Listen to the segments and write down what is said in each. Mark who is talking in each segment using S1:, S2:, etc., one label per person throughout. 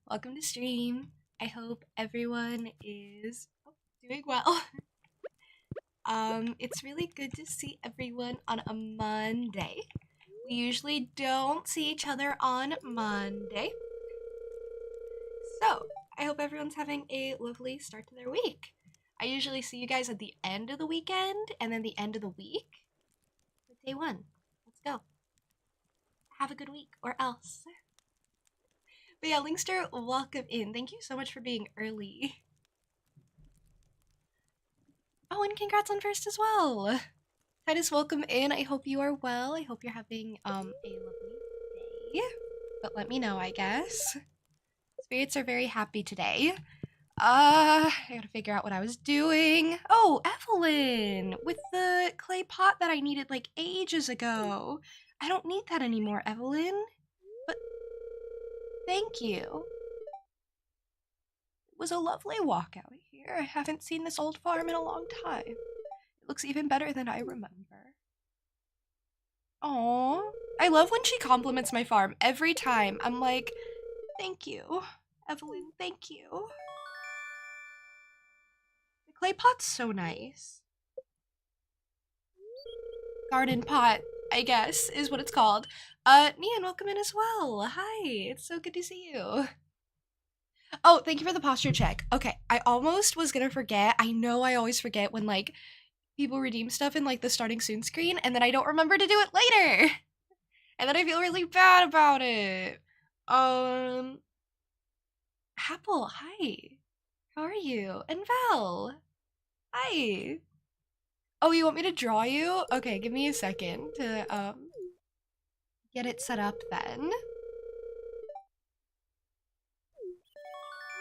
S1: Welcome to stream. I hope everyone is doing well. it's really good to see everyone on a Monday. We usually don't see each other on Monday. So, I hope everyone's having a lovely start to their week. I usually see you guys at the end of the weekend and then the end of the week. Day one. Let's go. Have a good week, or else. But yeah, Linkster, welcome in. Thank you so much for being early. Oh, and congrats on first as well. Titus, welcome in. I hope you are well. I hope you're having a lovely day. But let me know, I guess. Spirits are very happy today. I gotta figure out what I was doing. Oh, Evelyn! With the clay pot that I needed like ages ago. I don't need that anymore, Evelyn. But thank you. It was a lovely walk out here. I haven't seen this old farm in a long time. It looks even better than I remember. Aww. I love when she compliments my farm every time. I'm like, thank you, Evelyn, thank you. The clay pot's so nice. Garden pot, I guess, is what it's called. Nian, welcome in as well. Hi, it's so good to see you. Oh, thank you for the posture check. Okay, I almost was gonna forget. I know I always forget when, like, people redeem stuff in, like, the starting soon screen, and then I don't remember to do it later. And then I feel really bad about it. Apple, hi. How are you? And Val, hi. Oh, you want me to draw you? Okay, give me a second to, get it set up then.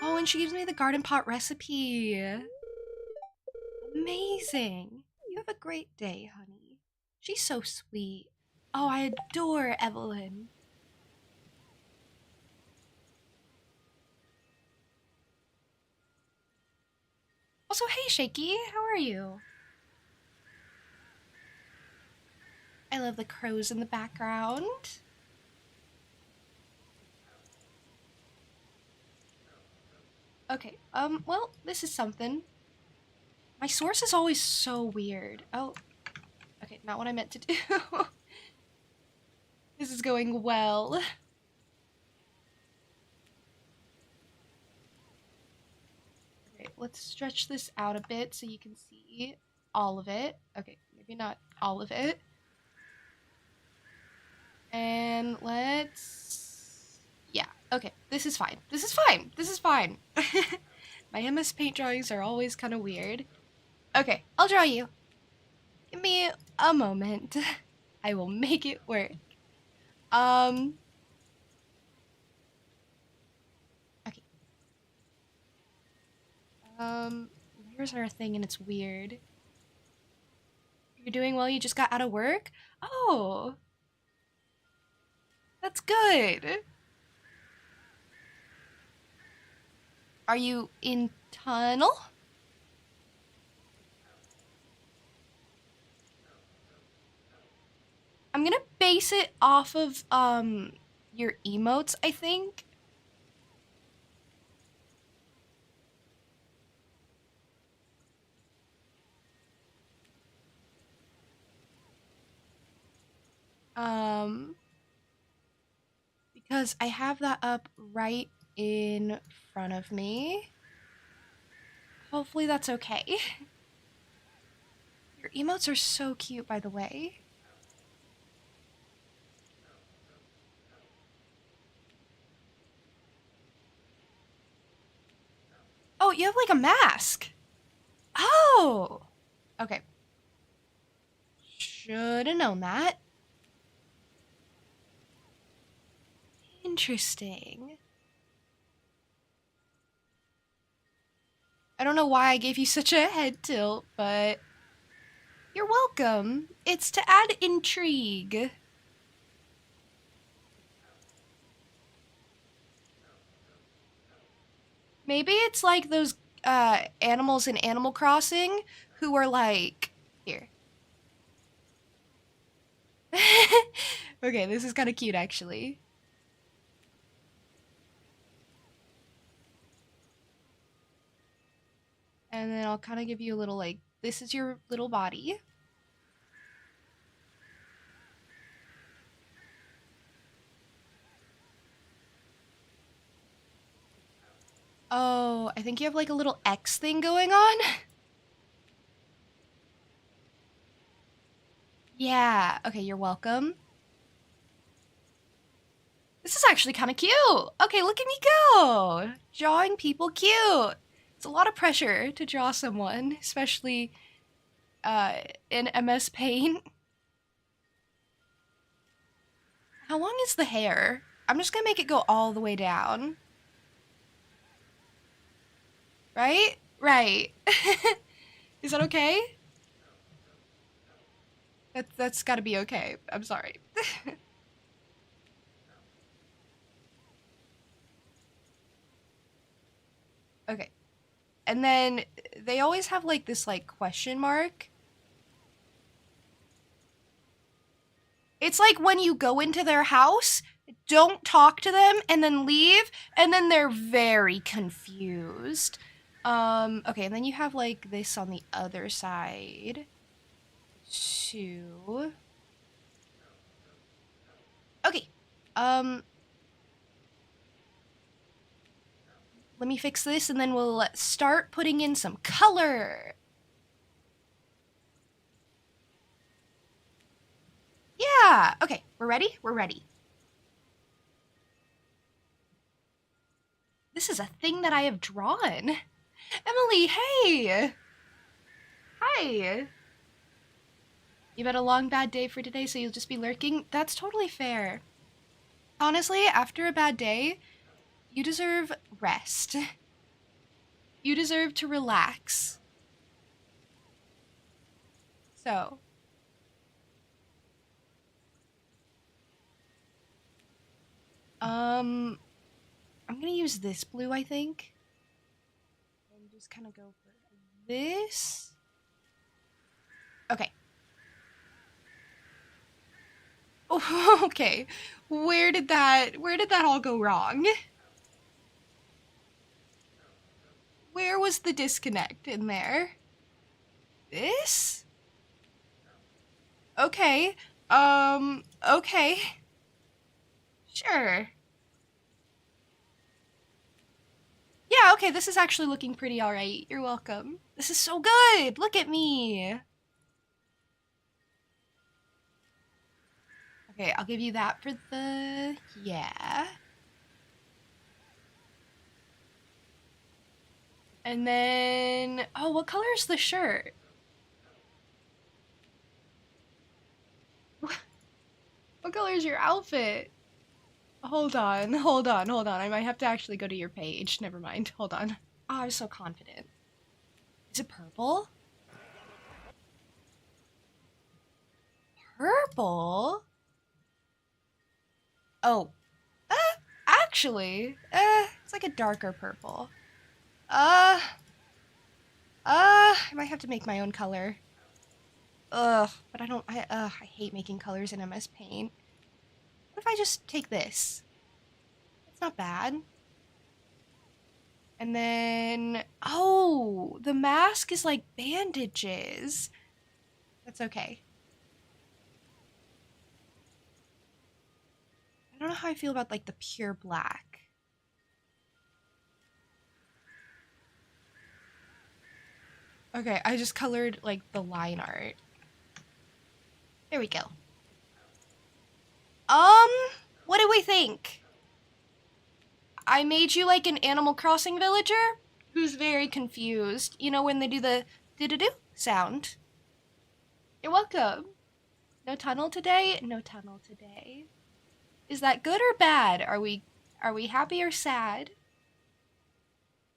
S1: Oh, and she gives me the garden pot recipe. Amazing. You have a great day, honey. She's so sweet. Oh, I adore Evelyn. Also, hey, Shaky, how are you? I love the crows in the background. Okay, well, this is something. My source is always so weird. Oh, okay, not what I meant to do. This is going well. Okay, let's stretch this out a bit so you can see all of it. Okay, maybe not all of it. And let's... Yeah, okay, this is fine. This is fine. This is fine. My MS Paint drawings are always kind of weird. Okay, I'll draw you. Give me a moment. I will make it work. Okay. Layers are a thing and it's weird. You're doing well, you just got out of work? Oh. That's good. Are you in tunnel? I'm gonna base it off of, your emotes, I think. Because I have that up right in front of me. Hopefully that's okay. Your emotes are so cute, by the way. Oh, you have like a mask. Oh! Okay. Should've known that. Interesting. I don't know why I gave you such a head tilt, but you're welcome. It's to add intrigue. Maybe it's like those animals in Animal Crossing who are like, here. Okay, this is kind of cute actually. And then I'll kind of give you a little like, this is your little body. Oh, I think you have like a little X thing going on. Yeah, okay, you're welcome. This is actually kind of cute. Okay, look at me go. Drawing people cute. It's a lot of pressure to draw someone, especially in MS Paint. How long is the hair? I'm just gonna make it go all the way down. Right? Right. Is that okay? That's gotta be okay. I'm sorry. Okay. And then they always have like this like question mark. It's like when you go into their house, don't talk to them and then leave, and then they're very confused. Okay, and then you have like this on the other side too. Okay. Let me fix this and then we'll start putting in some color. Yeah, okay, we're ready? We're ready. This is a thing that I have drawn. Emily, hey! Hi! You've had a long bad day for today, so you'll just be lurking? That's totally fair. Honestly, after a bad day, you deserve rest. You deserve to relax. So, I'm gonna use this blue, I think. And just kind of go for this. Okay. Oh, okay. Where did that all go wrong? Where was the disconnect in there? This? Okay. Okay. Sure. Yeah, okay, this is actually looking pretty alright. You're welcome. This is so good! Look at me! Okay, I'll give you that for the... yeah. And then... oh, what color is the shirt? What color is your outfit? Hold on, hold on, hold on. I might have to actually go to your page. Never mind. Hold on. Oh, I'm so confident. Is it purple? Purple? Oh. Actually, it's like a darker purple. Uh, I might have to make my own color. Ugh, but I hate making colors in MS Paint. What if I just take this? It's not bad. And then, oh, the mask is like bandages. That's okay. I don't know how I feel about like the pure black. Okay, I just colored like the line art. There we go. What do we think? I made you like an Animal Crossing villager who's very confused. You know when they do the do-do-do sound. You're welcome. No tunnel today? No tunnel today. Is that good or bad? Are we happy or sad?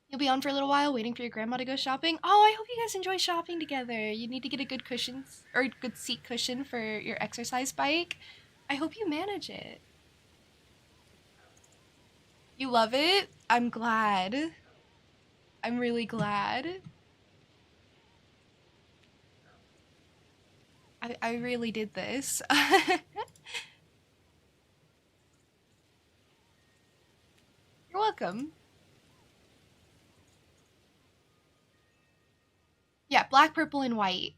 S1: You'll be on for a little while waiting for your grandma to go shopping? Oh, I hope you guys enjoy shopping together. You need to get a good cushion or good seat cushion for your exercise bike. I hope you manage it. You love it? I'm glad. I'm really glad. I really did this. You're welcome. black, purple, and white.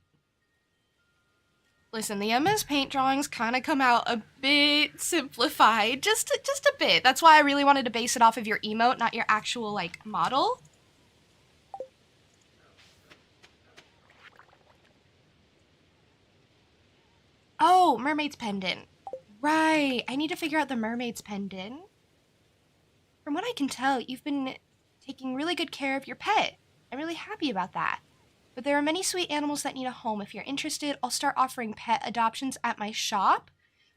S1: Listen, the MS Paint drawings kind of come out a bit simplified, just a bit. That's why I really wanted to base it off of your emote, not your actual, like, model. Oh, mermaid's pendant. Right, I need to figure out the mermaid's pendant. From what I can tell, you've been taking really good care of your pet. I'm really happy about that. But there are many sweet animals that need a home. If you're interested, I'll start offering pet adoptions at my shop.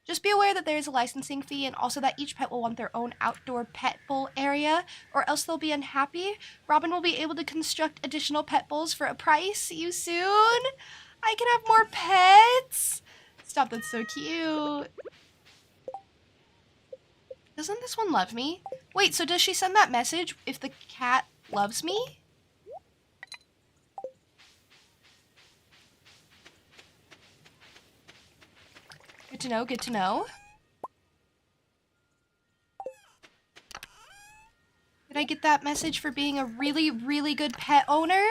S1: Just be aware that there is a licensing fee and also that each pet will want their own outdoor pet bowl area or else they'll be unhappy. Robin will be able to construct additional pet bowls for a price. See you soon. I can have more pets. Stop, that's so cute. Doesn't this one love me? Wait, so does she send that message if the cat loves me? Good to know, good to know. Did I get that message for being a really, really good pet owner?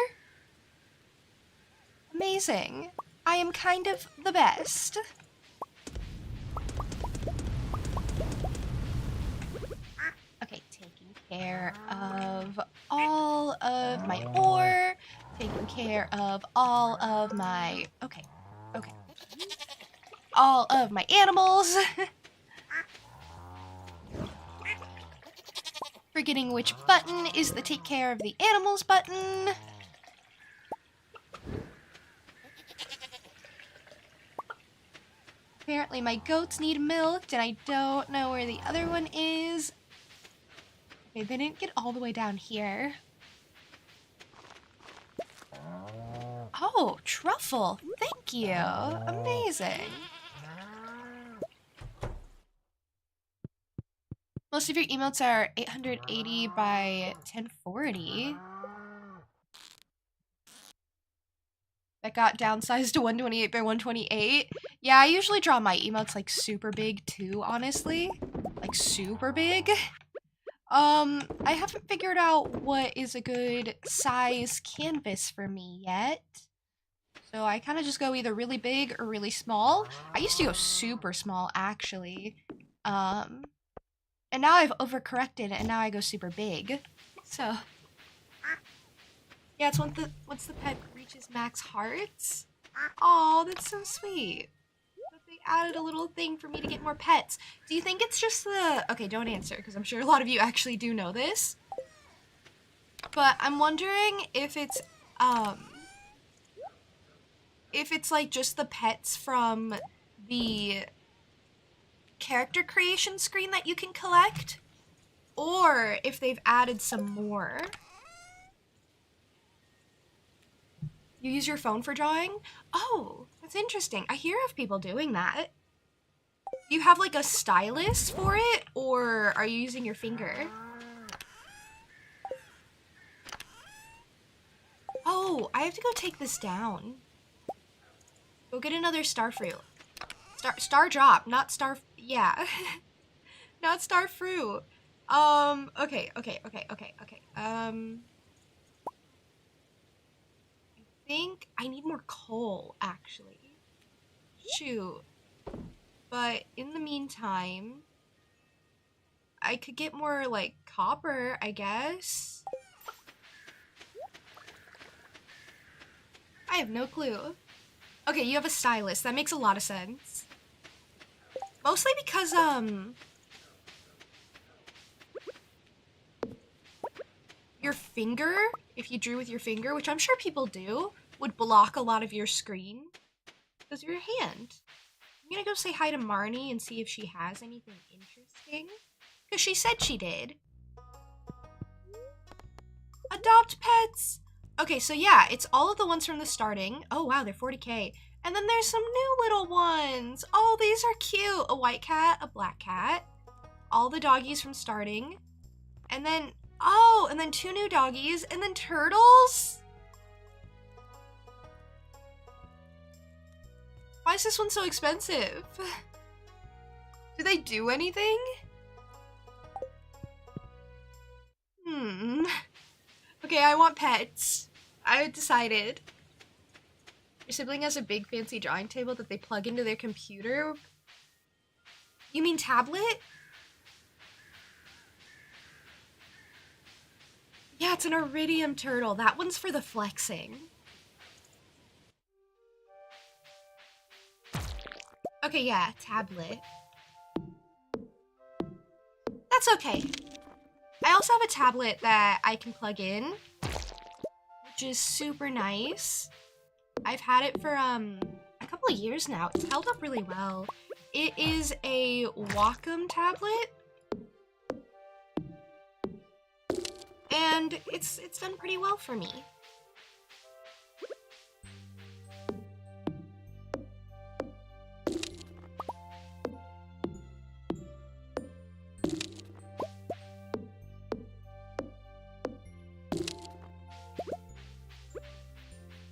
S1: Amazing. I am kind of the best. Okay, taking care of all of my ore, taking care of all of my... Okay. All of my animals. Forgetting which button is the take care of the animals button. Apparently my goats need milked and I don't know where the other one is. Okay, they didn't get all the way down here. Oh, truffle. Thank you. Amazing. Most of your emotes are 880 by 1040. That got downsized to 128 by 128. Yeah, I usually draw my emotes like super big too, honestly. Like super big. I haven't figured out what is a good size canvas for me yet. So I kind of just go either really big or really small. I used to go super small actually. And now I've overcorrected and now I go super big. So yeah, it's once the pet reaches max hearts. Oh, that's so sweet. But they added a little thing for me to get more pets. Do you think it's just the... Okay, don't answer, because I'm sure a lot of you actually do know this. But I'm wondering if it's like just the pets from the character creation screen that you can collect, or if they've added some more. You use your phone for drawing? Oh, that's interesting. I hear of people doing that. Do you have like a stylus for it, or are you using your finger? Oh, I have to go take this down. Go get another star fruit. Star drop, not star... Yeah. Not star fruit. Okay. I think I need more coal, actually. Shoot. But in the meantime, I could get more, like, copper, I guess. I have no clue. Okay, you have a stylus. That makes a lot of sense. Mostly because, your finger, if you drew with your finger, which I'm sure people do, would block a lot of your screen because of your hand. I'm gonna go say hi to Marnie and see if she has anything interesting. Because she said she did. Adopt pets! Okay, so yeah, it's all of the ones from the starting. Oh wow, they're 40K. And then there's some new little ones. Oh, these are cute. A white cat, a black cat. All the doggies from starting. And then, oh, and then 2 new doggies. And then turtles? Why is this one so expensive? Do they do anything? Okay, I want pets. I decided. Your sibling has a big fancy drawing table that they plug into their computer. You mean tablet? Yeah, it's an iridium turtle. That one's for the flexing. Okay, yeah, tablet. That's okay. I also have a tablet that I can plug in, which is super nice. I've had it for a couple of years now. It's held up really well. It is a Wacom tablet. And it's done pretty well for me.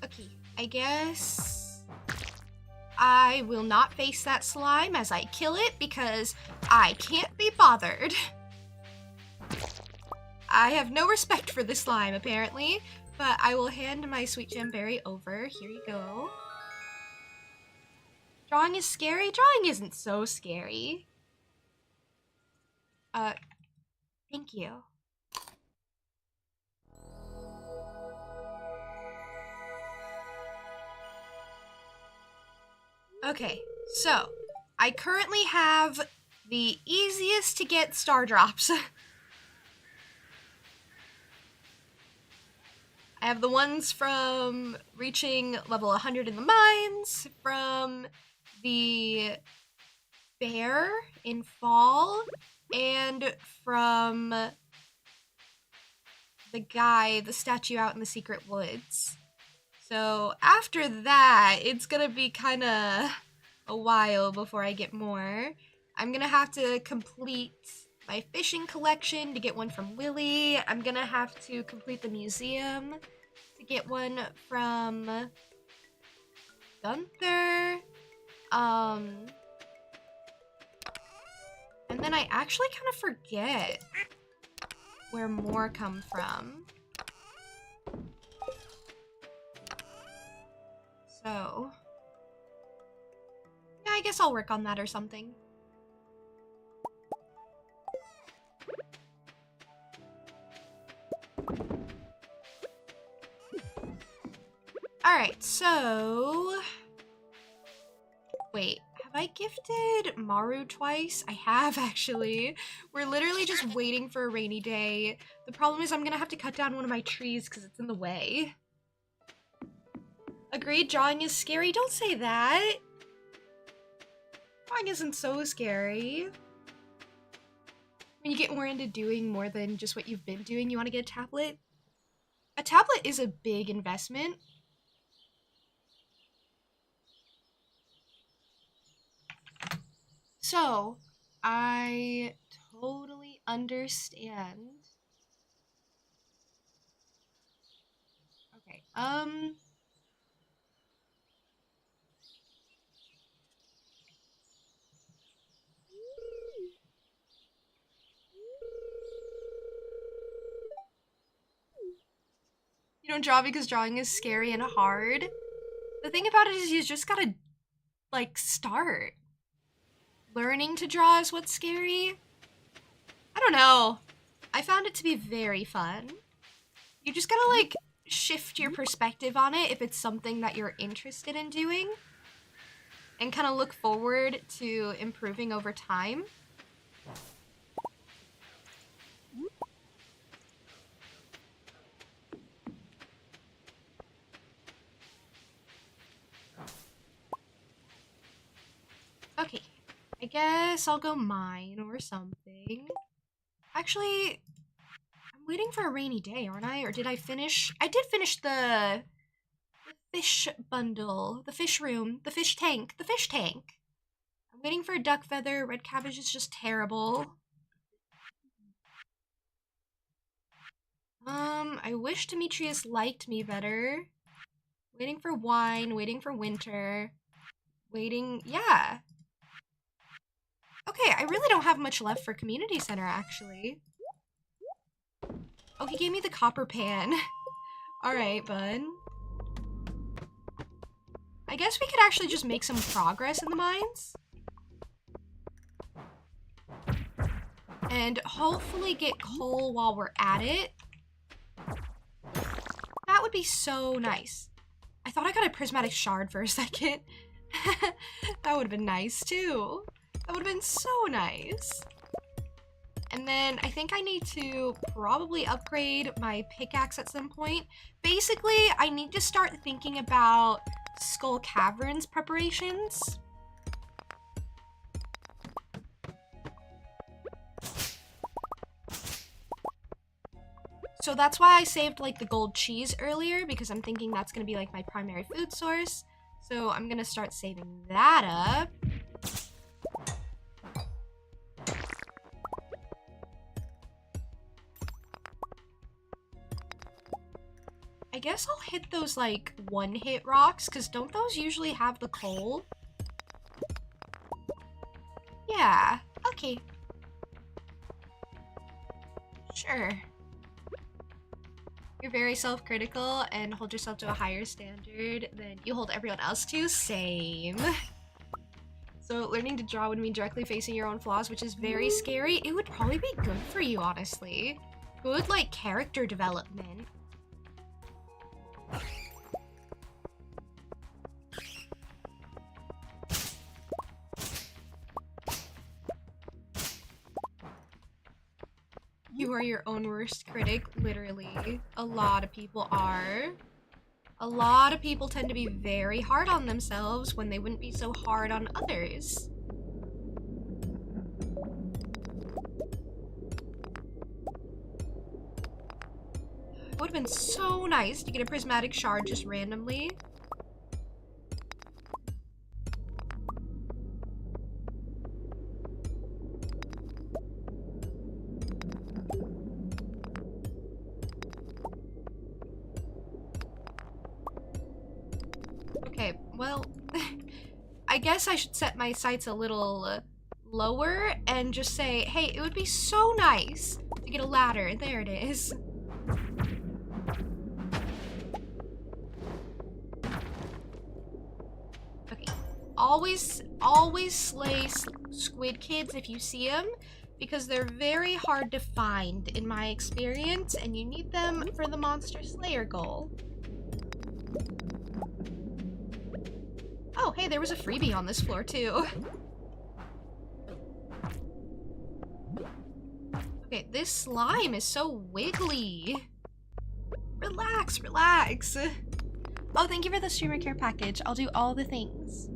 S1: Okay, I guess I will not face that slime as I kill it because I can't be bothered. I have no respect for this slime, apparently, but I will hand my sweet gemberry over. Here you go. Drawing is scary? Drawing isn't so scary. Thank you. Okay, so I currently have the easiest to get star drops. I have the ones from reaching level 100 in the mines, from the bear in fall, and from the statue out in the secret woods. So after that, it's gonna be kinda a while before I get more. I'm gonna have to complete my fishing collection to get one from Willy. I'm gonna have to complete the museum to get one from Gunther. And then I actually kind of forget where more come from. So, yeah, I guess I'll work on that or something. Alright, so... Wait, have I gifted Maru twice? I have, actually. We're literally just waiting for a rainy day. The problem is I'm gonna have to cut down one of my trees because it's in the way. Agreed, drawing is scary? Don't say that! Drawing isn't so scary. When you get more into doing more than just what you've been doing, you want to get a tablet? A tablet is a big investment. So, I totally understand. Okay, you don't draw because drawing is scary and hard. The thing about it is you just gotta, like, start. Learning to draw is what's scary. I don't know. I found it to be very fun. You just gotta, like, shift your perspective on it if it's something that you're interested in doing. And kind of look forward to improving over time. Okay, I guess I'll go mine or something. Actually, I'm waiting for a rainy day, aren't I? Or did I finish? I did finish the fish bundle, the fish room, the fish tank, the fish tank. I'm waiting for a duck feather. Red cabbage is just terrible. I wish Demetrius liked me better. Waiting for wine, waiting for winter. Waiting, yeah. Okay, I really don't have much left for community center, actually. Oh, he gave me the copper pan. Alright, bud. I guess we could actually just make some progress in the mines. And hopefully get coal while we're at it. That would be so nice. I thought I got a prismatic shard for a second. That would have been nice too. That would have been so nice. And then I think I need to probably upgrade my pickaxe at some point. Basically, I need to start thinking about Skull Caverns preparations. So that's why I saved like the gold cheese earlier, because I'm thinking that's gonna be like my primary food source. So I'm gonna start saving that up. I guess I'll hit those like one-hit rocks, because don't those usually have the coal? Yeah, okay. Sure. You're very self-critical and hold yourself to a higher standard than you hold everyone else to. Same. So learning to draw would mean directly facing your own flaws, which is very scary. It would probably be good for you, honestly. Good, like, character development. You are your own worst critic, literally. A lot of people are. A lot of people tend to be very hard on themselves when they wouldn't be so hard on others. It would have been so nice to get a prismatic shard just randomly. Okay, well, I guess I should set my sights a little lower and just say, hey, it would be so nice to get a ladder. There it is. Okay, always slay squid kids if you see them, because they're very hard to find in my experience, and you need them for the monster slayer goal. Oh, hey, there was a freebie on this floor, too. Okay, this slime is so wiggly. Relax, relax. Oh, thank you for the streamer care package. I'll do all the things.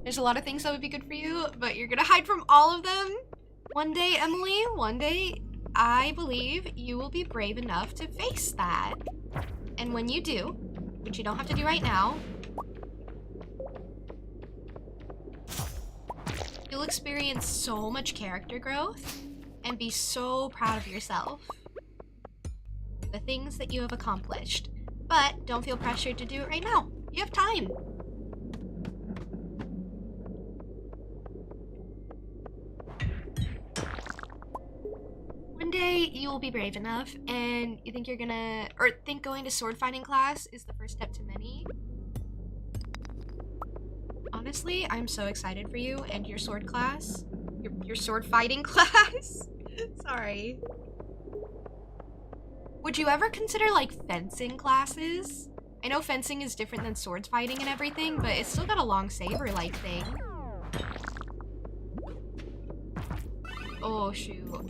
S1: There's a lot of things that would be good for you, but you're gonna hide from all of them. One day, Emily, one day, I believe you will be brave enough to face that. And when you do, which you don't have to do right now, you'll experience so much character growth and be so proud of yourself. The things that you have accomplished. But don't feel pressured to do it right now. You have time. One day you will be brave enough, and you think you're gonna, or think going to sword fighting class is the first step to many. Honestly, I'm so excited for you and your sword class. Your sword fighting class. Sorry. Would you ever consider like fencing classes? I know fencing is different than swords fighting and everything, but it's still got a long saber-like thing. Oh shoot. Well.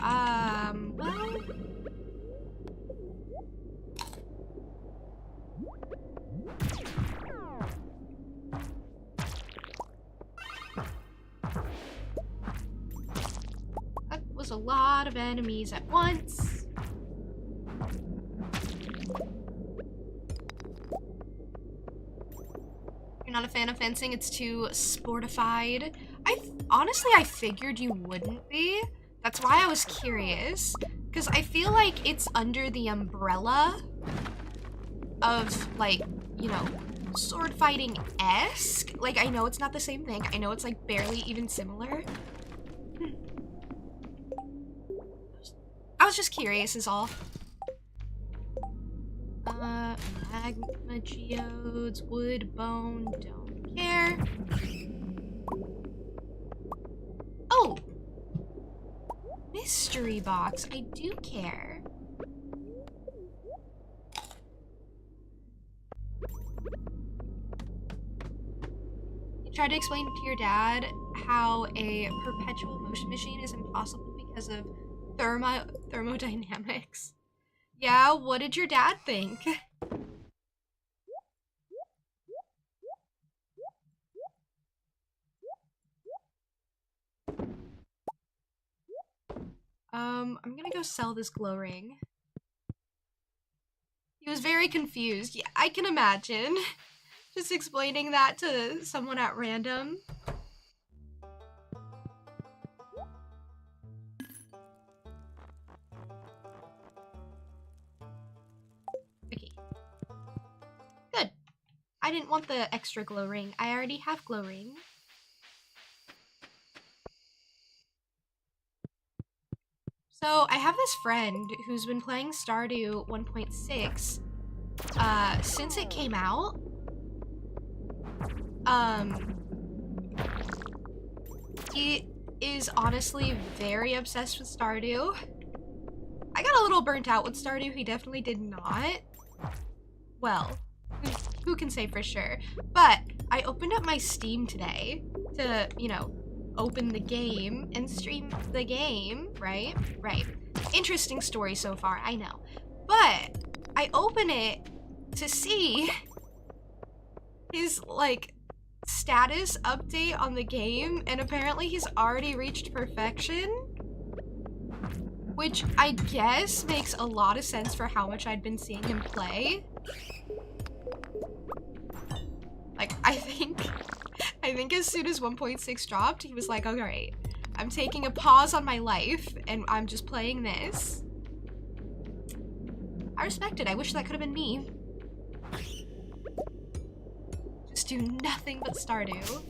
S1: That was a lot of enemies at once. You're not a fan of fencing, it's too sportified. Honestly, I figured you wouldn't be. That's why I was curious, because I feel like it's under the umbrella of, like, you know, sword fighting-esque. Like, I know it's not the same thing. I know it's, like, barely even similar. I was just curious is all. Magma geodes, wood, bone, don't care. Oh! Mystery box, I do care. You tried to explain to your dad how a perpetual motion machine is impossible because of thermodynamics. Yeah, what did your dad think? I'm gonna go sell this glow ring. He was very confused. Yeah, I can imagine. Just explaining that to someone at random. Okay. Good. I didn't want the extra glow ring. I already have glow ring. So I have this friend who's been playing Stardew 1.6 since it came out. He is honestly very obsessed with Stardew. I got a little burnt out with Stardew. He definitely did not. Well, who can say for sure? But I opened up my Steam today to, you know, open the game and stream the game, right? Right. Interesting story so far, I know. But I open it to see his, like, status update on the game, and apparently he's already reached perfection. Which I guess makes a lot of sense for how much I'd been seeing him play. Like, I think as soon as 1.6 dropped, he was like, alright, I'm taking a pause on my life, and I'm just playing this. I respect it. I wish that could have been me. Just do nothing but Stardew.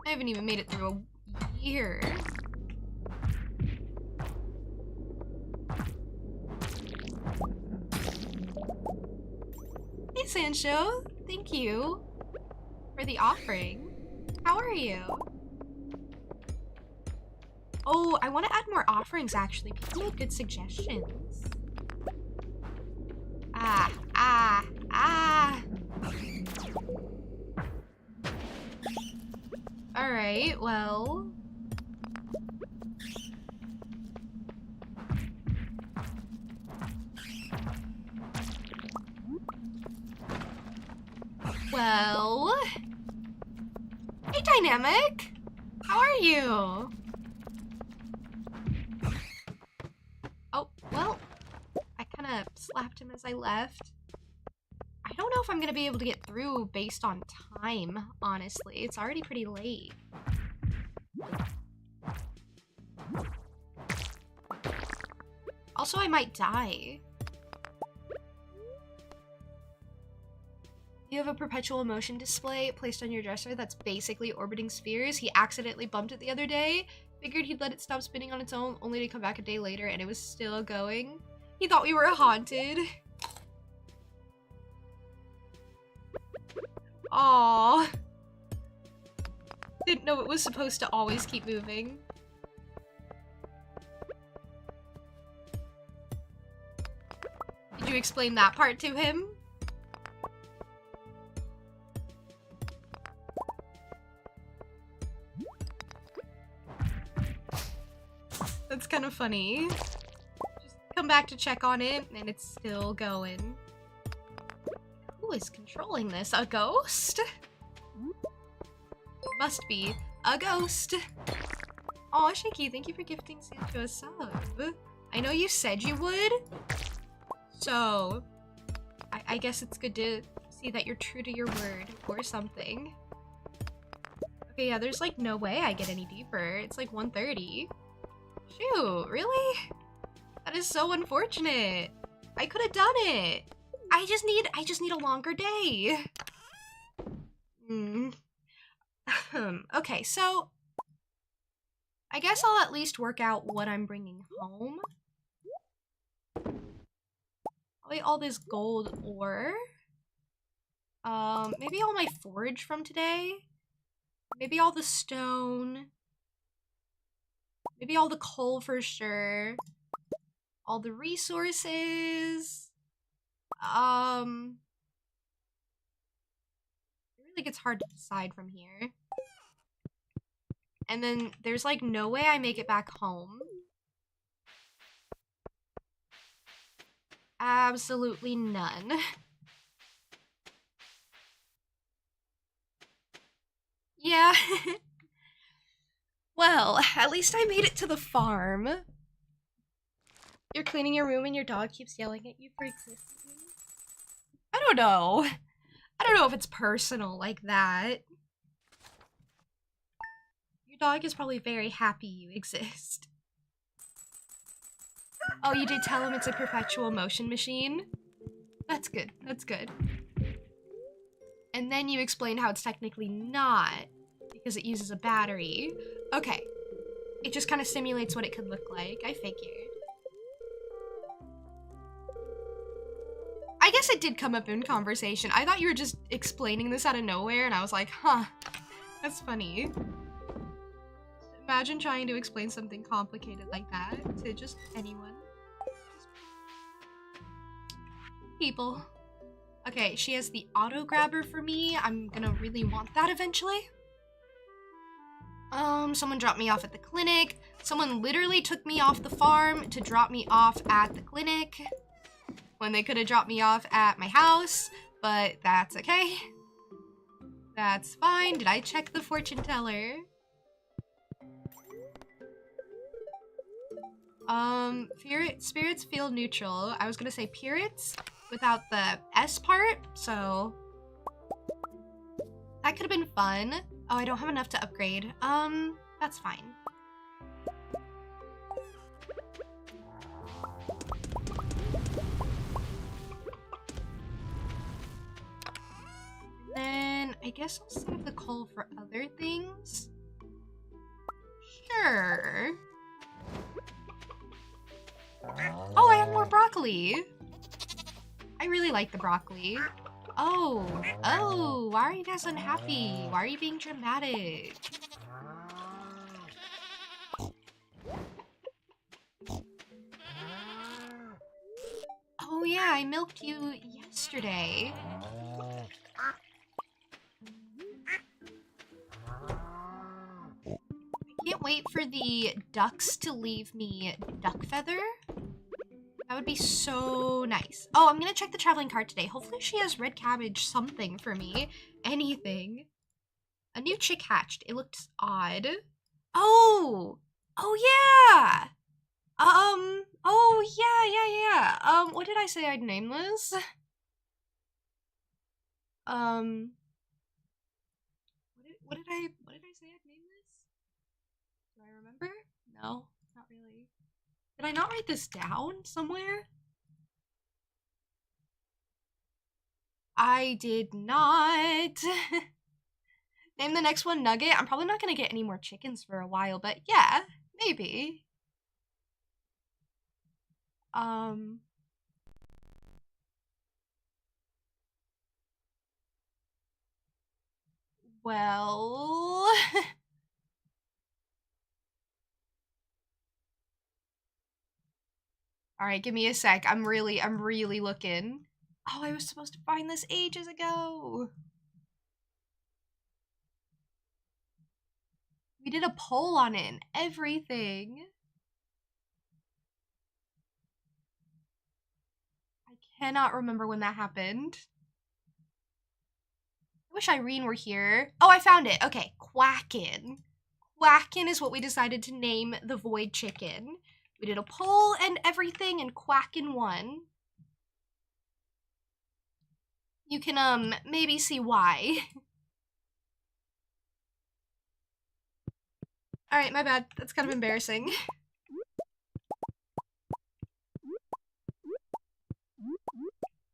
S1: I haven't even made it through a year. Hey, Sancho. Thank you for the offering. How are you? Oh, I want to add more offerings, actually. People have good suggestions. Alright, well... Well... Hey, Dynamic! How are you? Oh, well... I kind of slapped him as I left. I don't know if I'm gonna be able to get through based on time, honestly. It's already pretty late. Also, I might die. You have a perpetual motion display placed on your dresser that's basically orbiting spheres. He accidentally bumped it the other day. Figured he'd let it stop spinning on its own, only to come back a day later and it was still going. He thought we were haunted. Aww. Didn't know it was supposed to always keep moving. Did you explain that part to him? That's kind of funny. Just come back to check on it, and it's still going. Who is controlling this? A ghost? Must be a ghost. Aw, Shaky, thank you for gifting Sancho a sub. I know you said you would, so I guess it's good to see that you're true to your word or something. Okay, yeah, there's like no way I get any deeper. It's like 1:30. Shoot, really? That is so unfortunate. I could have done it. I just need a longer day. Okay, so I guess I'll at least work out what I'm bringing home. I'll eat all this gold ore. Maybe all my forage from today. Maybe all the stone. Maybe all the coal for sure. All the resources. It really gets hard to decide from here. And then there's like no way I make it back home. Absolutely none. Yeah. Well, at least I made it to the farm. You're cleaning your room and your dog keeps yelling at you for existing. I don't know. I don't know if it's personal like that. Your dog is probably very happy you exist. Oh, you did tell him it's a perpetual motion machine? That's good. That's good. And then you explained how it's technically not, because it uses a battery. Okay. It just kind of simulates what it could look like. I figured. I guess it did come up in conversation. I thought you were just explaining this out of nowhere, and I was like, huh, that's funny. Imagine trying to explain something complicated like that to just anyone. People. Okay, she has the auto grabber for me. I'm gonna really want that eventually. Someone dropped me off at the clinic. Someone literally took me off the farm to drop me off at the clinic when they could have dropped me off at my house, but that's okay. That's fine. Did I check the fortune teller? Spirits feel neutral. I was gonna say pirates without the S part, so that could have been fun. Oh, I don't have enough to upgrade. That's fine. Then I guess I'll save the coal for other things. Sure. Oh, I have more broccoli. I really like the broccoli. Oh, why are you guys unhappy? Why are you being dramatic? Oh yeah, I milked you yesterday. I can't wait for the ducks to leave me duck feather. That would be so nice. Oh, I'm gonna check the traveling cart today. Hopefully she has red cabbage something for me. Anything. A new chick hatched. It looks odd. Oh! Oh, yeah! Oh, yeah. What did I say I'd name this? What did I say I'd name this? Do I remember? No, not really. Did I not write this down somewhere? I did not. Name the next one Nugget. I'm probably not gonna get any more chickens for a while, but yeah, maybe. Well... Alright, give me a sec. I'm really looking. Oh, I was supposed to find this ages ago. We did a poll on it and everything. I cannot remember when that happened. I wish Irene were here. Oh, I found it. Okay, Quackin. Quackin is what we decided to name the void chicken. We did a poll and everything, and Quackin won. You can, maybe see why. Alright, my bad. That's kind of embarrassing.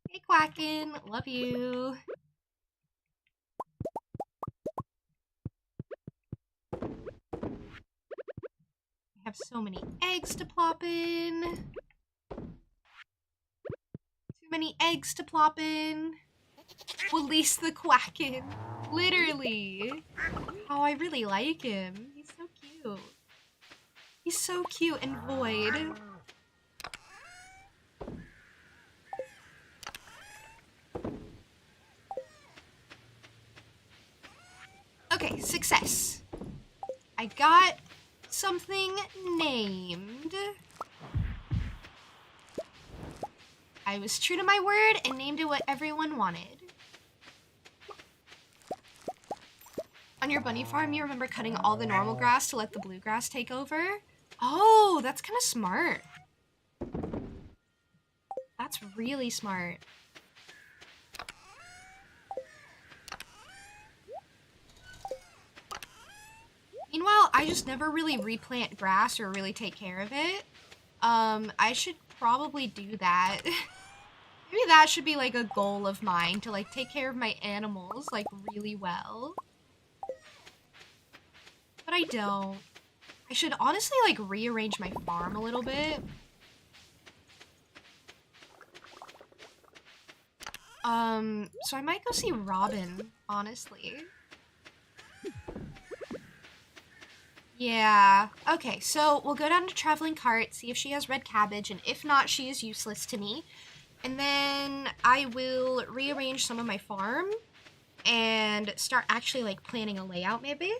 S1: Hey, Quackin. Love you. So many eggs to plop in. Too many eggs to plop in. Release the Quacken. Literally. Oh, I really like him. He's so cute. He's so cute and void. Okay, success. I got something named. I was true to my word and named it what everyone wanted. On your bunny farm, you remember cutting all the normal grass to let the bluegrass take over? Oh, that's kind of smart. That's really smart. Meanwhile, I just never really replant grass or really take care of it. I should probably do that. Maybe that should be like a goal of mine, to like take care of my animals like really well. But I don't. I should honestly like rearrange my farm a little bit. So I might go see Robin, honestly. Yeah. Okay, so we'll go down to Traveling Cart, see if she has red cabbage, and if not, she is useless to me. And then I will rearrange some of my farm and start actually like planning a layout maybe.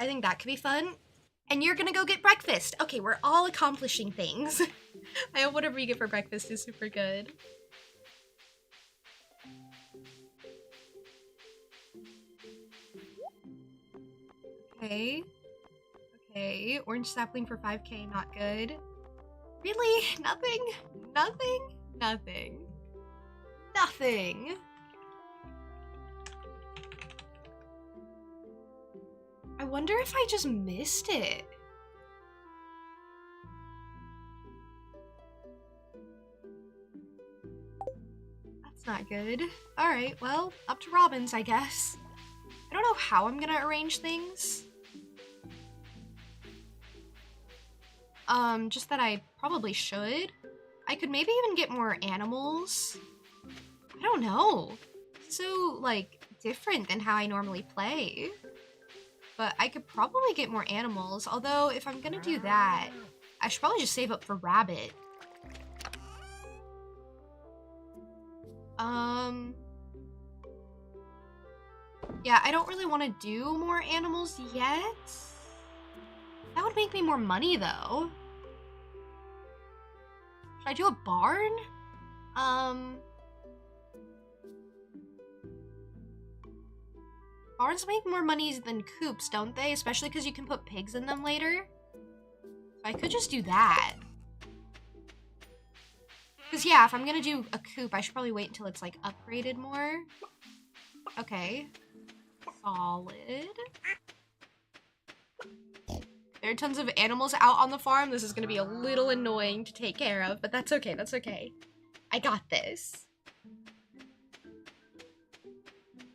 S1: I think that could be fun. And you're gonna go get breakfast. Okay, we're all accomplishing things. I hope whatever you get for breakfast is super good. Okay. Okay, orange sapling for 5k, not good. Really? Nothing? Nothing? Nothing. Nothing. I wonder if I just missed it. That's not good. Alright, well, up to Robin's, I guess. I don't know how I'm gonna arrange things. Just that I probably should. I could maybe even get more animals. I don't know. It's so, like, different than how I normally play. But I could probably get more animals, although if I'm gonna do that, I should probably just save up for rabbit. Yeah, I don't really want to do more animals yet. That would make me more money, though. Should I do a barn? Barns make more money than coops, don't they? Especially because you can put pigs in them later. So I could just do that. Because, yeah, if I'm gonna do a coop, I should probably wait until it's, like, upgraded more. Okay. Solid. There are tons of animals out on the farm. This is gonna be a little annoying to take care of, but that's okay, that's okay. I got this.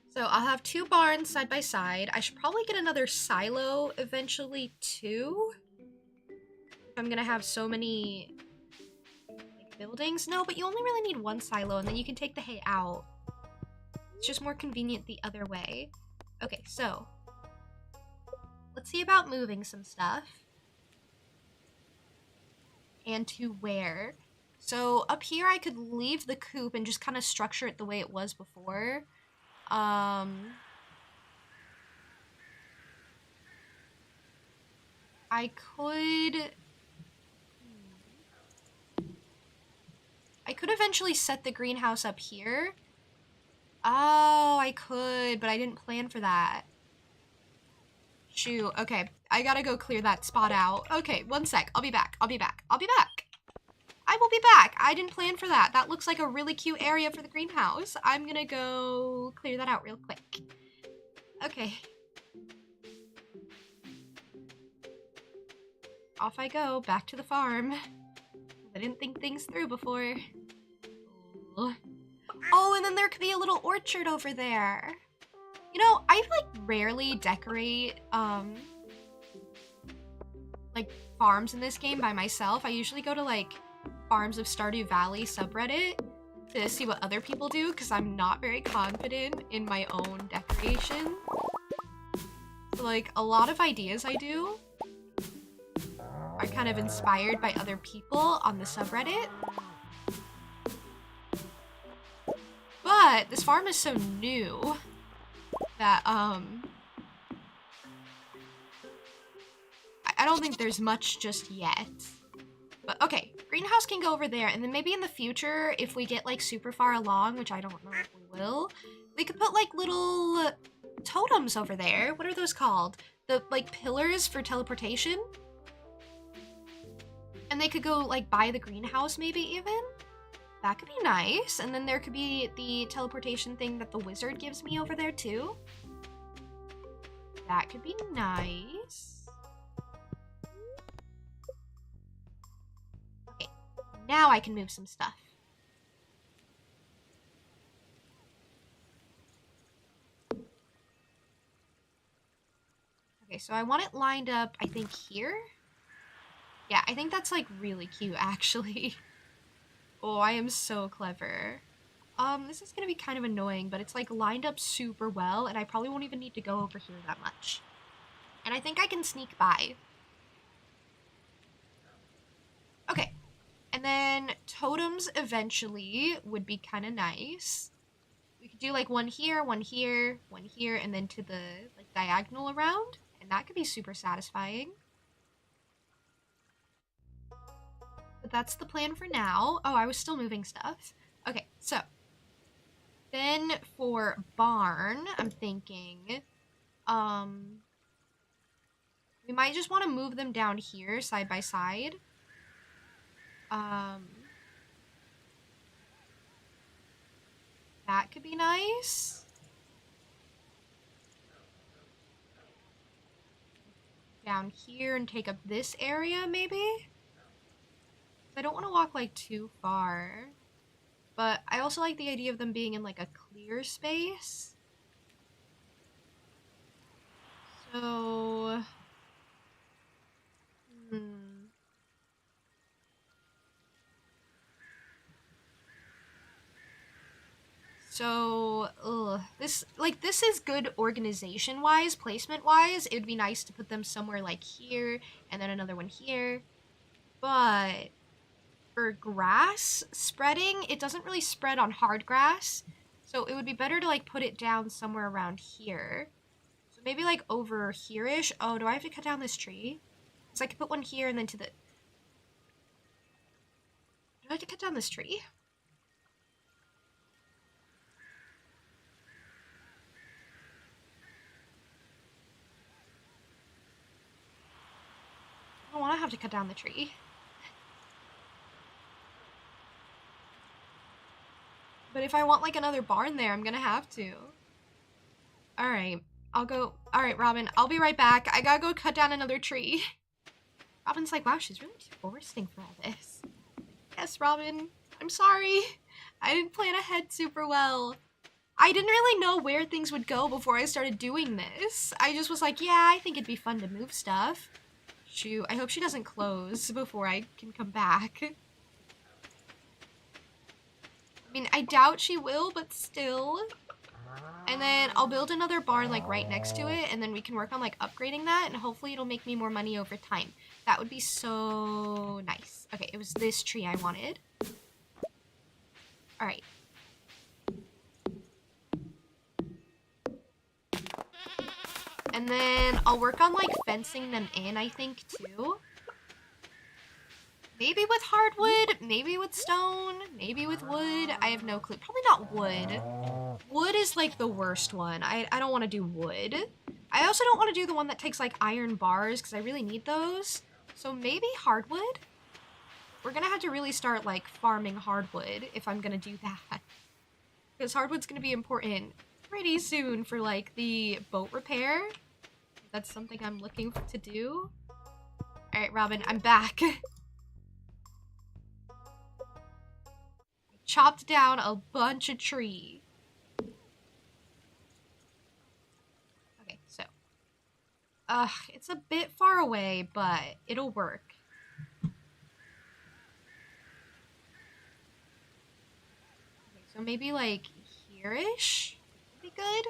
S1: So I'll have 2 barns side by side. I should probably get another silo eventually, too. I'm gonna have so many like, buildings. No, but you only really need 1 silo, and then you can take the hay out. It's just more convenient the other way. Okay, so let's see about moving some stuff. And to where. So up here I could leave the coop and just kind of structure it the way it was before. I could eventually set the greenhouse up here. Oh, I could, but I didn't plan for that. Shoot, okay. I gotta go clear that spot out. Okay, 1 sec. I'll be back. I'll be back. I'll be back. I will be back. I didn't plan for that. That looks like a really cute area for the greenhouse. I'm gonna go clear that out real quick. Okay. Off I go, back to the farm. I didn't think things through before. Oh, and then there could be a little orchard over there. You know, I like rarely decorate, like farms in this game by myself. I usually go to like Farms of Stardew Valley subreddit to see what other people do because I'm not very confident in my own decoration. So like a lot of ideas I do are kind of inspired by other people on the subreddit. But this farm is so new that I don't think there's much just yet. But okay, greenhouse can go over there, and then maybe in the future, if we get like super far along, which I don't know if we will, we could put like little totems over there. What are those called? The like pillars for teleportation? And they could go like by the greenhouse maybe even? That could be nice. And then there could be the teleportation thing that the wizard gives me over there too. That could be nice. Okay, now I can move some stuff. Okay, so I want it lined up, I think here. Yeah, I think that's like really cute actually. Oh, I am so clever. This is gonna be kind of annoying, but it's like lined up super well, and I probably won't even need to go over here that much. And I think I can sneak by. Okay. And then totems eventually would be kind of nice. We could do like one here, one here, one here, and then to the like diagonal around, and that could be super satisfying. But that's the plan for now. Oh, I was still moving stuff. Okay, so then for barn, I'm thinking, we might just want to move them down here side by side. That could be nice. Down here and take up this area, maybe? I don't want to walk like too far, but I also like the idea of them being in like a clear space. So, this is good organization-wise, placement-wise. It would be nice to put them somewhere like here, and then another one here. But for grass spreading, it doesn't really spread on hard grass. So it would be better to like put it down somewhere around here. So maybe like over here-ish. Oh, do I have to cut down this tree? So I could put one here and then to the... Do I have to cut down this tree? I don't want to have to cut down the tree. But if I want like another barn there, I'm gonna have to. Alright, I'll go. Alright, Robin, I'll be right back. I gotta go cut down another tree. Robin's like, wow, she's really foresting for all this. Yes, Robin, I'm sorry. I didn't plan ahead super well. I didn't really know where things would go before I started doing this. I just was like, yeah, I think it'd be fun to move stuff. Shoot, I hope she doesn't close before I can come back. I mean, I doubt she will, but still. And then I'll build another barn like right next to it, and then we can work on like upgrading that, and hopefully it'll make me more money over time. That would be so nice. Okay, it was this tree I wanted. All right. And then I'll work on like fencing them in, I think, too. Maybe with hardwood, maybe with stone, maybe with wood. I have no clue. Probably not wood. Wood is like the worst one. I don't want to do wood. I also don't want to do the one that takes like iron bars because I really need those. So maybe hardwood? We're gonna have to really start like farming hardwood if I'm gonna do that. Because hardwood's gonna be important pretty soon for like the boat repair. That's something I'm looking to do. Alright, Robin, I'm back. Chopped down a bunch of tree. Okay, so It's a bit far away, but it'll work. Okay, so maybe like here-ish would be good.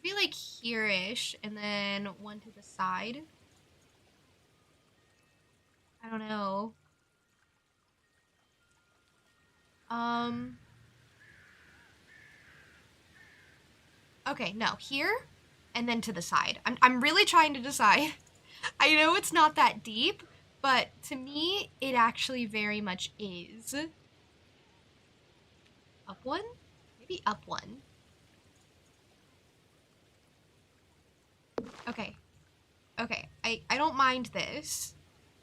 S1: Maybe like here-ish, and then one to the side. I don't know. Okay, no, here, and then to the side. I'm really trying to decide. I know it's not that deep, but to me, it actually very much is. Up one? Maybe up one. Okay. Okay, I don't mind this.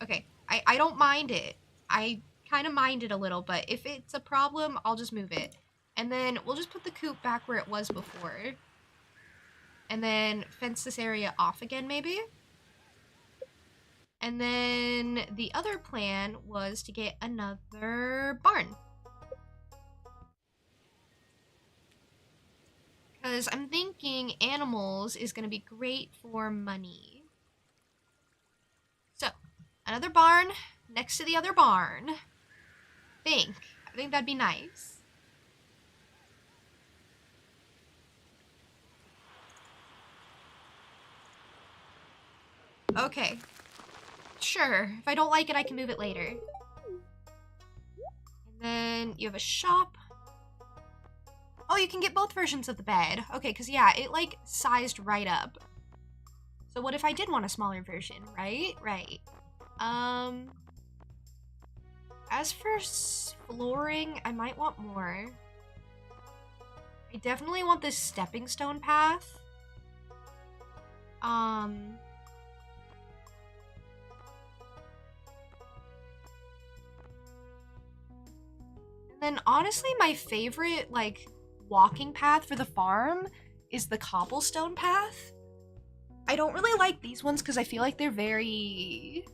S1: Okay, I don't mind it. I kind of mind it a little, but if it's a problem, I'll just move it. And then we'll just put the coop back where it was before. And then fence this area off again, maybe? And then the other plan was to get another barn. Because I'm thinking animals is going to be great for money. So, another barn next to the other barn. I think that'd be nice. Okay. Sure. If I don't like it, I can move it later. And then you have a shop. Oh, you can get both versions of the bed. Okay, because yeah, it like sized right up. So what if I did want a smaller version, right? Right. As for flooring, I might want more. I definitely want this stepping stone path. And then honestly, my favorite like walking path for the farm is the cobblestone path. I don't really like these ones because I feel like they're very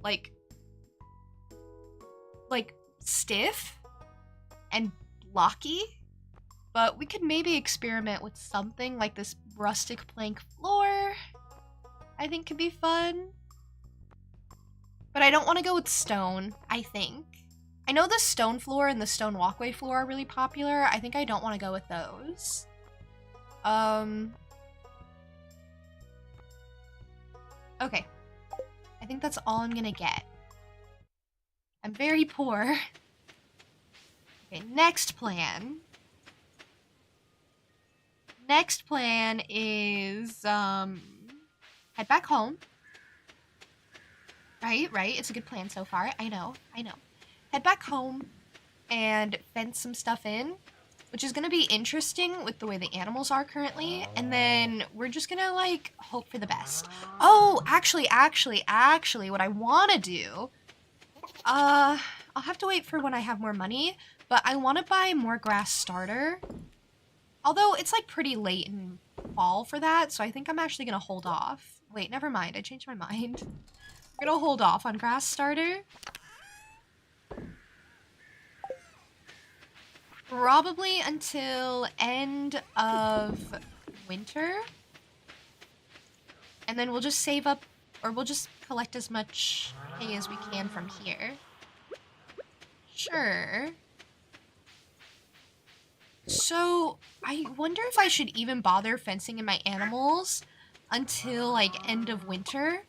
S1: like stiff and blocky. But we could maybe experiment with something like this rustic plank floor. I think could be fun. But I don't want to go with stone, I think. I know the stone floor and the stone walkway floor are really popular. I think I don't want to go with those. Okay. I think that's all I'm gonna get. I'm very poor. Okay, next plan. Next plan is, head back home. Right? It's a good plan so far. I know. Head back home and fence some stuff in, which is gonna be interesting with the way the animals are currently. And then we're just gonna, like, hope for the best. Oh, actually, what I wanna do, I'll have to wait for when I have more money, but I wanna buy more grass starter. Although it's, like, pretty late in fall for that, so I think I'm actually gonna hold off. Wait, never mind. I changed my mind. I'm gonna hold off on grass starter. Probably until end of winter. And then we'll just save up, or we'll just collect as much hay as we can from here. Sure. So, I wonder if I should even bother fencing in my animals until, like, end of winter.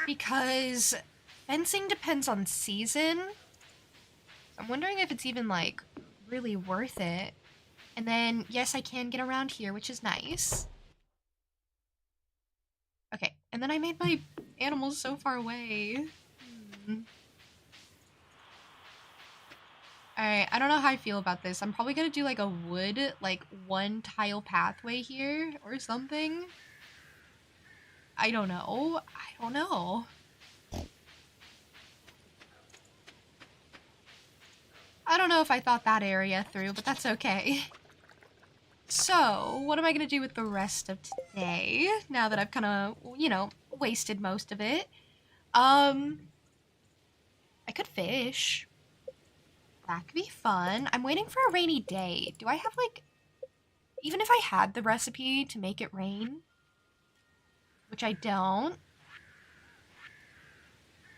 S1: Because fencing depends on season. I'm wondering if it's even, like, really worth it. And then, yes, I can get around here, which is nice. Okay, and then I made my animals so far away. Alright, I don't know how I feel about this. I'm probably gonna do, like, a wood, like, one tile pathway here or something. I don't know. I don't know if I thought that area through, but that's okay. So, what am I gonna do with the rest of today, now that I've kind of, you know, wasted most of it? I could fish. That could be fun. I'm waiting for a rainy day. Do I have, like, even if I had the recipe to make it rain, which I don't,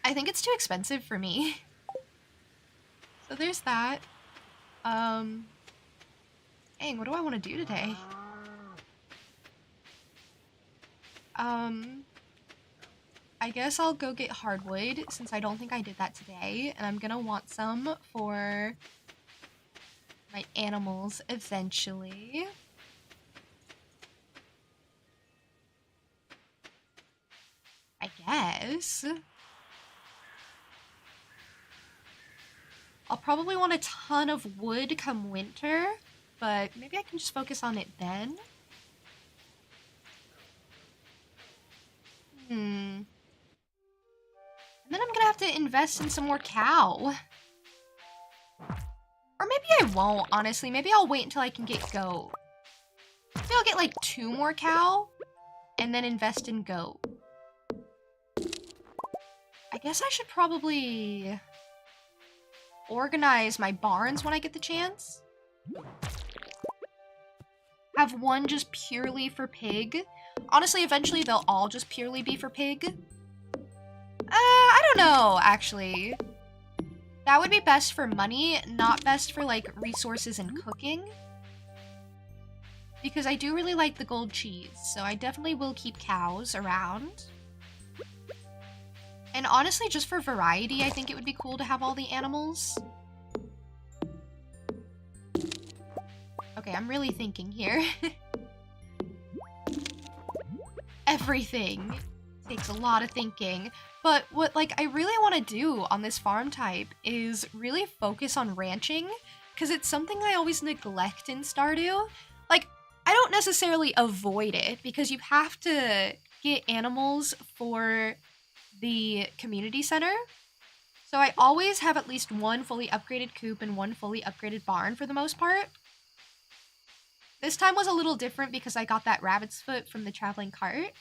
S1: I think it's too expensive for me. So there's that. Dang, what do I want to do today? I guess I'll go get hardwood, since I don't think I did that today, and I'm gonna want some for my animals eventually. I guess. I'll probably want a ton of wood come winter, but maybe I can just focus on it then. And then I'm gonna have to invest in some more cow. Or maybe I won't, honestly. Maybe I'll wait until I can get goat. Maybe I'll get like 2 more cow and then invest in goat. I guess I should probably organize my barns when I get the chance. Have one just purely for pig. Honestly, eventually they'll all just purely be for pig. I don't know, actually. That would be best for money, not best for, like, resources and cooking. Because I do really like the gold cheese, so I definitely will keep cows around. And honestly, just for variety, I think it would be cool to have all the animals. Okay, I'm really thinking here. Everything takes a lot of thinking. But what, like, I really want to do on this farm type is really focus on ranching, because it's something I always neglect in Stardew. Like, I don't necessarily avoid it, because you have to get animals for the community center. So I always have at least one fully upgraded coop and one fully upgraded barn for the most part. This time was a little different because I got that rabbit's foot from the traveling cart.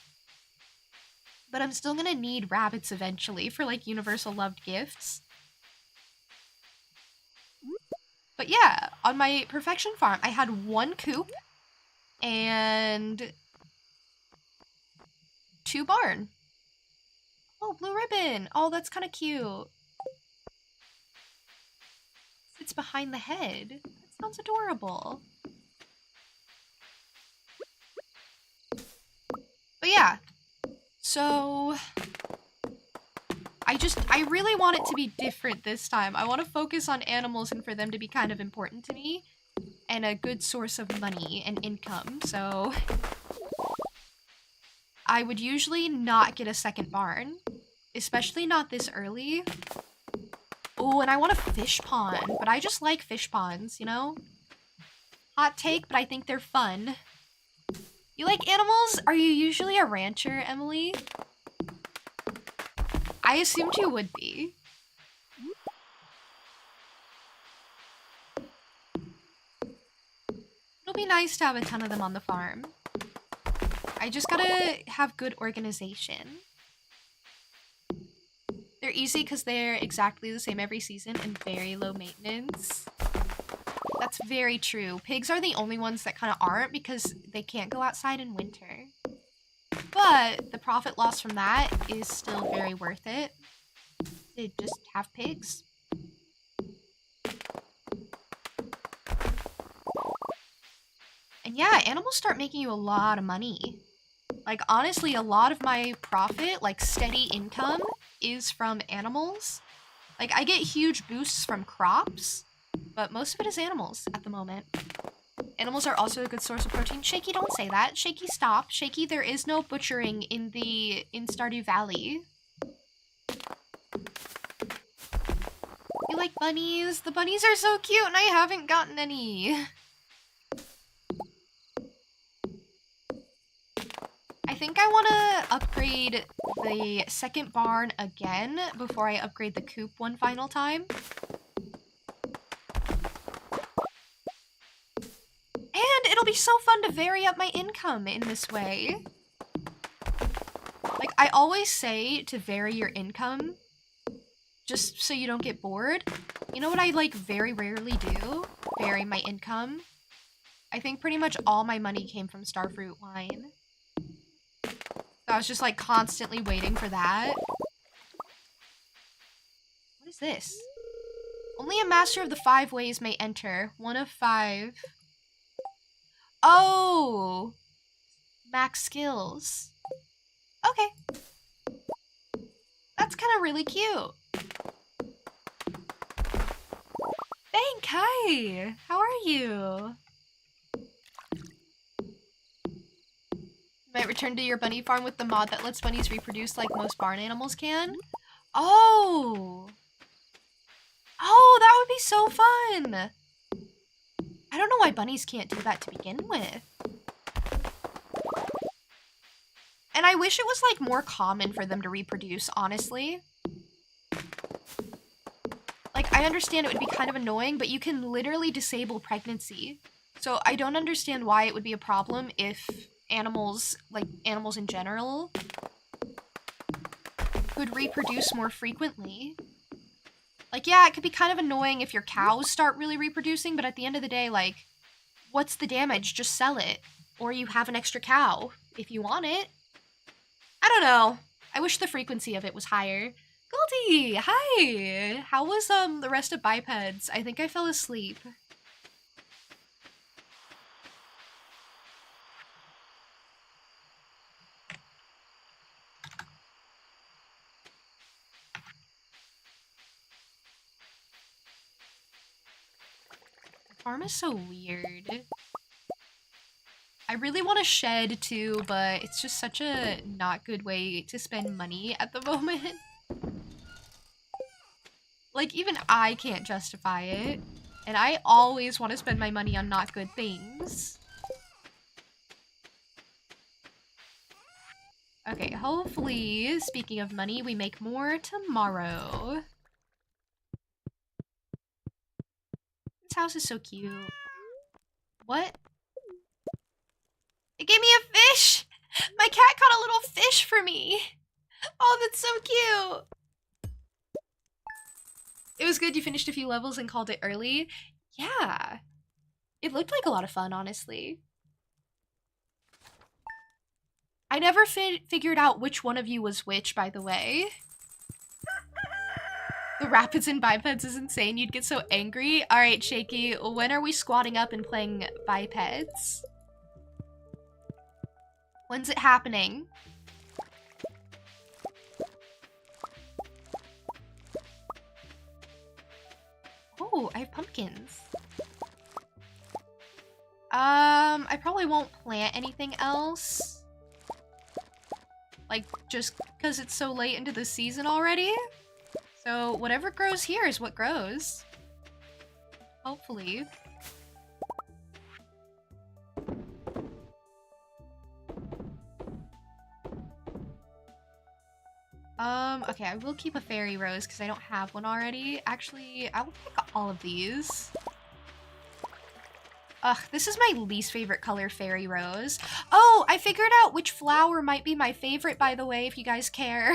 S1: But I'm still gonna need rabbits eventually for, like, universal loved gifts. But yeah, on my perfection farm, I had 1 coop and 2 barn. Oh, blue ribbon. Oh, that's kind of cute. It's behind the head. That sounds adorable. But yeah. So I really want it to be different this time. I want to focus on animals and for them to be kind of important to me and a good source of money and income. So I would usually not get a second barn, especially not this early. Oh, and I want a fish pond, but I just like fish ponds, you know? Hot take, but I think they're fun. You like animals? Are you usually a rancher, Emily? I assumed you would be. It'll be nice to have a ton of them on the farm. I just gotta have good organization. They're easy because they're exactly the same every season and very low maintenance. That's very true. Pigs are the only ones that kind of aren't because they can't go outside in winter. But the profit loss from that is still very worth it. They just have pigs. And yeah, animals start making you a lot of money. Like, honestly, a lot of my profit, like steady income, is from animals. Like, I get huge boosts from crops, but most of it is animals at the moment. Animals are also a good source of protein. Shaky, don't say that. Shaky, stop. Shaky, there is no butchering in Stardew Valley. You like bunnies? The bunnies are so cute and I haven't gotten any. I think I want to upgrade the second barn again before I upgrade the coop one final time. it'll be so fun to vary up my income in this way. Like, I always say to vary your income just so you don't get bored. You know what I, like, very rarely do? Vary my income. I think pretty much all my money came from Starfruit wine. So I was just, like, constantly waiting for that. What is this? Only a master of the 5 ways may enter. 1 of 5. Oh! Max skills. Okay. That's kind of really cute. Thank, hi! How are you? Might return to your bunny farm with the mod that lets bunnies reproduce like most barn animals can. Oh! Oh, that would be so fun! I don't know why bunnies can't do that to begin with. And I wish it was like more common for them to reproduce, honestly. Like, I understand it would be kind of annoying, but you can literally disable pregnancy. So I don't understand why it would be a problem if animals, like animals in general, could reproduce more frequently. Like, yeah, it could be kind of annoying if your cows start really reproducing, but at the end of the day, like, what's the damage? Just sell it. Or you have an extra cow if you want it. I don't know. I wish the frequency of it was higher. Goldie, hi! How was, the rest of bipeds? I think I fell asleep. The farm is so weird. I really want to shed too, but it's just such a not good way to spend money at the moment. Like, even I can't justify it. And I always want to spend my money on not good things. Okay, hopefully, speaking of money, we make more tomorrow. This house is so cute. What? It gave me a fish! My cat caught a little fish for me! Oh, that's so cute! It was good you finished a few levels and called it early. Yeah. It looked like a lot of fun, honestly. I never figured out which one of you was which, by the way. The rapids and bipeds is insane. You'd get so angry. Alright, Shaky, when are we squatting up and playing bipeds? When's it happening? Oh, I have pumpkins. I probably won't plant anything else. Like, just because it's so late into the season already. So, whatever grows here is what grows. Hopefully. Okay, I will keep a fairy rose because I don't have one already. Actually, I will pick all of these. Ugh, this is my least favorite color, fairy rose. Oh, I figured out which flower might be my favorite, by the way, if you guys care.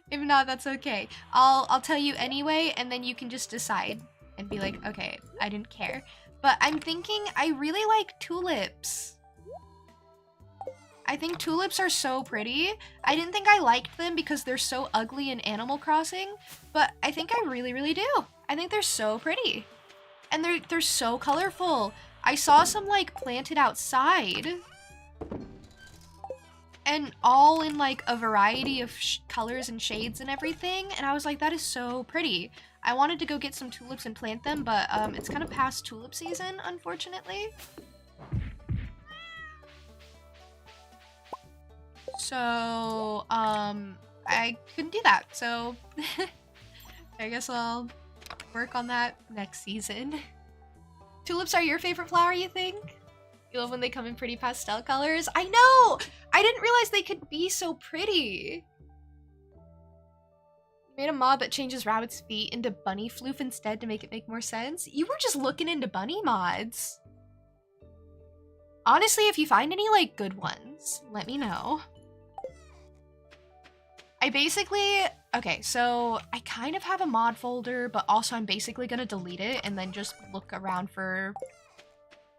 S1: If not, that's okay. I'll tell you anyway, and then you can just decide and be like, okay, I didn't care. But I'm thinking I really like tulips. I think tulips are so pretty. I didn't think I liked them because they're so ugly in Animal Crossing, but I think I really, really do. I think they're so pretty. And they're so colorful. I saw some like planted outside. And all in like a variety of colors and shades and everything. And I was like, that is so pretty. I wanted to go get some tulips and plant them, but it's kind of past tulip season, unfortunately. So, I couldn't do that. So, I guess I'll work on that next season. Tulips are your favorite flower, you think? You love when they come in pretty pastel colors? I know! I didn't realize they could be so pretty. You made a mod that changes rabbit's feet into bunny floof instead to make it make more sense? You were just looking into bunny mods. Honestly, if you find any, like, good ones, let me know. I basically... Okay, so I kind of have a mod folder, but also I'm basically gonna delete it and then just look around for,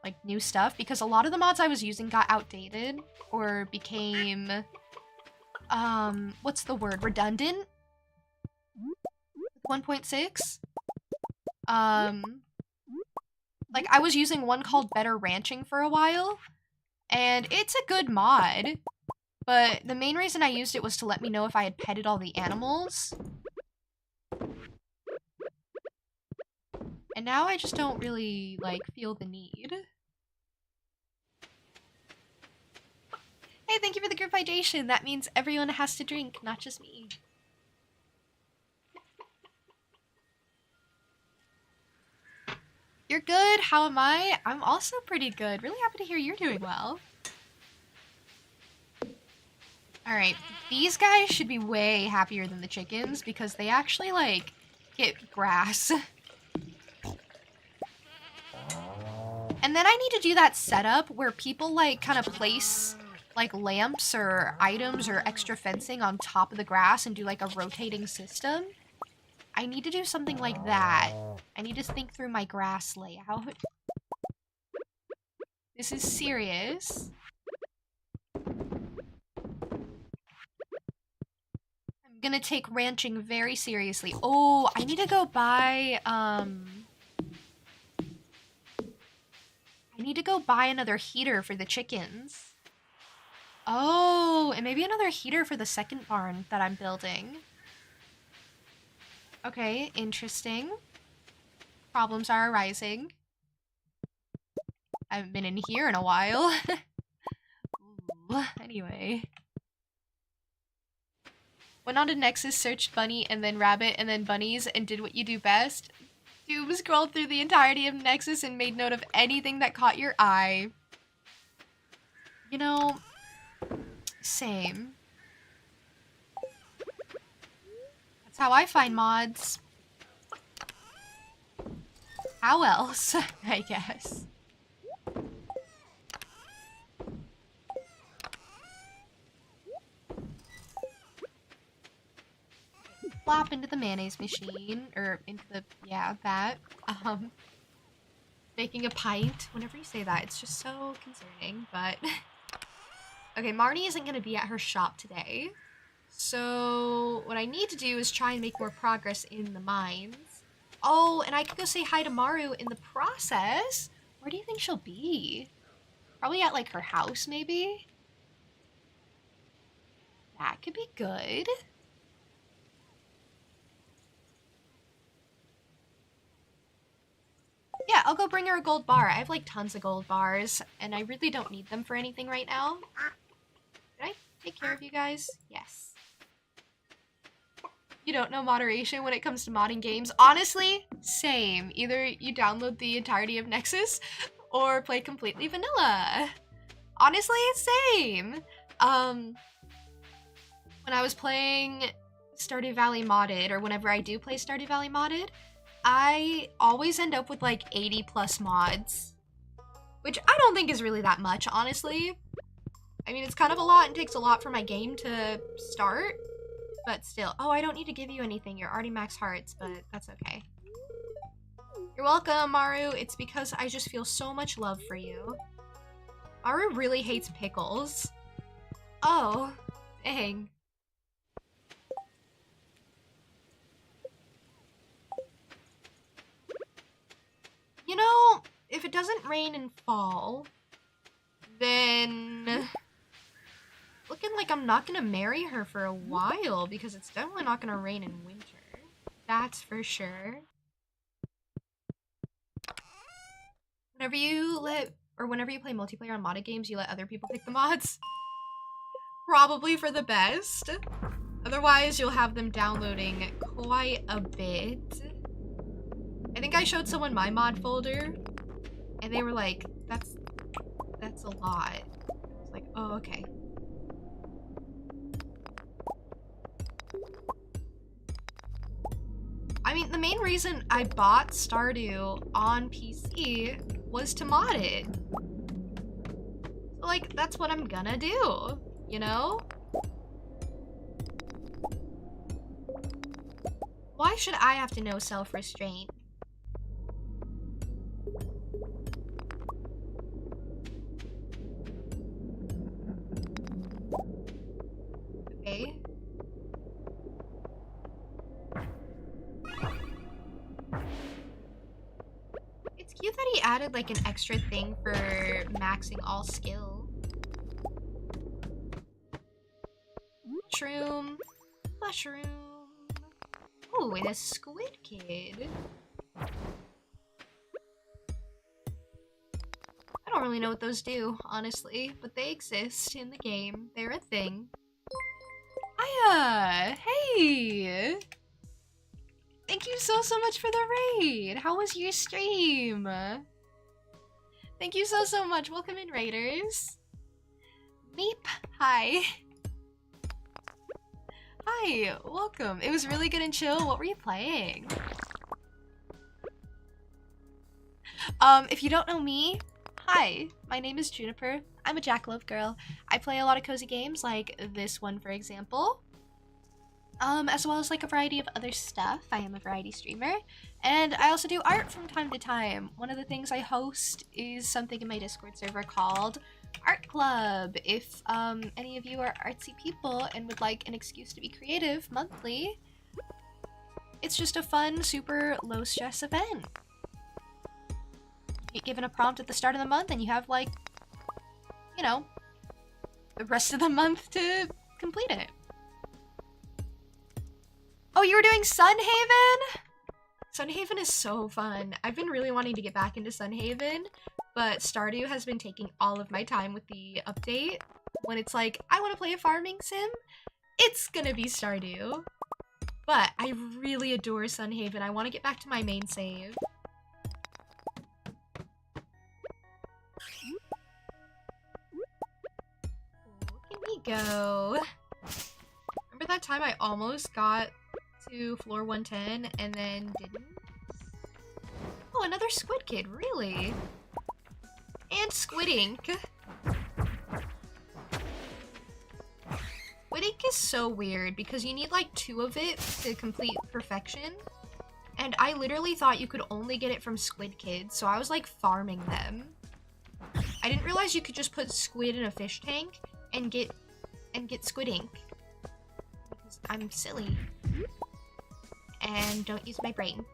S1: like, new stuff, because a lot of the mods I was using got outdated or became, what's the word? Redundant? 1.6? Like, I was using one called Better Ranching for a while, and it's a good mod, but the main reason I used it was to let me know if I had petted all the animals. And now I just don't really, like, feel the need. Hey, thank you for the group hydration. That means everyone has to drink, not just me. You're good. How am I? I'm also pretty good. Really happy to hear you're doing well. Alright, these guys should be way happier than the chickens because they actually, like, get grass. And then I need to do that setup where people, like, kind of place, like, lamps or items or extra fencing on top of the grass and do, like, a rotating system. I need to do something like that. I need to think through my grass layout. This is serious. I'm gonna take ranching very seriously. Oh, I need to go buy, I need to go buy another heater for the chickens. Oh, and maybe another heater for the second barn that I'm building. Okay, interesting. Problems are arising. I haven't been in here in a while. Ooh, anyway. Went on to Nexus, searched bunny, and then rabbit, and then bunnies, and did what you do best. Doom scrolled through the entirety of Nexus and made note of anything that caught your eye. You know, same. That's how I find mods. How else, I guess. Flop into the mayonnaise machine, or into the, yeah, that. Making a pint. Whenever you say that, it's just so concerning, but... Okay, Marnie isn't gonna be at her shop today. So, what I need to do is try and make more progress in the mines. Oh, and I could go say hi to Maru in the process. Where do you think she'll be? Probably at, like, her house, maybe? That could be good. Yeah, I'll go bring her a gold bar. I have, like, tons of gold bars, and I really don't need them for anything right now. Did I take care of you guys? Yes. You don't know moderation when it comes to modding games? Honestly, same. Either you download the entirety of Nexus, or play completely vanilla. Honestly, same. When I was playing Stardew Valley modded, or whenever I do play Stardew Valley modded, I always end up with like 80 plus mods, which I don't think is really that much, honestly. I mean, it's kind of a lot and takes a lot for my game to start, but still. Oh, I don't need to give you anything. You're already max hearts, but that's okay. You're welcome, Maru. It's because I just feel so much love for you. Maru really hates pickles. Oh, dang. You know, if it doesn't rain in fall, then looking like I'm not gonna marry her for a while because it's definitely not gonna rain in winter. That's for sure. Whenever you play multiplayer on modded games, you let other people pick the mods. Probably for the best. Otherwise, you'll have them downloading quite a bit. I think I showed someone my mod folder, and they were like, that's a lot. I was like, oh, okay. I mean, the main reason I bought Stardew on PC was to mod it. But, like, that's what I'm gonna do, you know? Why should I have to know self-restraint? Okay. It's cute that he added like an extra thing for maxing all skill. Mushroom. Mushroom. Oh, and a squid kid. I don't really know what those do, honestly, but they exist in the game. They're a thing. Hiya! Hey! Thank you so much for the raid! How was your stream? Thank you so much. Welcome in, raiders. Meep. Hi. Hi, welcome. It was really good and chill. What were you playing? If you don't know me, hi, my name is Juniper. I'm a Jackalope girl. I play a lot of cozy games like this one, for example. As well as like a variety of other stuff. I am a variety streamer. And I also do art from time to time. One of the things I host is something in my Discord server called Art Club. If any of you are artsy people and would like an excuse to be creative monthly, it's just a fun, super low stress event. You get given a prompt at the start of the month and you have like, you know, the rest of the month to complete it. Oh, you were doing Sunhaven? Sunhaven is so fun. I've been really wanting to get back into Sunhaven, but Stardew has been taking all of my time with the update. When it's like, I want to play a farming sim, it's gonna be Stardew. But I really adore Sunhaven. I want to get back to my main save. Look at me go. Remember that time I almost got to floor 110 and then didn't? Oh, another squid kid, really? And squid ink. Squid ink is so weird because you need like 2 of it to complete perfection. And I literally thought you could only get it from squid kids, so I was like farming them. I didn't realize you could just put squid in a fish tank and get squid ink. Because I'm silly. And don't use my brain.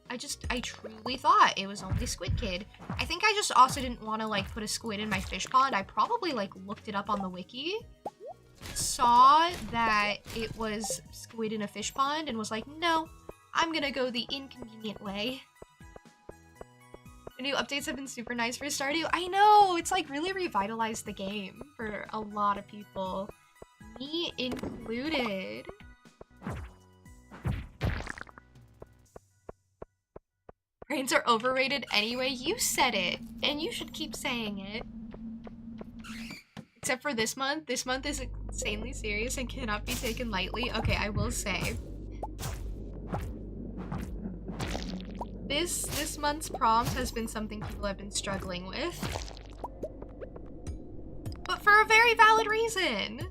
S1: I truly thought it was only Squid Kid. I think I just also didn't want to like put a squid in my fish pond. I probably like looked it up on the wiki, saw that it was squid in a fish pond and was like, no, I'm gonna go the inconvenient way. The new updates have been super nice for Stardew. I know, it's like really revitalized the game for a lot of people, me included. Brains are overrated anyway. You said it, and you should keep saying it. Except for this month. This month is insanely serious and cannot be taken lightly. Okay, I will say. This month's prompt has been something people have been struggling with. But for a very valid reason.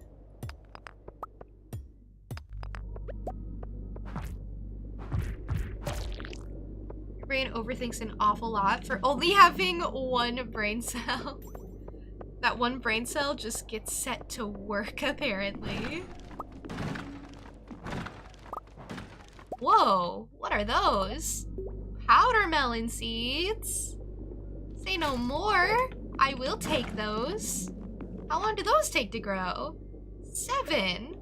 S1: Your brain overthinks an awful lot for only having one brain cell. That one brain cell just gets set to work, apparently. Whoa, what are those? Powder melon seeds? Say no more. I will take those. How long do those take to grow? 7.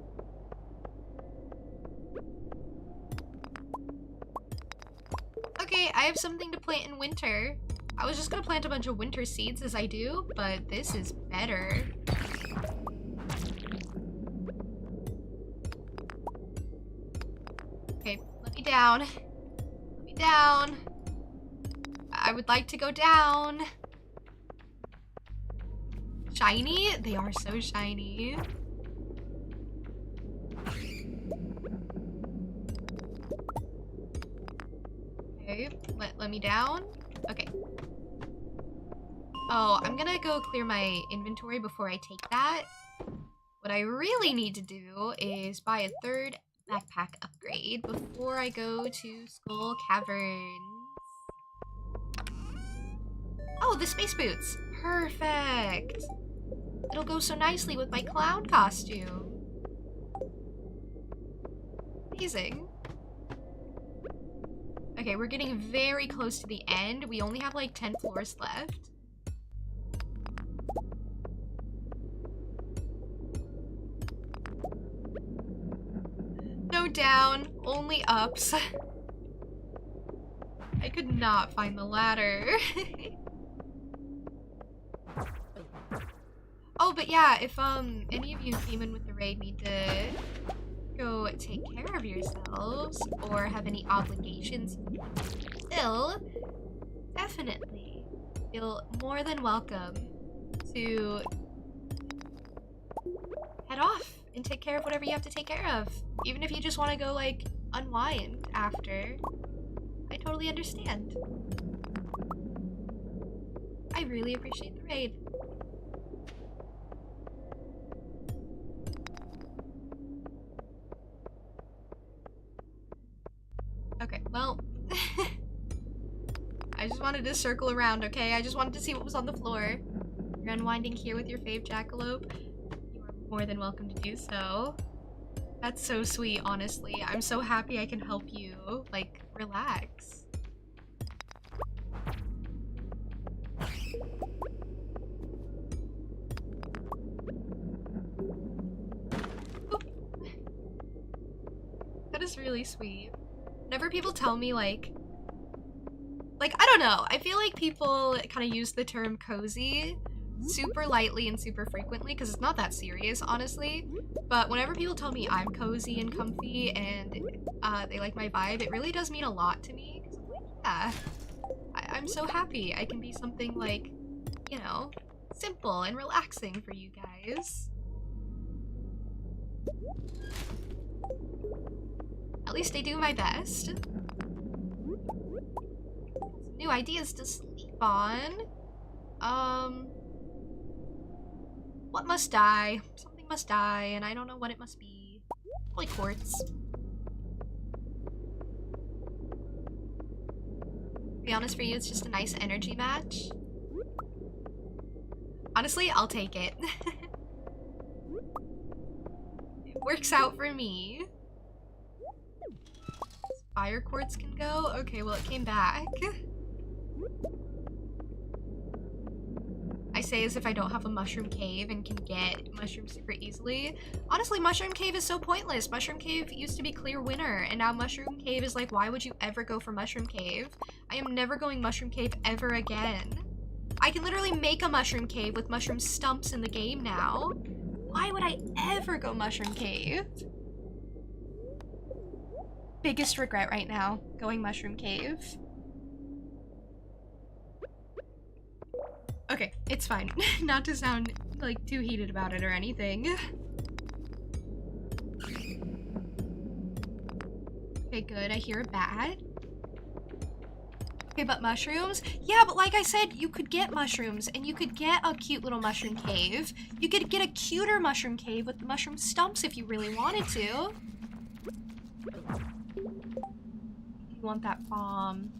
S1: Okay, I have something to plant in winter. I was just gonna plant a bunch of winter seeds as I do, but this is better. Okay, let me down. Let me down. I would like to go down. Shiny? They are so shiny. Okay, let me down? Okay. Oh, I'm gonna go clear my inventory before I take that. What I really need to do is buy a third backpack upgrade before I go to Skull Caverns. Oh, the space boots. Perfect. It'll go so nicely with my clown costume. Amazing. Okay, we're getting very close to the end. We only have like 10 floors left. No down, only ups. I could not find the ladder. Oh, but yeah, if any of you came in with the raid need to go take care of yourselves or have any obligations still, definitely feel more than welcome to head off and take care of whatever you have to take care of. Even if you just want to go, like, unwind after. I totally understand. I really appreciate the raid. Okay, well, I just wanted to circle around, okay? I just wanted to see what was on the floor. You're unwinding here with your fave jackalope. You are more than welcome to do so. That's so sweet, honestly. I'm so happy I can help you, like, relax. Oop. That is really sweet. Whenever people tell me, like, I don't know, I feel like people kind of use the term cozy super lightly and super frequently because it's not that serious, honestly. But whenever people tell me I'm cozy and comfy and they like my vibe, it really does mean a lot to me. 'Cause I'm like, yeah, I'm so happy I can be something, like, you know, simple and relaxing for you guys. At least I do my best. Some new ideas to sleep on. What must die? Something must die, and I don't know what it must be. Probably quartz. To be honest, for you, it's just a nice energy match. Honestly, I'll take it. It works out for me. Fire quartz can go? Okay, well, it came back. I say as if I don't have a mushroom cave and can get mushrooms super easily. Honestly, mushroom cave is so pointless. Mushroom cave used to be clear winner, and now mushroom cave is like, why would you ever go for mushroom cave? I am never going mushroom cave ever again. I can literally make a mushroom cave with mushroom stumps in the game now. Why would I ever go mushroom cave? Biggest regret right now, going mushroom cave. Okay, it's fine. Not to sound, like, too heated about it or anything. Okay, good. I hear a bat. Okay, but mushrooms? Yeah, but like I said, you could get mushrooms, and you could get a cute little mushroom cave. You could get a cuter mushroom cave with the mushroom stumps if you really wanted to. You want that bomb.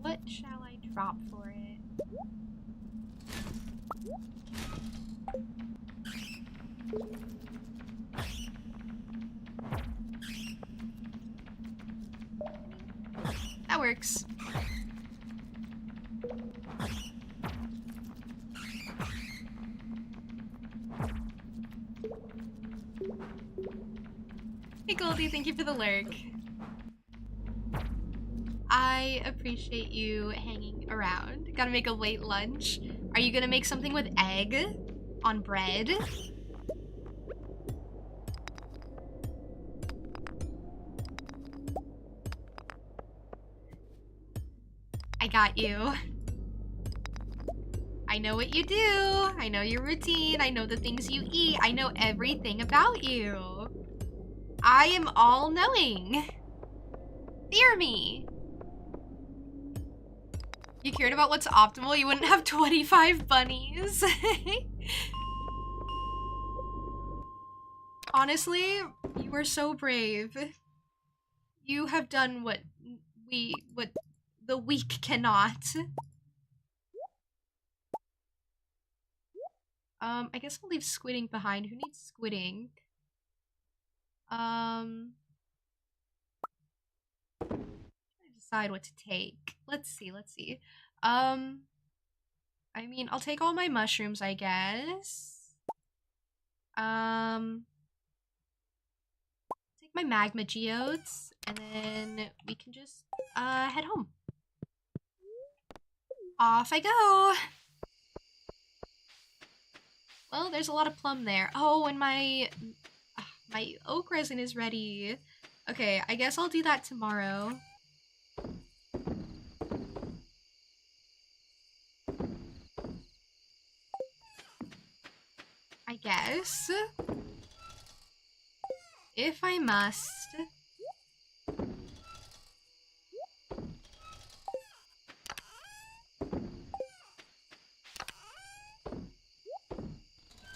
S1: What shall I drop for it? That works. Hey Goldie, thank you for the lurk. I appreciate you hanging around. Gotta make a late lunch. Are you gonna make something with egg on bread? I got you. I know what you do. I know your routine. I know the things you eat. I know everything about you. I am all knowing. Dear me. You cared about what's optimal, you wouldn't have 25 bunnies. Honestly, you are so brave. You have done what the weak cannot. I guess I'll leave squidding behind. Who needs squidding? Decide what to take. Let's see. I mean, I'll take all my mushrooms, I guess. Take my magma geodes, and then we can just, head home. Off I go! Well, there's a lot of plum there. Oh, and my oak resin is ready. Okay, I guess I'll do that tomorrow. I guess. If I must.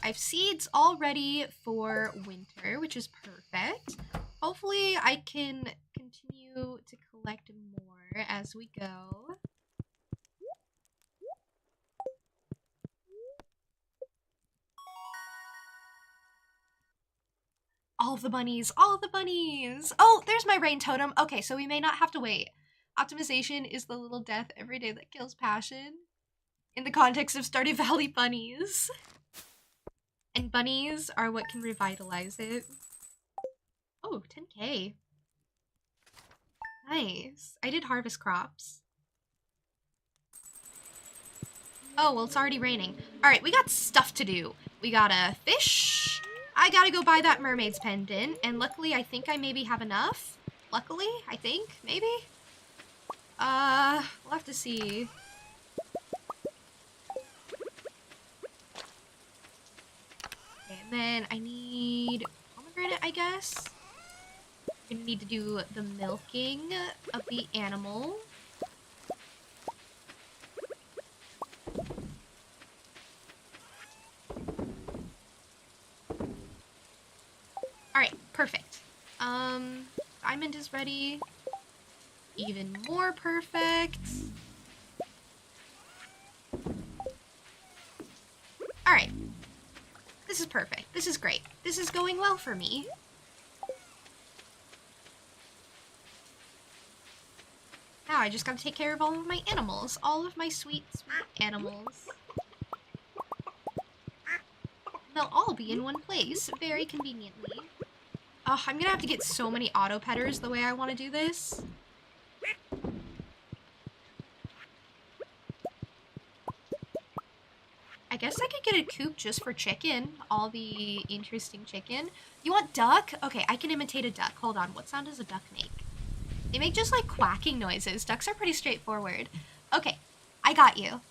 S1: I have seeds all ready for winter, which is perfect. Hopefully I can continue to collect more as we go. All the bunnies, all the bunnies! Oh, there's my rain totem. Okay, so we may not have to wait. Optimization is the little death every day that kills passion. In the context of Stardew Valley bunnies. And bunnies are what can revitalize it. Oh, 10K. Nice. I did harvest crops. Oh, well, it's already raining. Alright, we got stuff to do. We gotta fish. I gotta go buy that mermaid's pendant. And luckily, I think I maybe have enough. Luckily, I think, maybe? We'll have to see. Okay, and then I need pomegranate, I guess. I'm gonna need to do the milking of the animal. Alright, perfect. Diamond is ready. Even more perfect. Alright. This is perfect. This is great. This is going well for me. Now I just gotta take care of all of my animals. All of my sweet, sweet animals. They'll all be in one place, very conveniently. Oh, I'm gonna have to get so many auto petters the way I want to do this. I guess I could get a coop just for chicken. All the interesting chicken. You want duck? Okay, I can imitate a duck. Hold on, what sound does a duck make? They make just like quacking noises. Ducks are pretty straightforward. Okay, I got you.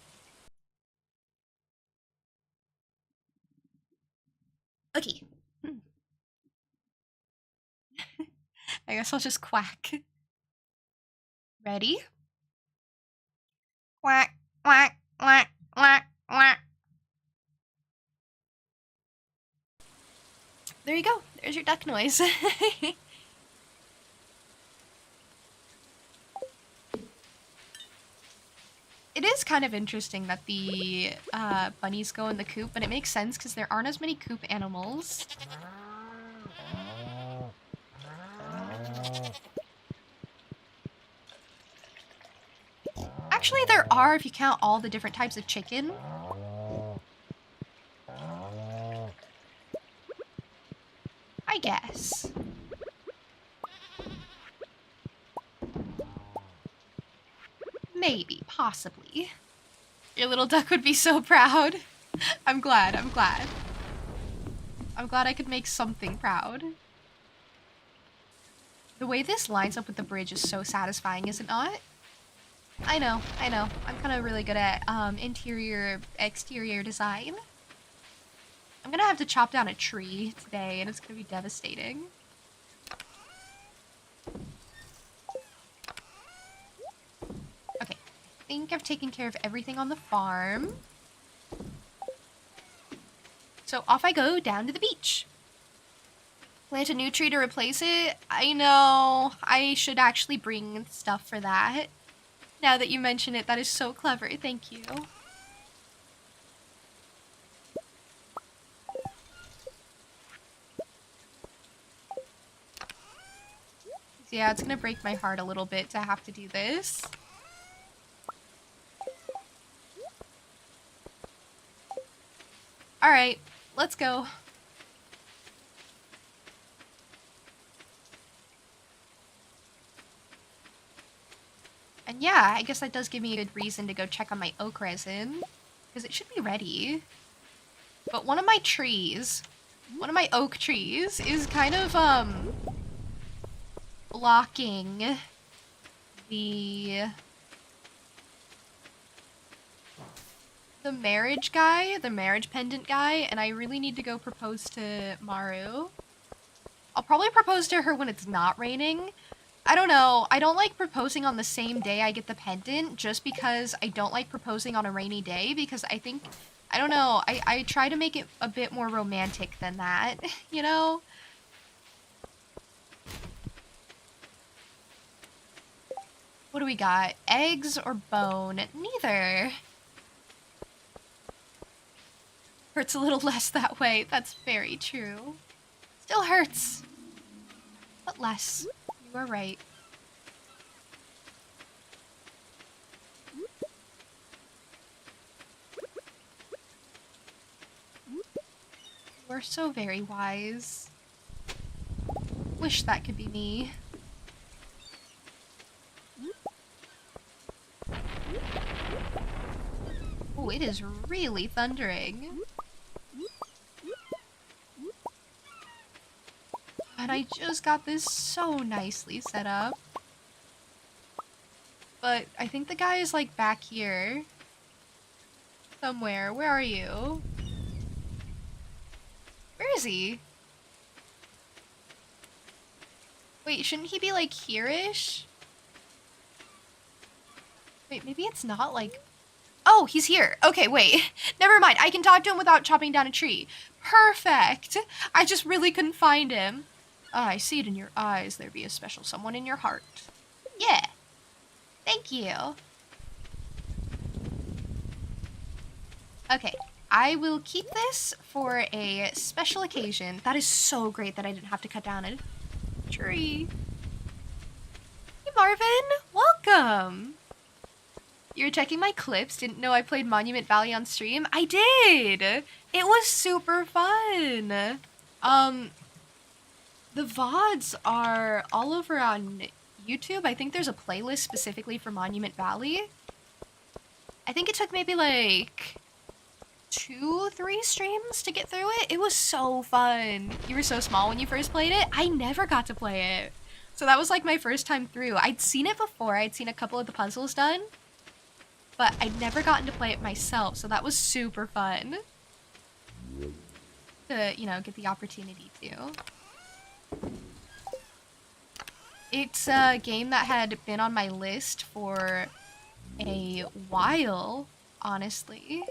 S1: Okay. I guess I'll just quack. Ready? Quack, quack, quack, quack, quack. There you go. There's your duck noise. It is kind of interesting that the bunnies go in the coop, but it makes sense because there aren't as many coop animals. Actually, there are if you count all the different types of chicken. I guess. Maybe, possibly. Your little duck would be so proud. I'm glad, I'm glad. I'm glad I could make something proud. The way this lines up with the bridge is so satisfying, is it not? I know. I'm kind of really good at interior, exterior design. I'm gonna have to chop down a tree today, and it's gonna be devastating. think I've taken care of everything on the farm. So off I go down to the beach. Plant a new tree to replace it? I know. I should actually bring stuff for that. Now that you mention it, that is so clever. Thank you. Yeah, it's gonna break my heart a little bit to have to do this. Alright, let's go. And yeah, I guess that does give me a good reason to go check on my oak resin. Because it should be ready. But one of my oak trees, is kind of, blocking the marriage guy, the marriage pendant guy, and I really need to go propose to Maru. I'll probably propose to her when it's not raining. I don't know, I don't like proposing on the same day I get the pendant, just because I don't like proposing on a rainy day, because I think, I don't know, I try to make it a bit more romantic than that, you know? What do we got? Eggs or bone? Neither. Hurts a little less that way. That's very true. Still hurts. But less. You are right. You are so very wise. Wish that could be me. Oh, it is really thundering. And I just got this so nicely set up. But I think the guy is like back here. Somewhere. Where are you? Where is he? Wait, shouldn't he be like here-ish? Wait, maybe it's not like... Oh, he's here. Okay, wait. Never mind. I can talk to him without chopping down a tree. Perfect. I just really couldn't find him. Ah, I see it in your eyes. There be a special someone in your heart. Yeah. Thank you. Okay. I will keep this for a special occasion. That is so great that I didn't have to cut down a tree. Hey, Marvin. Welcome. You were checking my clips? Didn't know I played Monument Valley on stream? I did! It was super fun! The VODs are all over on YouTube. I think there's a playlist specifically for Monument Valley. I think it took maybe like 2-3 streams to get through it. It was so fun. You were so small when you first played it. I never got to play it. So that was like my first time through. I'd seen it before. I'd seen a couple of the puzzles done. But I'd never gotten to play it myself, so that was super fun. To, you know, get the opportunity to. It's a game that had been on my list for a while, honestly.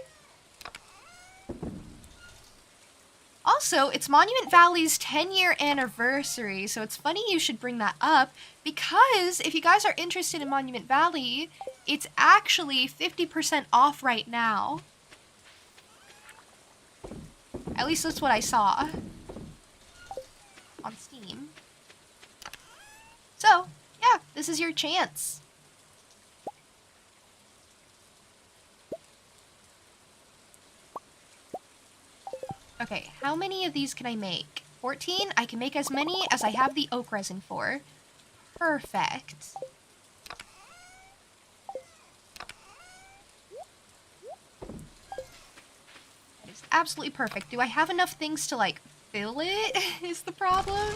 S1: Also, it's Monument Valley's 10-year anniversary, so it's funny you should bring that up, because if you guys are interested in Monument Valley, it's actually 50% off right now. At least that's what I saw on Steam. So, yeah, this is your chance. Okay, how many of these can I make? 14? I can make as many as I have the oak resin for. Perfect. That is absolutely perfect. Do I have enough things to, like, fill it? Is the problem?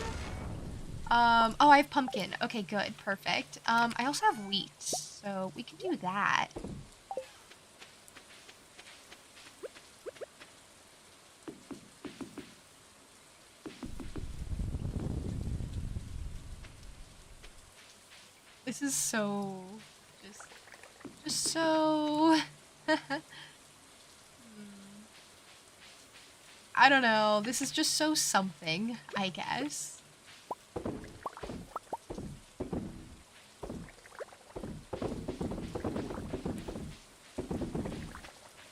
S1: Oh, I have pumpkin. Okay, good. Perfect. I also have wheat, so we can do that. This is so... just so... I don't know. This is just so something, I guess.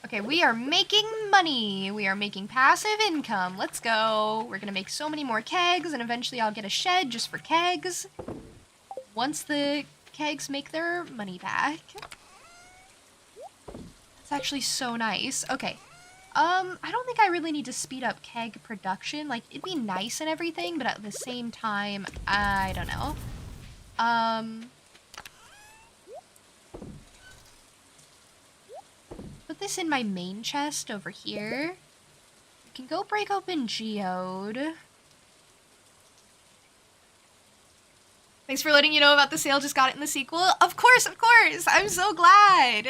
S1: Okay, we are making money. We are making passive income. Let's go. We're gonna make so many more kegs, and eventually I'll get a shed just for kegs. Once the kegs make their money back. It's actually so nice. Okay. I don't think I really need to speed up keg production. Like, it'd be nice and everything, but at the same time, I don't know. Put this in my main chest over here. We can go break open Geode. Thanks for letting you know about the sale. Just got it in the sequel. Of course, of course. I'm so glad.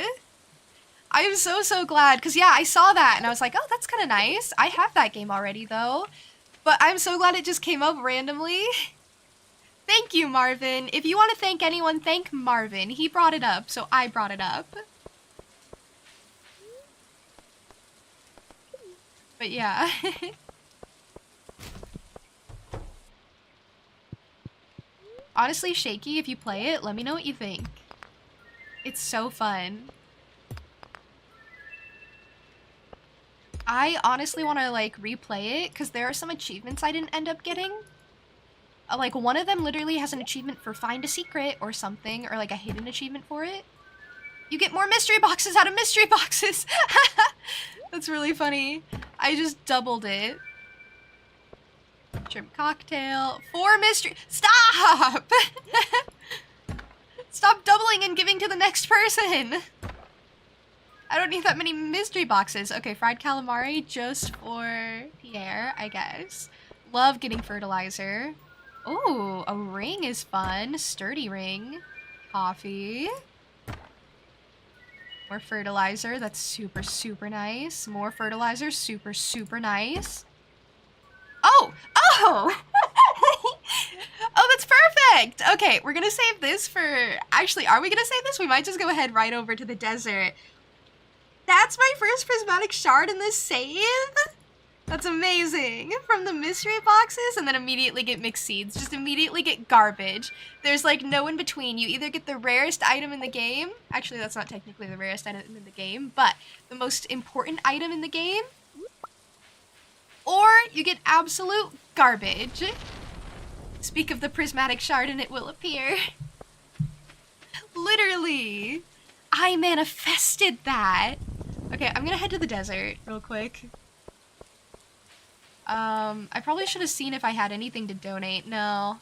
S1: I'm so glad. Because, yeah, I saw that and I was like, oh, that's kind of nice. I have that game already, though. But I'm so glad it just came up randomly. Thank you, Marvin. If you want to thank anyone, thank Marvin. He brought it up, so I brought it up. But yeah. Honestly, Shaky, if you play it, let me know what you think. It's so fun. I honestly want to, like, replay it, because there are some achievements I didn't end up getting. Like, one of them literally has an achievement for find a secret or something, or, like, a hidden achievement for it. You get more mystery boxes out of mystery boxes! That's really funny. I just doubled it. Shrimp cocktail. 4 mystery- Stop! Stop doubling and giving to the next person! I don't need that many mystery boxes. Okay, fried calamari just for Pierre, I guess. Love getting fertilizer. Ooh, a ring is fun. Sturdy ring. Coffee. More fertilizer. That's super nice. More fertilizer. Super nice. Oh! Oh! Oh, that's perfect! Okay, we're gonna save this for... Actually, are we gonna save this? We might just go ahead right over to the desert. That's my first prismatic shard in this save? That's amazing. From the mystery boxes, and then immediately get mixed seeds. Just immediately get garbage. There's like no in between. You either get the rarest item in the game. Actually, that's not technically the rarest item in the game, but the most important item in the game. Or you get absolute garbage. Speak of the prismatic shard and it will appear. Literally. I manifested that. Okay, I'm gonna head to the desert real quick. I probably should have seen if I had anything to donate. No.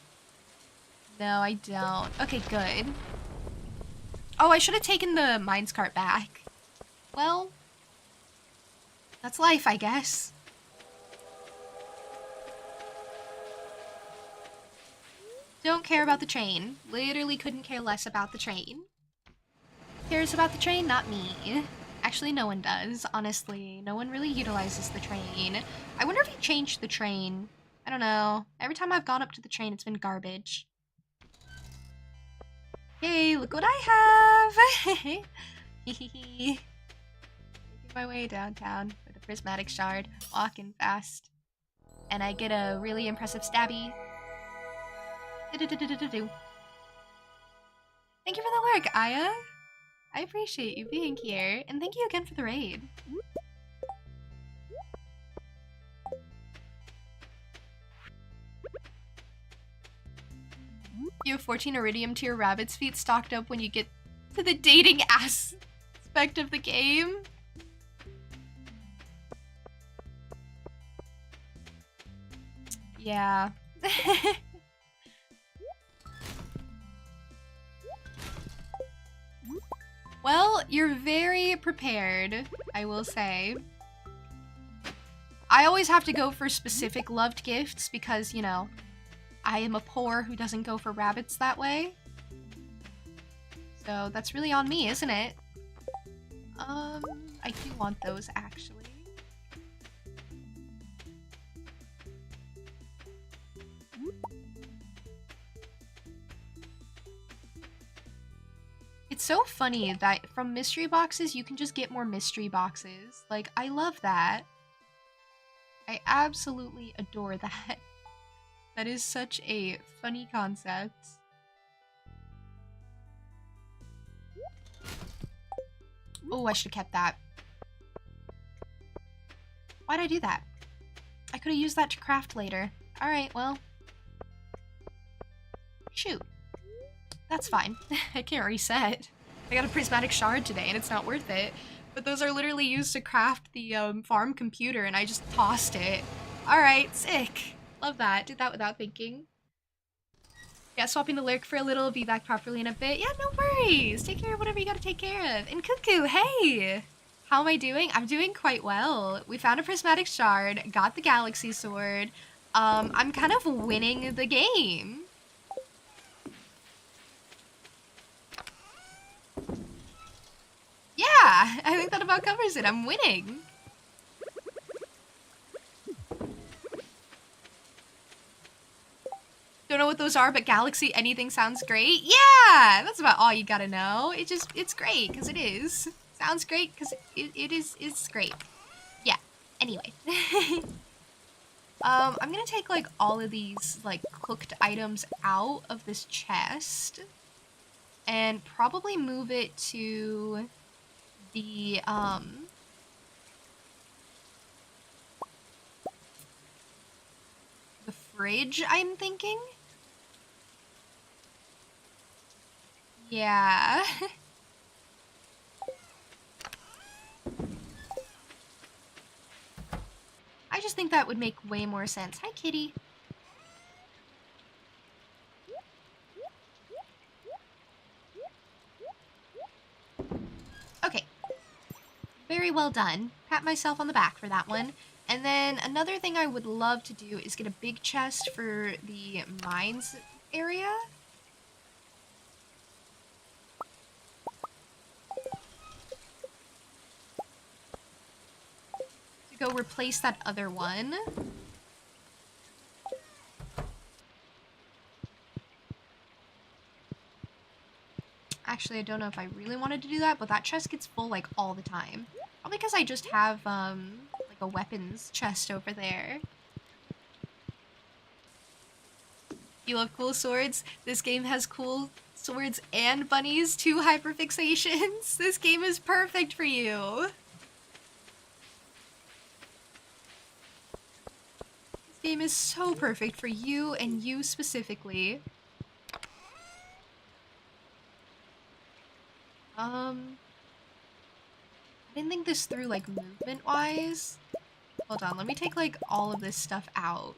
S1: No, I don't. Okay, good. Oh, I should have taken the mines cart back. Well, that's life, I guess. Don't care about the train. Literally couldn't care less about the train. Cares about the train? Not me. Actually, no one does, honestly. No one really utilizes the train. I wonder if he changed the train. I don't know. Every time I've gone up to the train, it's been garbage. Hey, look what I have! Making my way downtown for the prismatic shard, walking fast. And I get a really impressive stabby. Thank you for the lurk, Aya. I appreciate you being here, and thank you again for the raid. You have 14 iridium tier rabbit's feet stocked up when you get to the dating aspect of the game. Yeah. Well, you're very prepared, I will say. I always have to go for specific loved gifts because, you know, I am a poor who doesn't go for rabbits that way. So that's really on me, isn't it? I do want those, actually. It's so funny that from mystery boxes, you can just get more mystery boxes. Like, I love that. I absolutely adore that. That is such a funny concept. Oh, I should have kept that. Why'd I do that? I could have used that to craft later. Alright, well. Shoot. That's fine. I can't reset. I got a prismatic shard today and it's not worth it. But those are literally used to craft the farm computer and I just tossed it. Alright, sick. Love that. Did that without thinking. Yeah, swapping the lurk for a little, be back properly in a bit. Yeah, no worries. Take care of whatever you gotta take care of. And Cuckoo, hey! How am I doing? I'm doing quite well. We found a prismatic shard, got the galaxy sword. I'm kind of winning the game. Yeah, I think that about covers it. I'm winning. Don't know what those are, but Galaxy anything sounds great. Yeah, that's about all you gotta know. It's great, because it is. Sounds great, because it's great. Yeah, anyway. I'm gonna take, like, all of these, like, cooked items out of this chest. And probably move it to the fridge, I'm thinking. Yeah. I just think that would make way more sense. Hi, kitty. Okay. Very well done. Pat myself on the back for that one. And then another thing I would love to do is get a big chest for the mines area. To go replace that other one. Actually, I don't know if I really wanted to do that, but that chest gets full, like, all the time. Probably because I just have, like, a weapons chest over there. You love cool swords? This game has cool swords and bunnies, 2 hyperfixations. This game is perfect for you. This game is so perfect for you and you specifically. I didn't think this through, like, movement-wise. Hold on, let me take, like, all of this stuff out.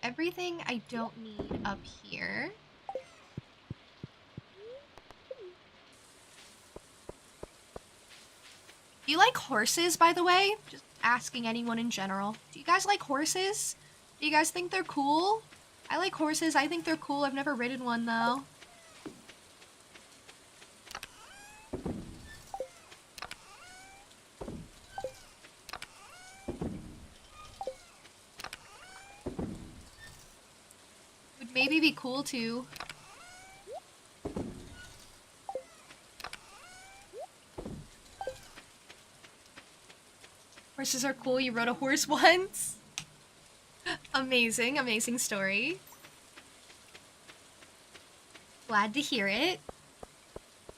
S1: Everything I don't need up here. Do you like horses, by the way? Just asking anyone in general. Do you guys like horses? Do you guys think they're cool? I like horses. I think they're cool. I've never ridden one, though. Maybe be cool too. Horses are cool. You rode a horse once. Amazing, amazing story. Glad to hear it.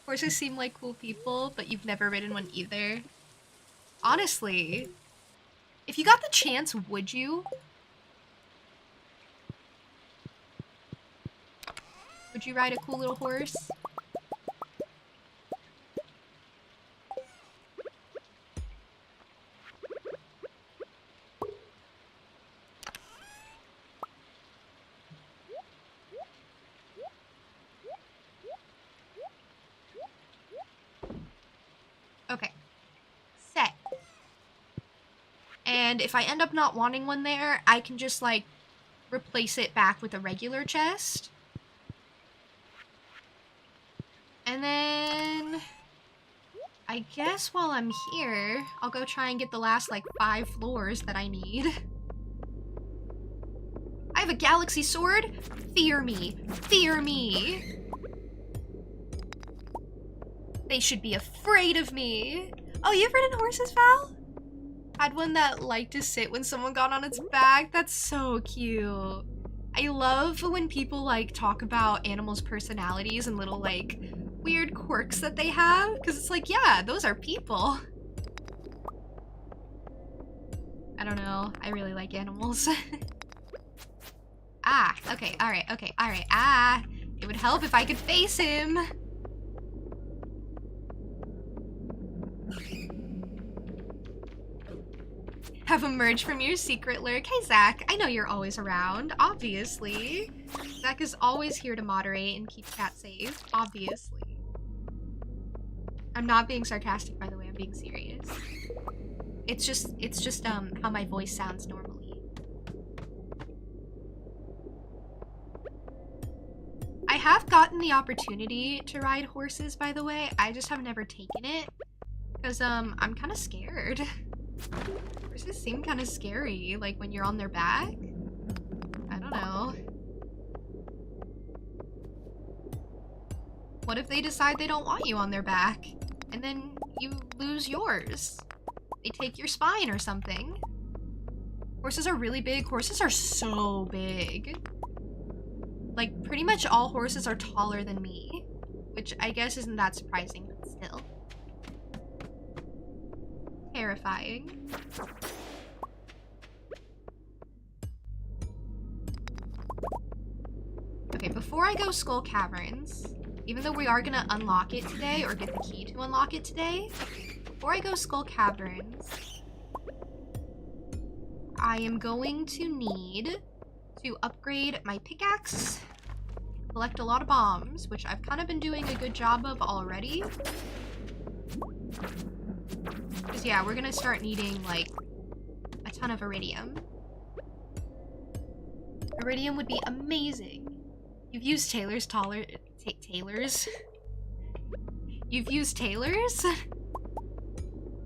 S1: Horses seem like cool people, but you've never ridden one either. Honestly, if you got the chance, would you? Would you ride a cool little horse? Okay. Set. And if I end up not wanting one there, I can just, like, replace it back with a regular chest. And then I guess while I'm here, I'll go try and get the last, like, 5 floors that I need. I have a galaxy sword? Fear me. Fear me. They should be afraid of me. Oh, you've ridden horses, Val? Had one that liked to sit when someone got on its back. That's so cute. I love when people like talk about animals' personalities and little like weird quirks that they have, because it's like, yeah, those are people. I don't know. I really like animals. Ah, okay, alright, okay, alright. Ah, it would help if I could face him. Have emerged from your secret lurk. Hey, Zach, I know you're always around, obviously. Zach is always here to moderate and keep Cat safe, obviously. I'm not being sarcastic, by the way, I'm being serious. It's just how my voice sounds normally. I have gotten the opportunity to ride horses, by the way. I just have never taken it because I'm kind of scared. Horses seem kind of scary, like when you're on their back. I don't know. What if they decide they don't want you on their back and then you lose yours? They take your spine or something. Horses are really big. Horses are so big. Like, pretty much all horses are taller than me, which I guess isn't that surprising, but still. Terrifying. Okay, before I go Skull Caverns, even though we are gonna unlock it today, or get the key to unlock it today, before I go Skull Caverns, I am going to need to upgrade my pickaxe, collect a lot of bombs, which I've kind of been doing a good job of already. Because yeah, we're gonna start needing like a ton of iridium. Iridium would be amazing. You've used Taylor's Taylor's? You've used Taylor's?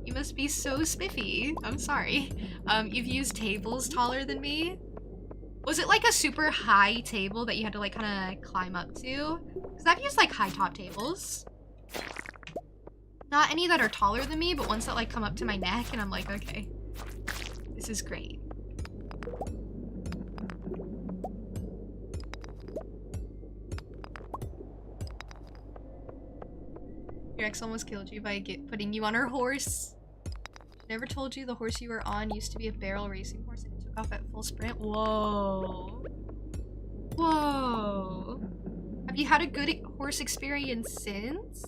S1: You must be so spiffy. I'm sorry. You've used tables taller than me? Was it like a super high table that you had to like kind of climb up to? Because I've used like high top tables. Not any that are taller than me, but ones that like come up to my neck and I'm like, okay, this is great. Your ex almost killed you by putting you on her horse. She never told you the horse you were on used to be a barrel racing horse and it took off at full sprint. Whoa. Whoa. Have you had a good horse experience since?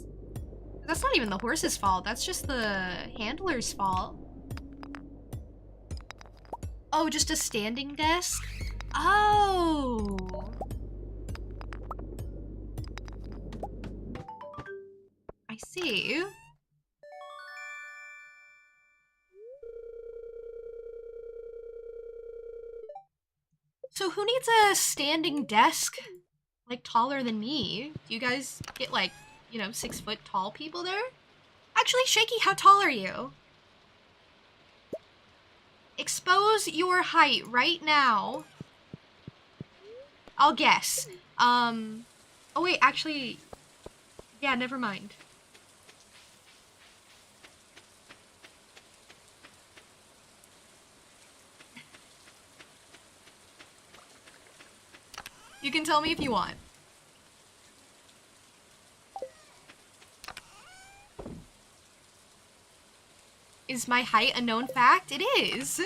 S1: That's not even the horse's fault. That's just the handler's fault. Oh, just a standing desk? Oh. I see. So who needs a standing desk like taller than me? Do you guys get like, you know, 6 foot tall people there? Actually, Shaky, how tall are you? Expose your height right now. I'll guess. Oh wait, actually, yeah, never mind. You can tell me if you want. Is my height a known fact? It is.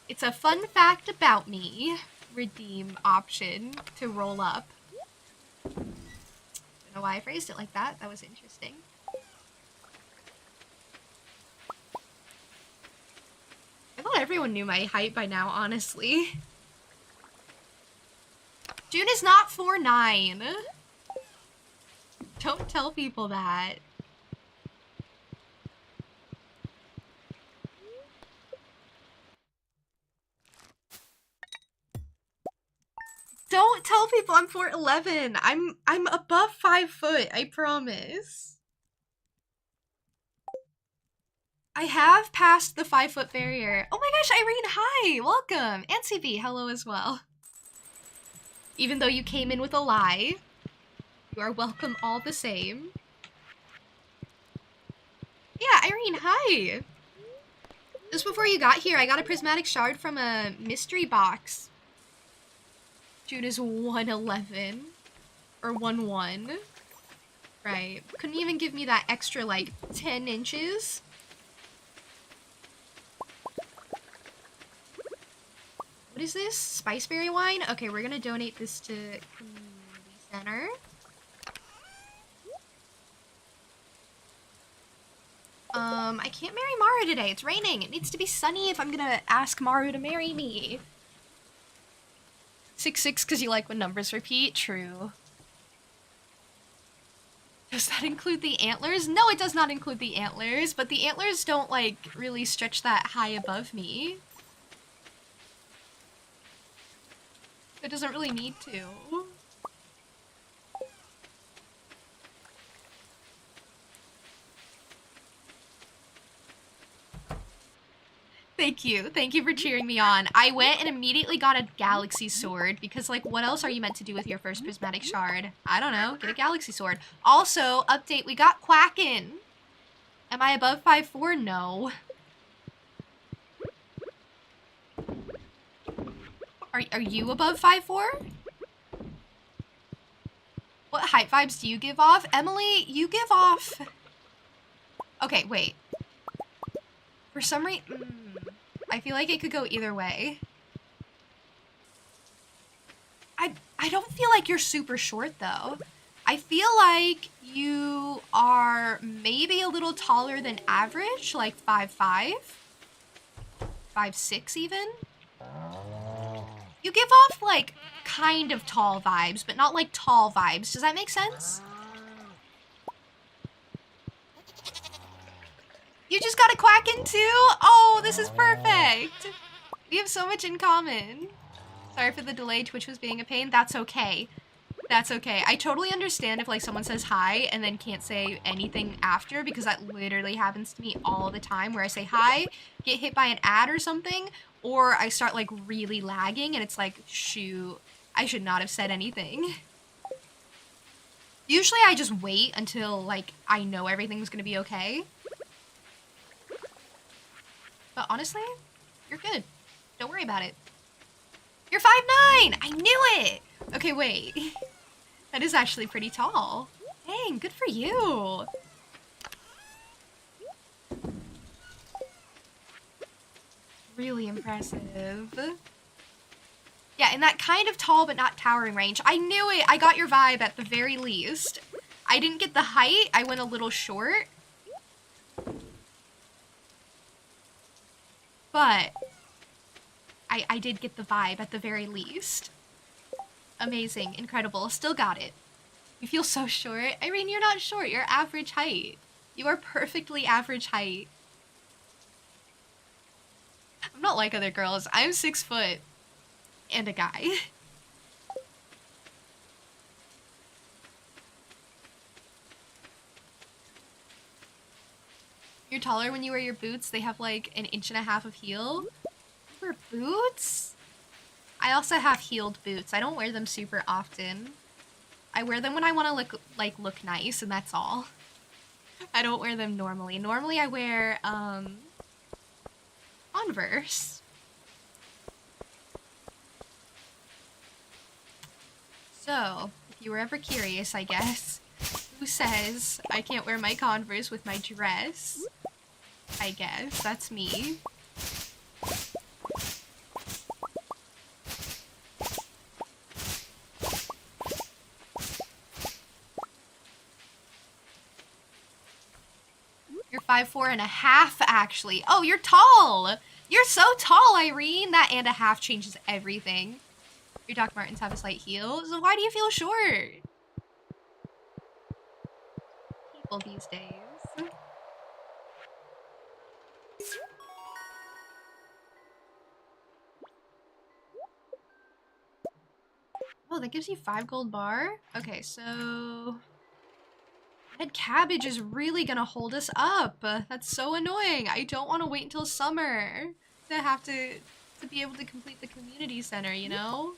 S1: It's a fun fact about me. Redeem option to roll up. Don't know why I phrased it like that. That was interesting. I thought everyone knew my height by now, honestly. June is not 4'9". Don't tell people that. Don't tell people I'm 4'11". I'm above 5 foot, I promise. I have passed the 5 foot barrier. Oh my gosh, Irene, hi! Welcome! And CB, hello as well. Even though you came in with a lie, you are welcome all the same. Yeah, Irene, hi! Just before you got here, I got a prismatic shard from a mystery box. June is 111. Or 1-1. Right. Couldn't even give me that extra, like, 10 inches. What is this? Spiceberry wine? Okay, we're gonna donate this to community center. I can't marry Maru today. It's raining. It needs to be sunny if I'm gonna ask Maru to marry me. 6-6 because you like when numbers repeat? True. Does that include the antlers? No, it does not include the antlers, but the antlers don't, like, really stretch that high above me. It doesn't really need to. Thank you. Thank you for cheering me on. I went and immediately got a galaxy sword because, like, what else are you meant to do with your first prismatic shard? I don't know. Get a galaxy sword. Also, update, we got Quacken. Am I above 5'4"? No. Are you above 5'4"? What height vibes do you give off? Emily, you give off... Okay, wait. For some reason... I feel like it could go either way. I don't feel like you're super short, though. I feel like you are maybe a little taller than average, like 5'5", 5'6" even. You give off, like, kind of tall vibes, but not, like, tall vibes. Does that make sense? You just got a Quacken too? Oh, this is perfect. We have so much in common. Sorry for the delay. Twitch was being a pain. That's okay. That's okay. I totally understand if, like, someone says hi and then can't say anything after, because that literally happens to me all the time, where I say hi, get hit by an ad or something, or I start, like, really lagging, and it's like, shoot, I should not have said anything. Usually I just wait until, like, I know everything's gonna be okay. But honestly, you're good. Don't worry about it. You're 5'9". I knew it. Okay, wait. That is actually pretty tall. Dang, good for you. Really impressive. Yeah, in that kind of tall but not towering range. I knew it. I got your vibe at the very least. I didn't get the height. I went a little short. But I did get the vibe at the very least. Amazing. Incredible. Still got it. You feel so short. Irene, you're not short. You're average height. You are perfectly average height. I'm not like other girls. I'm 6 foot. And a guy. You're taller when you wear your boots. They have like 1.5 inches of heel. You wear boots? I also have heeled boots. I don't wear them super often. I wear them when I want to look nice, and that's all. I don't wear them normally. Normally I wear Converse. So, if you were ever curious, I guess, who says I can't wear my Converse with my dress? I guess that's me. You're 5'4.5", actually. Oh, you're tall! You're so tall, Irene! That and a half changes everything. Your Doc Martens have a slight heel, so why do you feel short? People these days. Oh, that gives you 5 gold bar? Okay, so... Red cabbage is really gonna hold us up. That's so annoying. I don't want to wait until summer to have to be able to complete the community center, you know?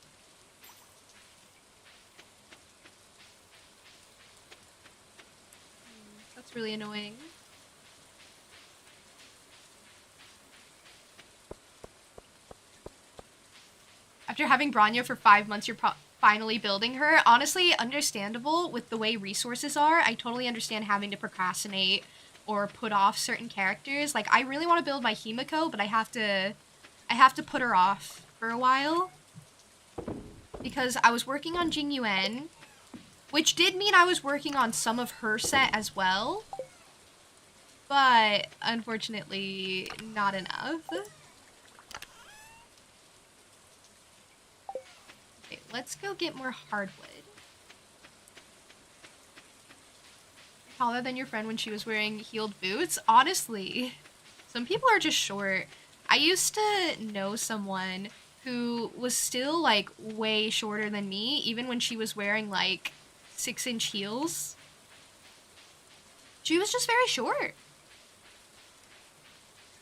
S1: That's really annoying. After having Branya for 5 months, you're finally building her. Honestly, understandable with the way resources are. I totally understand having to procrastinate or put off certain characters. Like, I really want to build my Himiko, but I have to put her off for a while. Because I was working on Jing Yuan, which did mean I was working on some of her set as well. But, unfortunately, not enough. Okay, let's go get more hardwood. Taller than your friend when she was wearing heeled boots? Honestly, some people are just short. I used to know someone who was still, like, way shorter than me, even when she was wearing, like, 6-inch heels. She was just very short.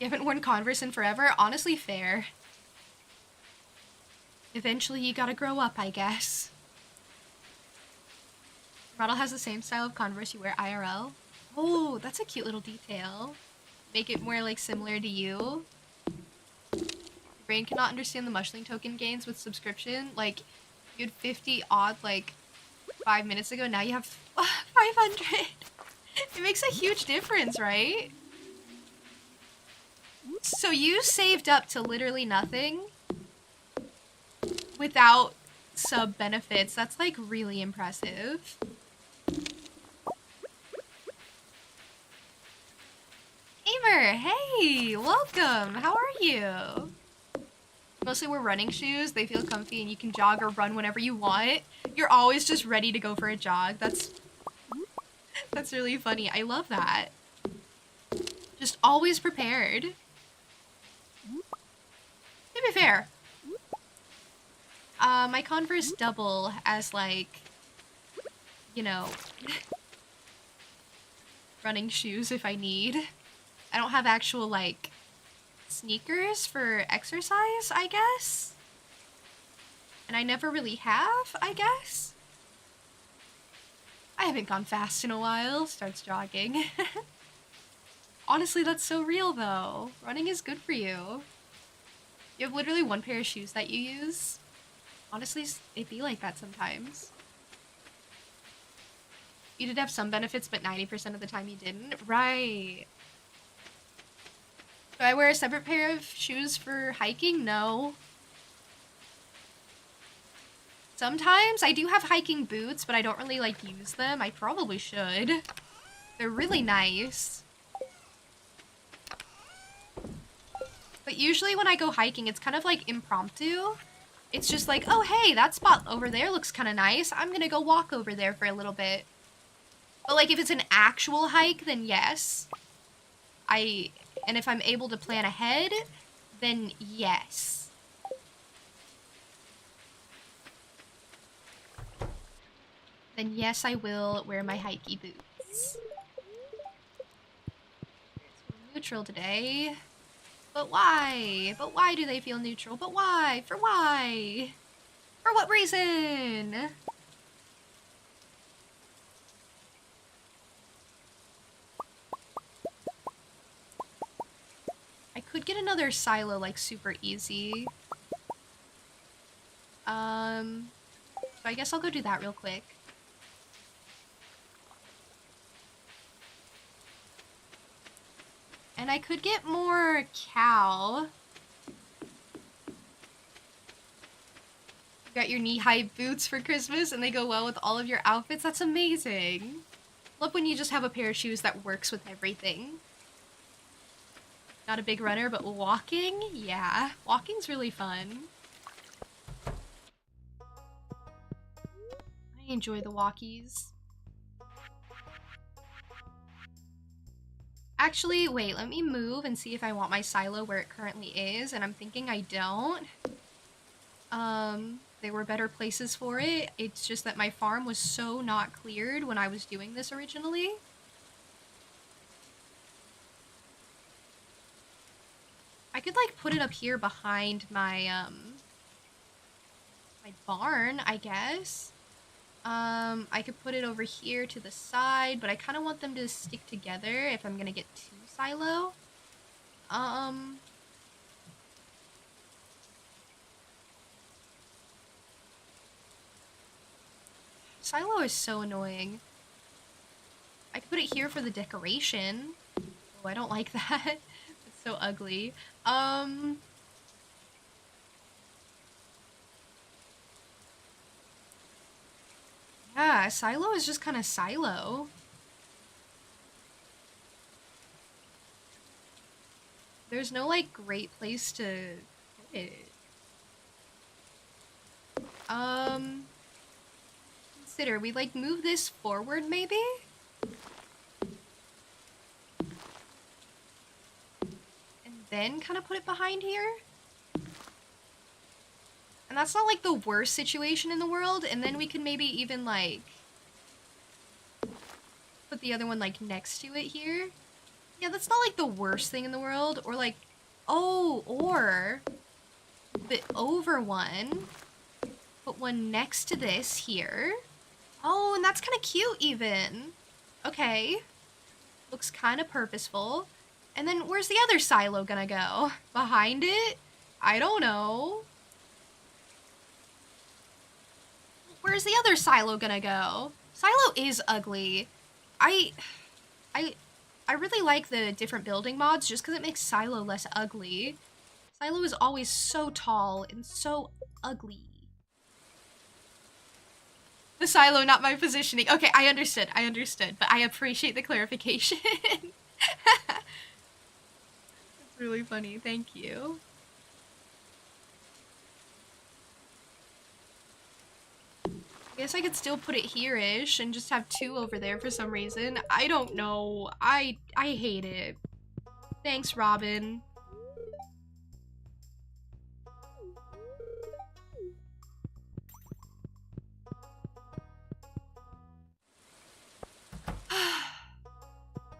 S1: You haven't worn Converse in forever? Honestly, fair. Eventually, you gotta grow up, I guess. Your model has the same style of Converse you wear IRL. Oh, that's a cute little detail. Make it more, like, similar to you. Your brain cannot understand the mushling token gains with subscription. Like, you had 50 odd, like, 5 minutes ago. Now you have 500. It makes a huge difference, right? So you saved up to literally nothing without sub benefits. That's, like, really impressive. Hamer, hey, welcome. How are you? Mostly wear running shoes. They feel comfy and you can jog or run whenever you want. You're always just ready to go for a jog. That's really funny. I love that. Just always prepared. To be fair, my Converse double as, like, you know, running shoes if I need. I don't have actual, like, sneakers for exercise, I guess. And I never really have, I guess. I haven't gone fast in a while. Starts jogging. Honestly, that's so real, though. Running is good for you. You have literally one pair of shoes that you use. Honestly, it be like that sometimes. You did have some benefits, but 90% of the time you didn't. Right. Do I wear a separate pair of shoes for hiking? No. Sometimes I do have hiking boots, but I don't really, like, use them. I probably should. They're really nice. But usually when I go hiking, it's kind of, like, impromptu. It's just like, oh, hey, that spot over there looks kind of nice. I'm gonna go walk over there for a little bit. But, like, if it's an actual hike, then yes. And if I'm able to plan ahead, then yes. Then yes, I will wear my hikey boots. It's neutral today. But why? But why do they feel neutral? But why? For why? For what reason? I could get another silo, like, super easy. So I guess I'll go do that real quick. And I could get more cow. You got your knee-high boots for Christmas and they go well with all of your outfits. That's amazing. Love when you just have a pair of shoes that works with everything. Not a big runner, but walking? Yeah, walking's really fun. I enjoy the walkies. Actually, wait, let me move and see if I want my silo where it currently is, and I'm thinking I don't. There were better places for it. It's just that my farm was so not cleared when I was doing this originally. I could, like, put it up here behind my, my barn, I guess. I could put it over here to the side, but I kind of want them to stick together if I'm gonna get 2 silo. Silo is so annoying. I could put it here for the decoration. Oh, I don't like that. It's so ugly. Yeah, Silo is just kind of Silo. There's no, like, great place to put it. Consider, we, like, move this forward, maybe? And then kind of put it behind here? And that's not, like, the worst situation in the world, and then we can maybe even, like, put the other one, like, next to it here. Yeah, that's not, like, the worst thing in the world. Or, like, oh, or the over one. Put one next to this here. Oh, and that's kind of cute, even. Okay. Looks kind of purposeful. And then where's the other silo gonna go? Behind it? I don't know. Where's the other silo gonna go? Silo is ugly. I really like the different building mods just because it makes Silo less ugly. Silo is always so tall and so ugly. The silo, not my positioning. Okay, I understood, but I appreciate the clarification. That's really funny, thank you. I guess I could still put it here-ish and just have two over there for some reason. I don't know. I hate it. Thanks, Robin.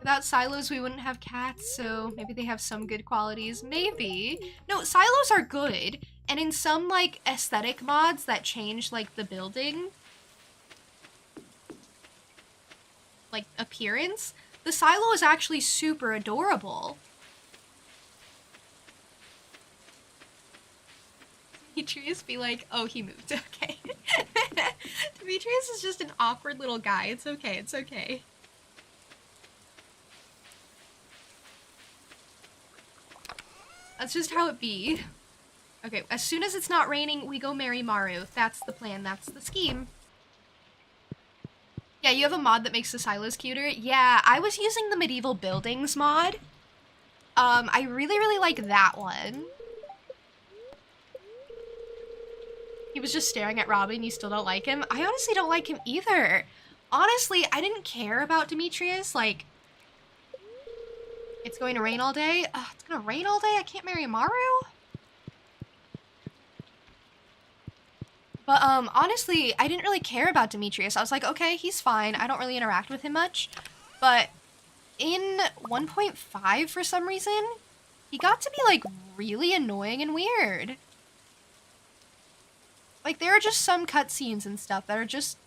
S1: Without silos, we wouldn't have cats, so maybe they have some good qualities. Maybe. No, silos are good. And in some, like, aesthetic mods that change, like, the building, like, appearance, the silo is actually super adorable. Demetrius be like, oh, he moved. Okay. Demetrius is just an awkward little guy. It's okay. It's okay. That's just how it be. Okay, as soon as it's not raining, we go marry Maru. That's the plan. That's the scheme. Yeah, you have a mod that makes the silos cuter? Yeah, I was using the medieval buildings mod. I really like that one. He was just staring at Robin. You still don't like him? I honestly don't like him either. Honestly, I didn't care about Demetrius. Like, it's going to rain all day? It's gonna rain all day? I can't marry Maru? But, honestly, I didn't really care about Demetrius. I was like, okay, he's fine. I don't really interact with him much. But in 1.5, for some reason, he got to be, like, really annoying and weird. Like, there are just some cutscenes and stuff that are just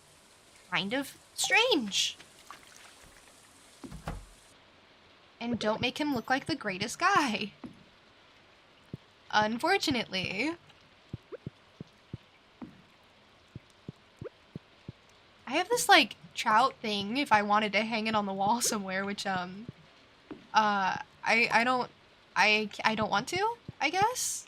S1: kind of strange. And don't make him look like the greatest guy. Unfortunately. I have this, like, trout thing if I wanted to hang it on the wall somewhere, which, I don't want to, I guess?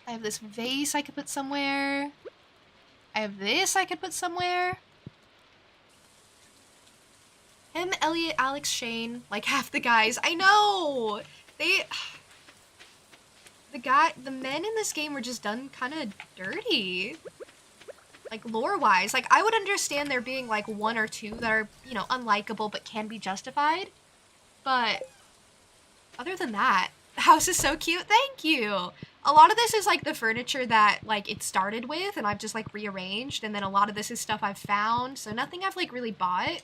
S1: I have this vase I could put somewhere. I have this I could put somewhere. Him, Elliot, Alex, Shane, like half the guys. I know! The men in this game were just done kind of dirty. Like, lore-wise. Like, I would understand there being, like, one or two that are, you know, unlikable but can be justified. But other than that, the house is so cute. Thank you! A lot of this is, like, the furniture that, like, it started with, and I've just, like, rearranged. And then a lot of this is stuff I've found, so nothing I've, like, really bought.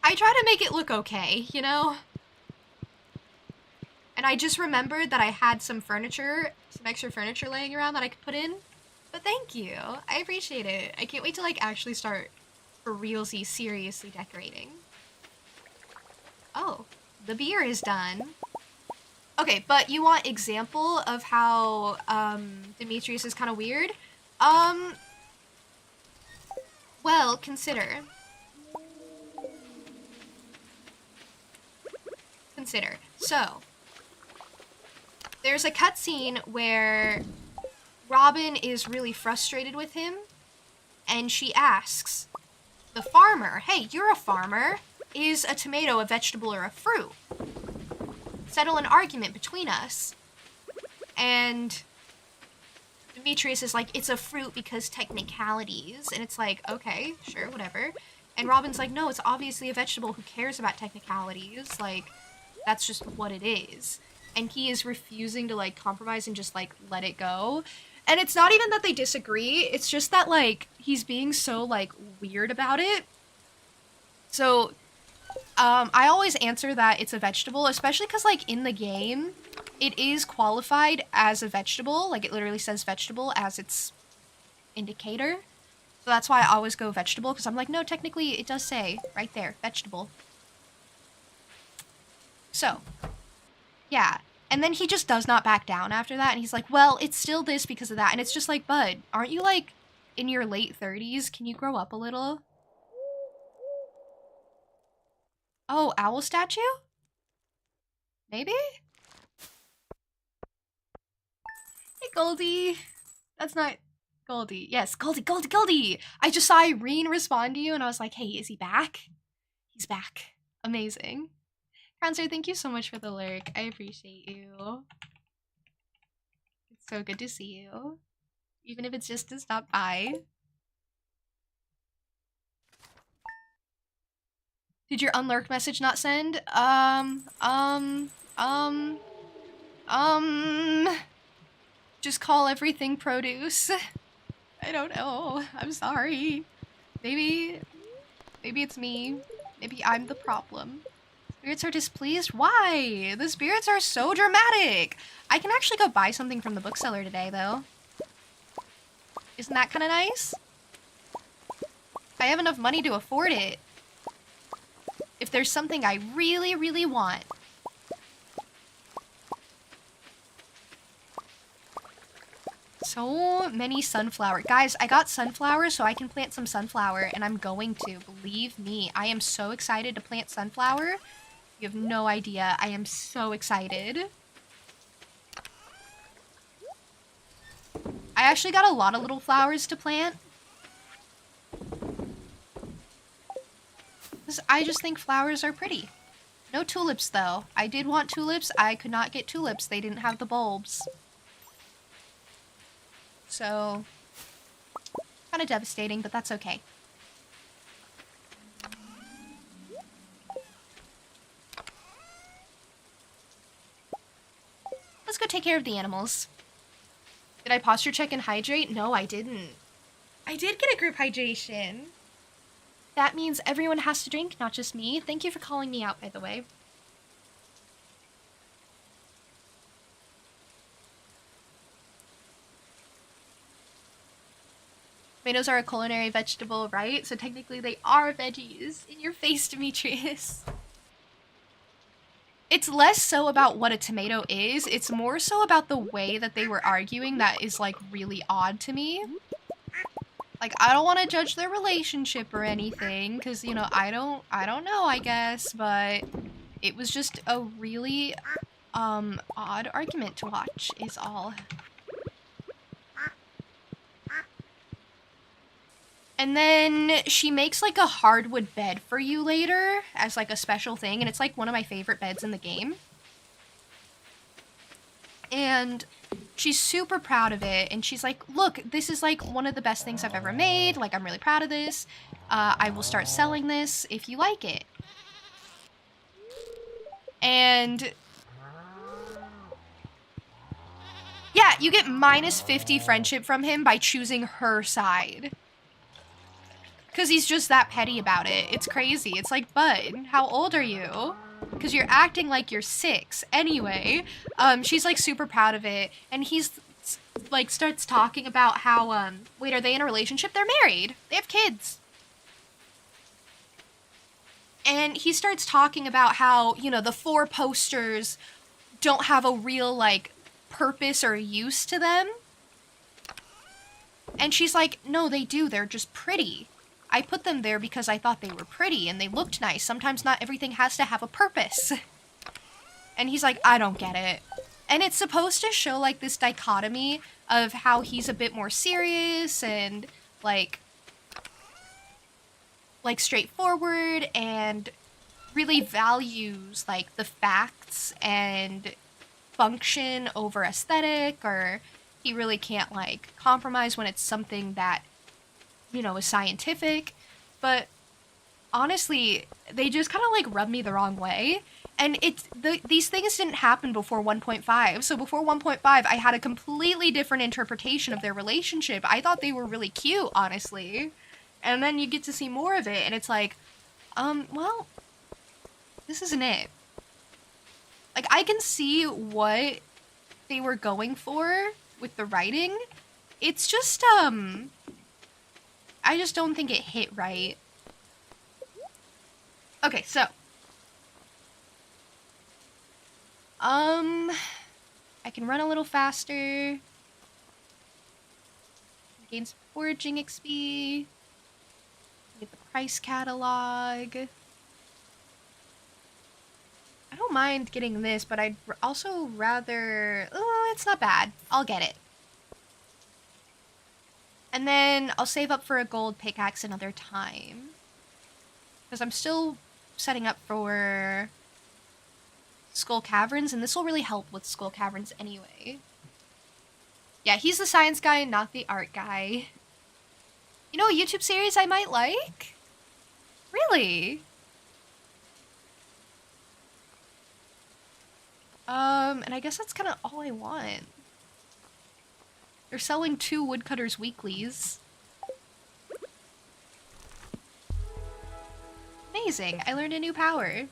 S1: I try to make it look okay, you know? And I just remembered that I had some extra furniture laying around that I could put in. But thank you. I appreciate it. I can't wait to, like, actually start for realsy, seriously decorating. Oh, the beer is done. Okay, but you want example of how Demetrius is kind of weird? Well, consider. So, there's a cutscene where Robin is really frustrated with him, and she asks the farmer, hey, you're a farmer. Is a tomato a vegetable or a fruit? Settle an argument between us. And Demetrius is like, it's a fruit because technicalities. And it's like, okay, sure, whatever. And Robin's like, no, it's obviously a vegetable. Who cares about technicalities? Like, that's just what it is. And he is refusing to, like, compromise and just, like, let it go. And it's not even that they disagree. It's just that, like, he's being so, like, weird about it. So, I always answer that it's a vegetable, especially because, like, in the game, it is qualified as a vegetable. Like, it literally says vegetable as its indicator. So that's why I always go vegetable, because I'm like, no, technically it does say right there, vegetable. So, yeah. And then he just does not back down after that, and he's like, well, it's still this because of that. And it's just like, bud, aren't you, like, in your late 30s? Can you grow up a little? Oh, owl statue? Maybe? Hey, Goldie. That's not Goldie. Yes, Goldie. I just saw Irene respond to you, and I was like, hey, is he back? He's back. Amazing. Cancer, thank you so much for the lurk. I appreciate you. It's so good to see you. Even if it's just to stop by. Did your unlurk message not send? Just call everything produce. I don't know. I'm sorry. Maybe it's me. Maybe I'm the problem. Spirits are displeased? Why? The spirits are so dramatic. I can actually go buy something from the bookseller today, though. Isn't that kind of nice? I have enough money to afford it. If there's something I really, really want. So many sunflower. Guys, I got sunflowers so I can plant some sunflower, and I'm going to. Believe me, I am so excited to plant sunflower. You have no idea. I am so excited. I actually got a lot of little flowers to plant. I just think flowers are pretty. No tulips, though. I did want tulips. I could not get tulips. They didn't have the bulbs. So, kind of devastating, but that's okay. Let's go take care of the animals. Did I posture check and hydrate? No, I didn't. I did get a group hydration. That means everyone has to drink, not just me. Thank you for calling me out, by the way. Tomatoes are a culinary vegetable, right? So technically they are veggies. In your face, Demetrius. It's less so about what a tomato is. It's more so about the way that they were arguing that is, like, really odd to me. Like, I don't want to judge their relationship or anything, because, you know, I don't know, I guess, but it was just a really, odd argument to watch, is all. And then she makes, like, a hardwood bed for you later as, like, a special thing, and it's, like, one of my favorite beds in the game. And she's super proud of it, and she's like, look, this is, like, one of the best things I've ever made. Like, I'm really proud of this. I will start selling this if you like it. And yeah, you get minus 50 friendship from him by choosing her side. Because he's just that petty about it. It's crazy. It's like, bud, how old are you? Because you're acting like you're 6. Anyway, she's, like, super proud of it. And he's, like, starts talking about how, wait, are they in a relationship? They're married. They have kids. And he starts talking about how, you know, the 4 posters don't have a real, like, purpose or use to them. And she's like, no, they do. They're just pretty. I put them there because I thought they were pretty and they looked nice. Sometimes not everything has to have a purpose. And he's like, I don't get it. And it's supposed to show, like, this dichotomy of how he's a bit more serious and, like straightforward and really values, like, the facts and function over aesthetic, or he really can't, like, compromise when it's something that, you know, is scientific. But honestly, they just kind of, like, rub me the wrong way. And these things didn't happen before 1.5. So before 1.5, I had a completely different interpretation of their relationship. I thought they were really cute, honestly. And then you get to see more of it, and it's like, well, this isn't it. Like, I can see what they were going for with the writing. It's just, I just don't think it hit right. Okay, so. I can run a little faster. Gain some foraging XP. Get the price catalog. I don't mind getting this, but I'd also rather... Oh, it's not bad. I'll get it. And then I'll save up for a gold pickaxe another time. Because I'm still setting up for Skull Caverns, and this will really help with Skull Caverns anyway. Yeah, he's the science guy, not the art guy. You know a YouTube series I might like? Really? And I guess that's kind of all I want. They're selling 2 Woodcutters Weeklies. Amazing, I learned a new power.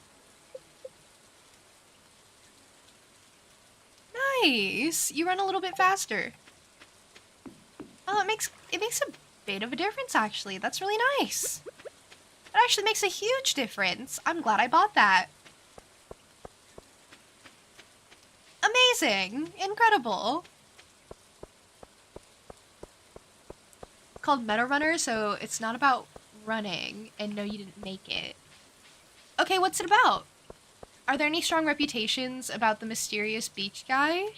S1: Nice! You run a little bit faster. Oh, it makes a bit of a difference, actually. That's really nice. It actually makes a huge difference. I'm glad I bought that. Amazing! Incredible! Called Meta Runner, so it's not about running, and no, you didn't make it. Okay, what's it about? Are there any strong reputations about the mysterious beach guy?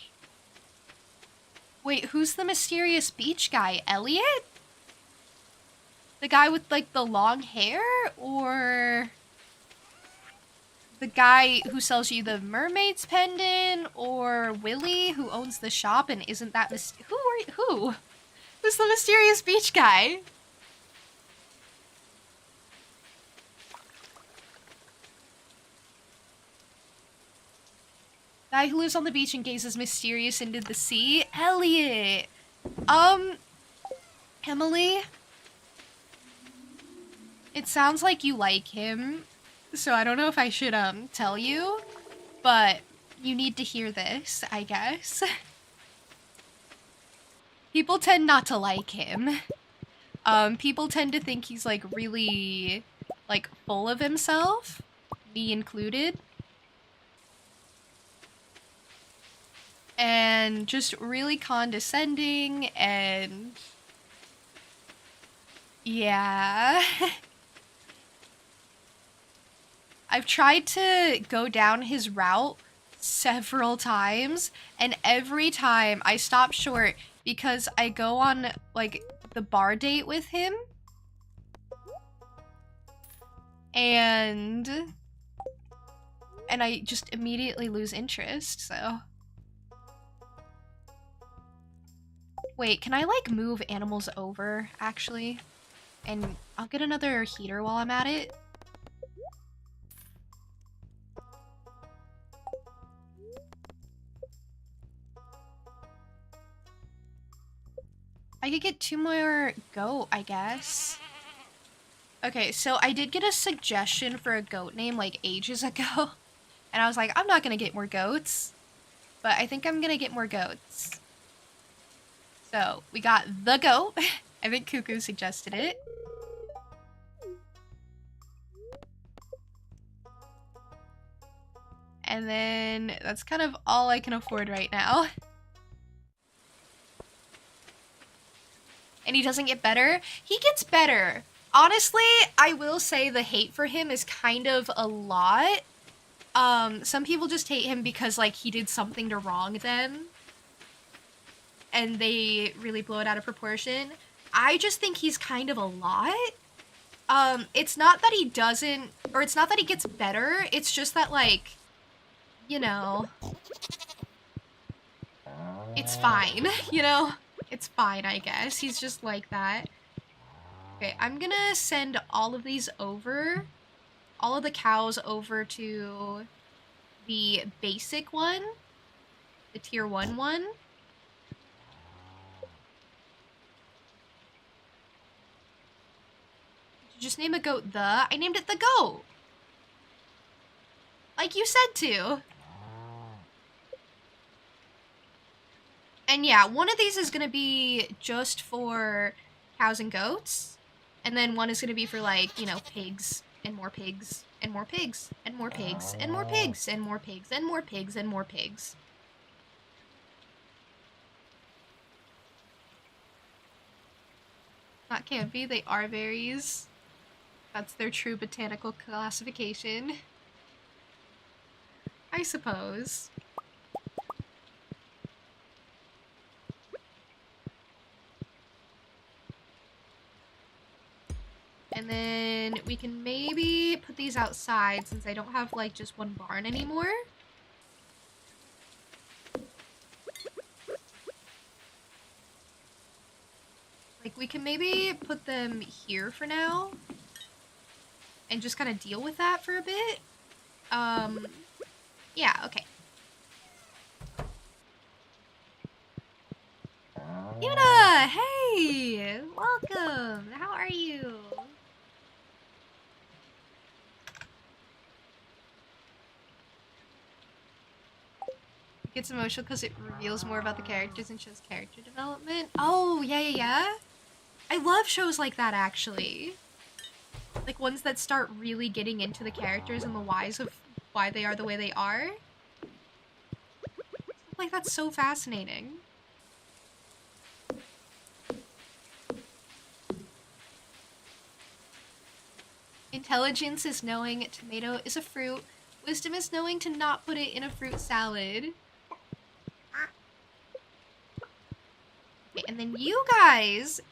S1: Wait, who's the mysterious beach guy? Elliot? The guy with, like, the long hair? Or the guy who sells you the mermaid's pendant? Or Willie, who owns the shop and isn't that who? Who's the mysterious beach guy? Guy who lives on the beach and gazes mysterious into the sea? Elliot! Emily? It sounds like you like him, so I don't know if I should, tell you, but you need to hear this, I guess. People tend not to like him. People tend to think he's, like, really, like, full of himself, me included. And just really condescending and... yeah. I've tried to go down his route several times, and every time I stop short because I go on, like, the bar date with him. And I just immediately lose interest, so... Wait, can I, like, move animals over, actually? And I'll get another heater while I'm at it. I could get 2 more goat, I guess. Okay, so I did get a suggestion for a goat name, like, ages ago. And I was like, I'm not gonna get more goats. But I think I'm gonna get more goats. So, we got the goat. I think Cuckoo suggested it. And then that's kind of all I can afford right now. And he doesn't get better? He gets better. Honestly, I will say the hate for him is kind of a lot. Some people just hate him because, like, he did something to wrong them. And they really blow it out of proportion. I just think he's kind of a lot. It's not that he doesn't, or it's not that he gets better, it's just that, like, you know, it's fine, you know? It's fine, I guess. He's just like that. Okay, I'm gonna send all of these over, all of the cows over to the basic one, the tier 1 one. Did you just name a goat the? I named it the goat! Like you said to. And yeah, one of these is gonna be just for cows and goats. And then one is gonna be for, like, you know, pigs and more pigs and more pigs and more pigs and more pigs and more pigs and more pigs and more pigs. Not campy, they are berries. That's their true botanical classification. I suppose. And then we can maybe put these outside since I don't have, like, just one barn anymore. Like, we can maybe put them here for now. And just kind of deal with that for a bit. Yeah, okay. Yuna! Hey! Welcome! How are you? It gets emotional because it reveals more about the characters and shows character development. Oh, yeah. I love shows like that, actually. Like, ones that start really getting into the characters and the whys of why they are the way they are. Like, that's so fascinating. Intelligence is knowing tomato is a fruit. Wisdom is knowing to not put it in a fruit salad. Okay, and then you guys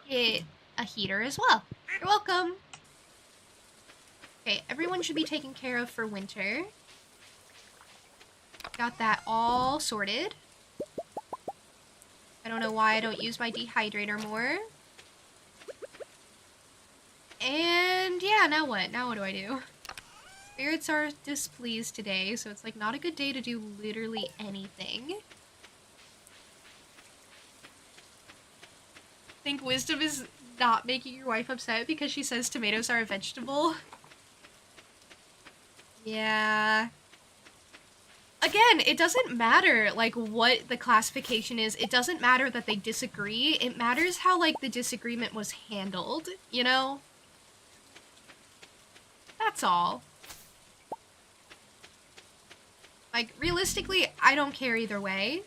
S1: get a heater as well. You're welcome. Okay, everyone should be taken care of for winter. Got that all sorted. I don't know why I don't use my dehydrator more. And yeah, now what? Now what do I do? Spirits are displeased today, so it's like not a good day to do literally anything. Think wisdom is not making your wife upset because she says tomatoes are a vegetable? Yeah. Again, it doesn't matter, like, what the classification is. It doesn't matter that they disagree. It matters how, like, the disagreement was handled, you know? That's all. Like, realistically, I don't care either way.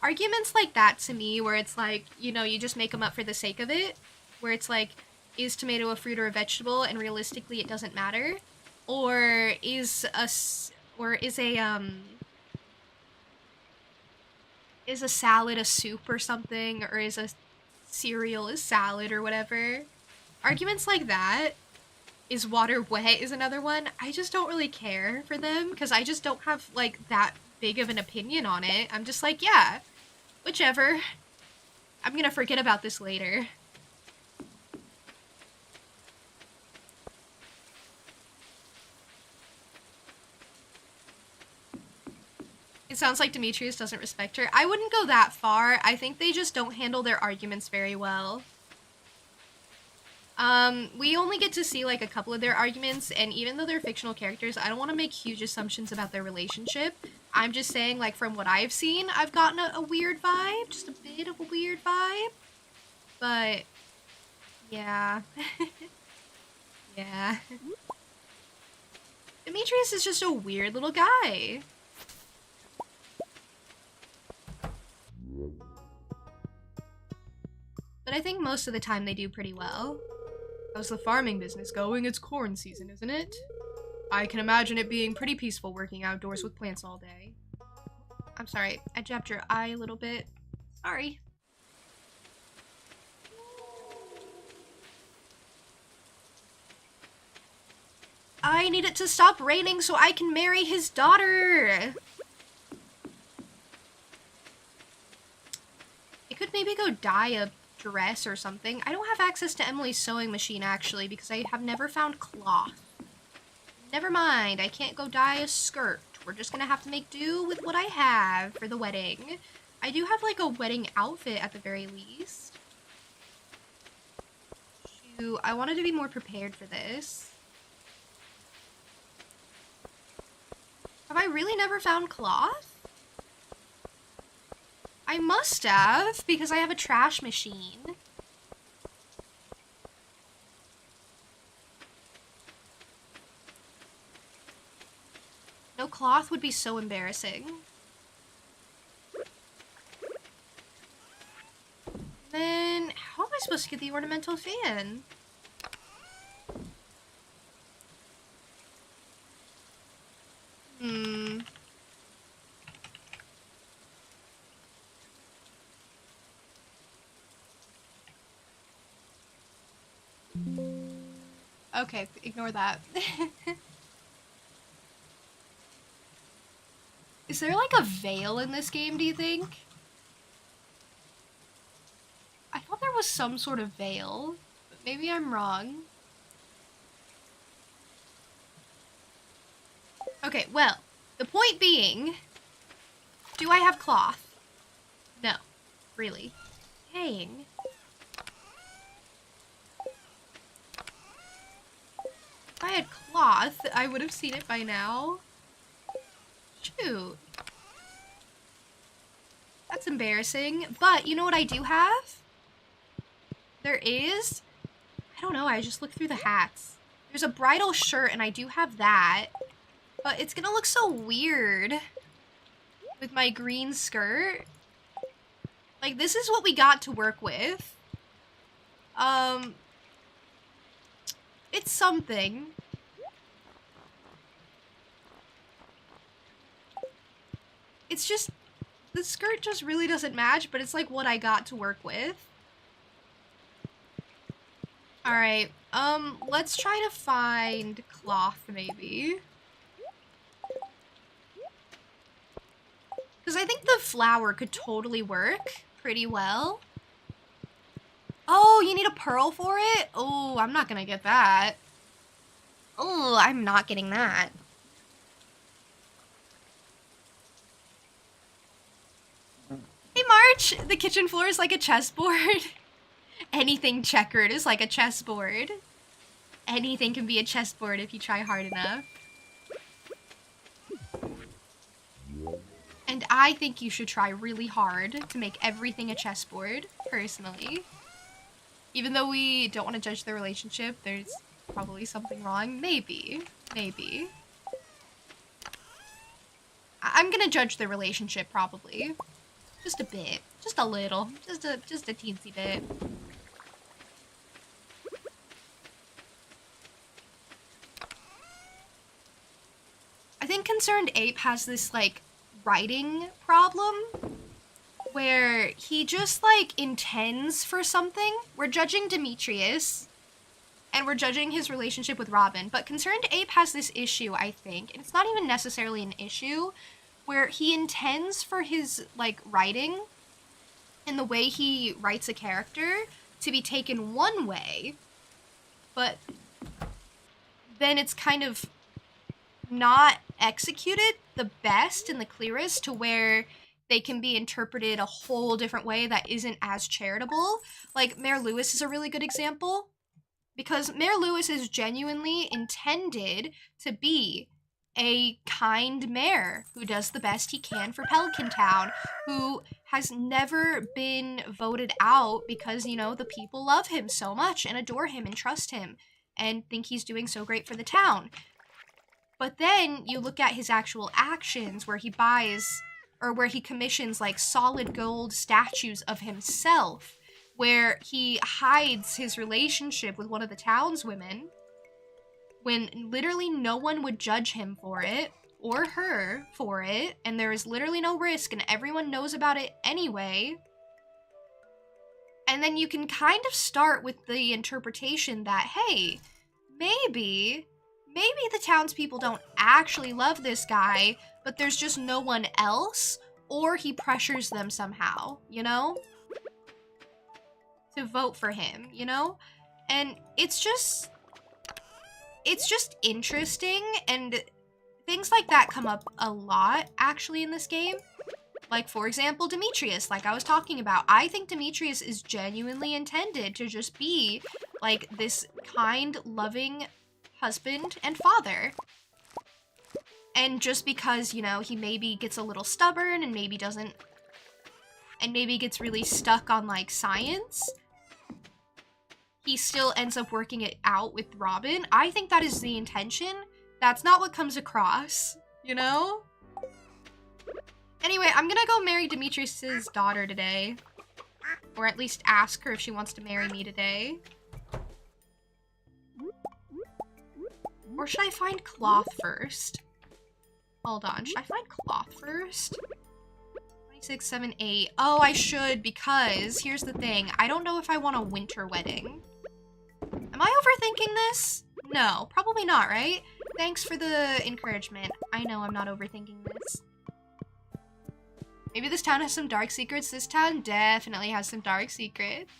S1: Arguments like that to me, where it's like, you know, you just make them up for the sake of it, where it's like, is tomato a fruit or a vegetable, and realistically it doesn't matter, or is a salad a soup or something, or is a cereal a salad or whatever. Arguments like that, is water wet is another one. I just don't really care for them because I just don't have, like, that big of an opinion on it. I'm just like, yeah, whichever. I'm gonna forget about this later. It sounds like Demetrius doesn't respect her. I wouldn't go that far. I think they just don't handle their arguments very well. We only get to see, like, a couple of their arguments, and even though they're fictional characters, I don't want to make huge assumptions about their relationship. I'm just saying, like, from what I've seen, I've gotten a weird vibe. Just a bit of a weird vibe. But, yeah. Yeah. Demetrius is just a weird little guy. But I think most of the time they do pretty well. How's the farming business going? It's corn season, isn't it? I can imagine it being pretty peaceful working outdoors with plants all day. I'm sorry, I jabbed your eye a little bit. Sorry. I need it to stop raining so I can marry his daughter. I could maybe go dye a dress or something. I don't have access to Emily's sewing machine actually because I have never found cloth. Never mind, I can't go dye a skirt. We're just gonna have to make do with what I have for the wedding. I do have like a wedding outfit at the very least. Shoot, I wanted to be more prepared for this. Have I really never found cloth? I must have, because I have a trash machine. No cloth would be so embarrassing. Then, how am I supposed to get the ornamental fan? Okay, ignore that. Is there like a veil in this game, do you think? I thought there was some sort of veil, but maybe I'm wrong. Okay, well, the point being, do I have cloth? No, really. Dang. If I had cloth, I would have seen it by now. Shoot. That's embarrassing. But you know what I do have? There is... I don't know, I just looked through the hats. There's a bridal shirt and I do have that. But it's gonna look so weird with my green skirt. Like, this is what we got to work with. It's something. It's just, the skirt just really doesn't match, but it's like what I got to work with. Alright, let's try to find cloth, maybe. Because I think the flower could totally work pretty well. Oh, you need a pearl for it? Oh, I'm not gonna get that. Oh, I'm not getting that. Hey, March! The kitchen floor is like a chessboard. Anything checkered is like a chessboard. Anything can be a chessboard if you try hard enough. And I think you should try really hard to make everything a chessboard, personally. Even though we don't want to judge the relationship, there's probably something wrong. Maybe. Maybe. I'm gonna judge the relationship, probably. Just a bit. Just a little. Just a teensy bit. I think Concerned Ape has this, like, writing problem where he just, like, intends for something. We're judging Demetrius, and we're judging his relationship with Robin, but Concerned Ape has this issue, I think, and it's not even necessarily an issue, where he intends for his, like, writing and the way he writes a character to be taken one way, but then it's kind of not executed the best and the clearest to where they can be interpreted a whole different way that isn't as charitable. Like, Mayor Lewis is a really good example, because Mayor Lewis is genuinely intended to be a kind mayor who does the best he can for Pelican Town, who has never been voted out because, you know, the people love him so much and adore him and trust him. and think he's doing so great for the town. But then you look at his actual actions where he buys or where he commissions like solid gold statues of himself, where he hides his relationship with one of the townswomen when literally no one would judge him for it or her for it, and there is literally no risk and everyone knows about it anyway. And then you can kind of start with the interpretation that, hey, maybe the townspeople don't actually love this guy, but there's just no one else, or he pressures them somehow, you know? To vote for him, you know? And it's just interesting, and things like that come up a lot, actually, in this game. Like, for example, Demetrius, like I was talking about. I think Demetrius is genuinely intended to just be, like, this kind, loving husband and father. And just because, you know, he maybe gets a little stubborn and maybe doesn't, and maybe gets really stuck on, like, science, he still ends up working it out with Robin. I think that is the intention. That's not what comes across, you know? Anyway, I'm gonna go marry Demetrius's daughter today. Or at least ask her if she wants to marry me today. Or should I find cloth first? Hold on, should I find cloth first? 26, 7, 8. Oh, I should, because here's the thing. I don't know if I want a winter wedding. Am I overthinking this? No, probably not, right? Thanks for the encouragement. I know I'm not overthinking this. Maybe this town has some dark secrets. This town definitely has some dark secrets.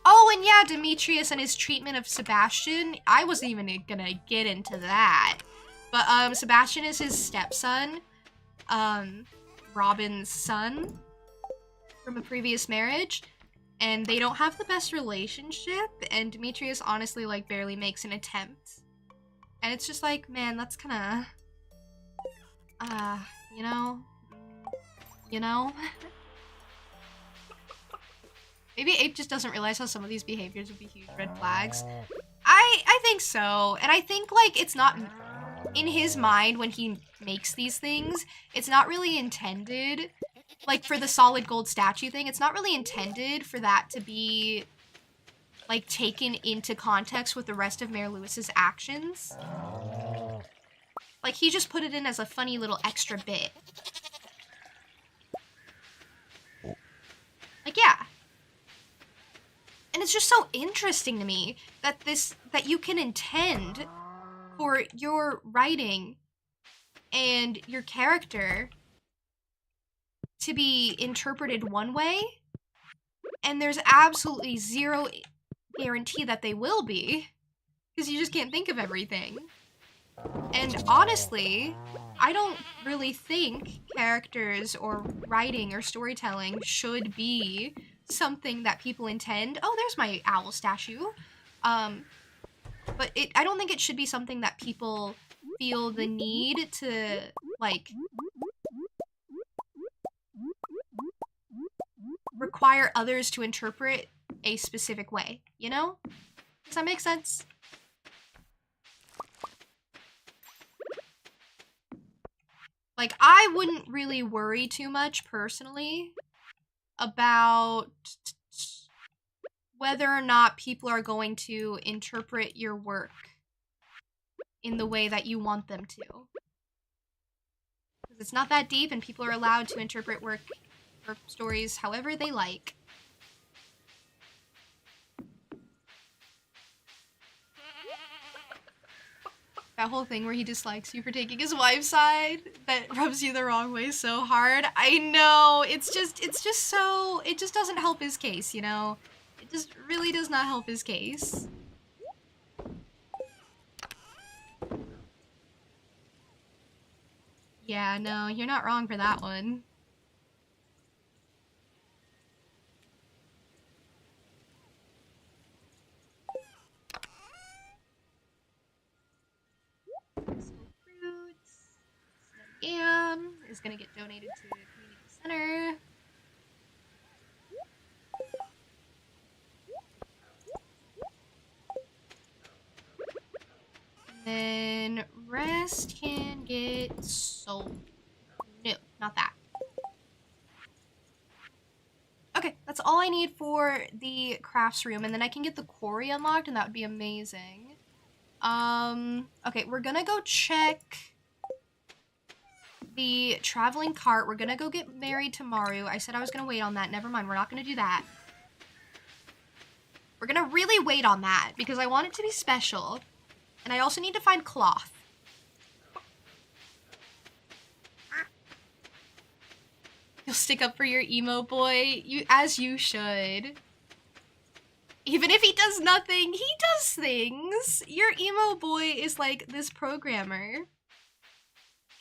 S1: Oh, and yeah, Demetrius and his treatment of Sebastian. I wasn't even gonna get into that. But, Sebastian is his stepson. Robin's son from a previous marriage. And they don't have the best relationship. And Demetrius honestly, like, barely makes an attempt. And it's just like, man, that's kinda... you know? You know? Maybe Ape just doesn't realize how some of these behaviors would be huge red flags. I think so. And I think, like, it's not... In his mind, when he makes these things, it's not really intended... Like, for the solid gold statue thing, it's not really intended for that to be, like, taken into context with the rest of Mayor Lewis's actions. Like, he just put it in as a funny little extra bit. Like, yeah. And it's just so interesting to me that that you can intend for your writing and your character to be interpreted one way, and there's absolutely zero guarantee that they will be, because you just can't think of everything. And honestly, I don't really think characters or writing or storytelling should be something that people intend. Oh, there's my owl statue. But I don't think it should be something that people feel the need to, like, require others to interpret a specific way, you know? Does that make sense? Like, I wouldn't really worry too much, personally, about whether or not people are going to interpret your work in the way that you want them to. Because it's not that deep, and people are allowed to interpret work or stories however they like. That whole thing where he dislikes you for taking his wife's side, that rubs you the wrong way so hard. I know, it's just so, it just doesn't help his case, you know? It just really does not help his case. Yeah, no, you're not wrong for that one. Yam is gonna get donated to the community center. then rest can get sold. No, not that. Okay, that's all I need for the crafts room, and then I can get the quarry unlocked, and that would be amazing. Okay, we're gonna go check the traveling cart. We're gonna go get married to Maru. I said I was gonna wait on that. Never mind, we're not gonna do that. We're gonna really wait on that, because I want it to be special. And I also need to find cloth. You'll stick up for your emo boy, as you should. Even if he does nothing, he does things. Your emo boy is like this programmer.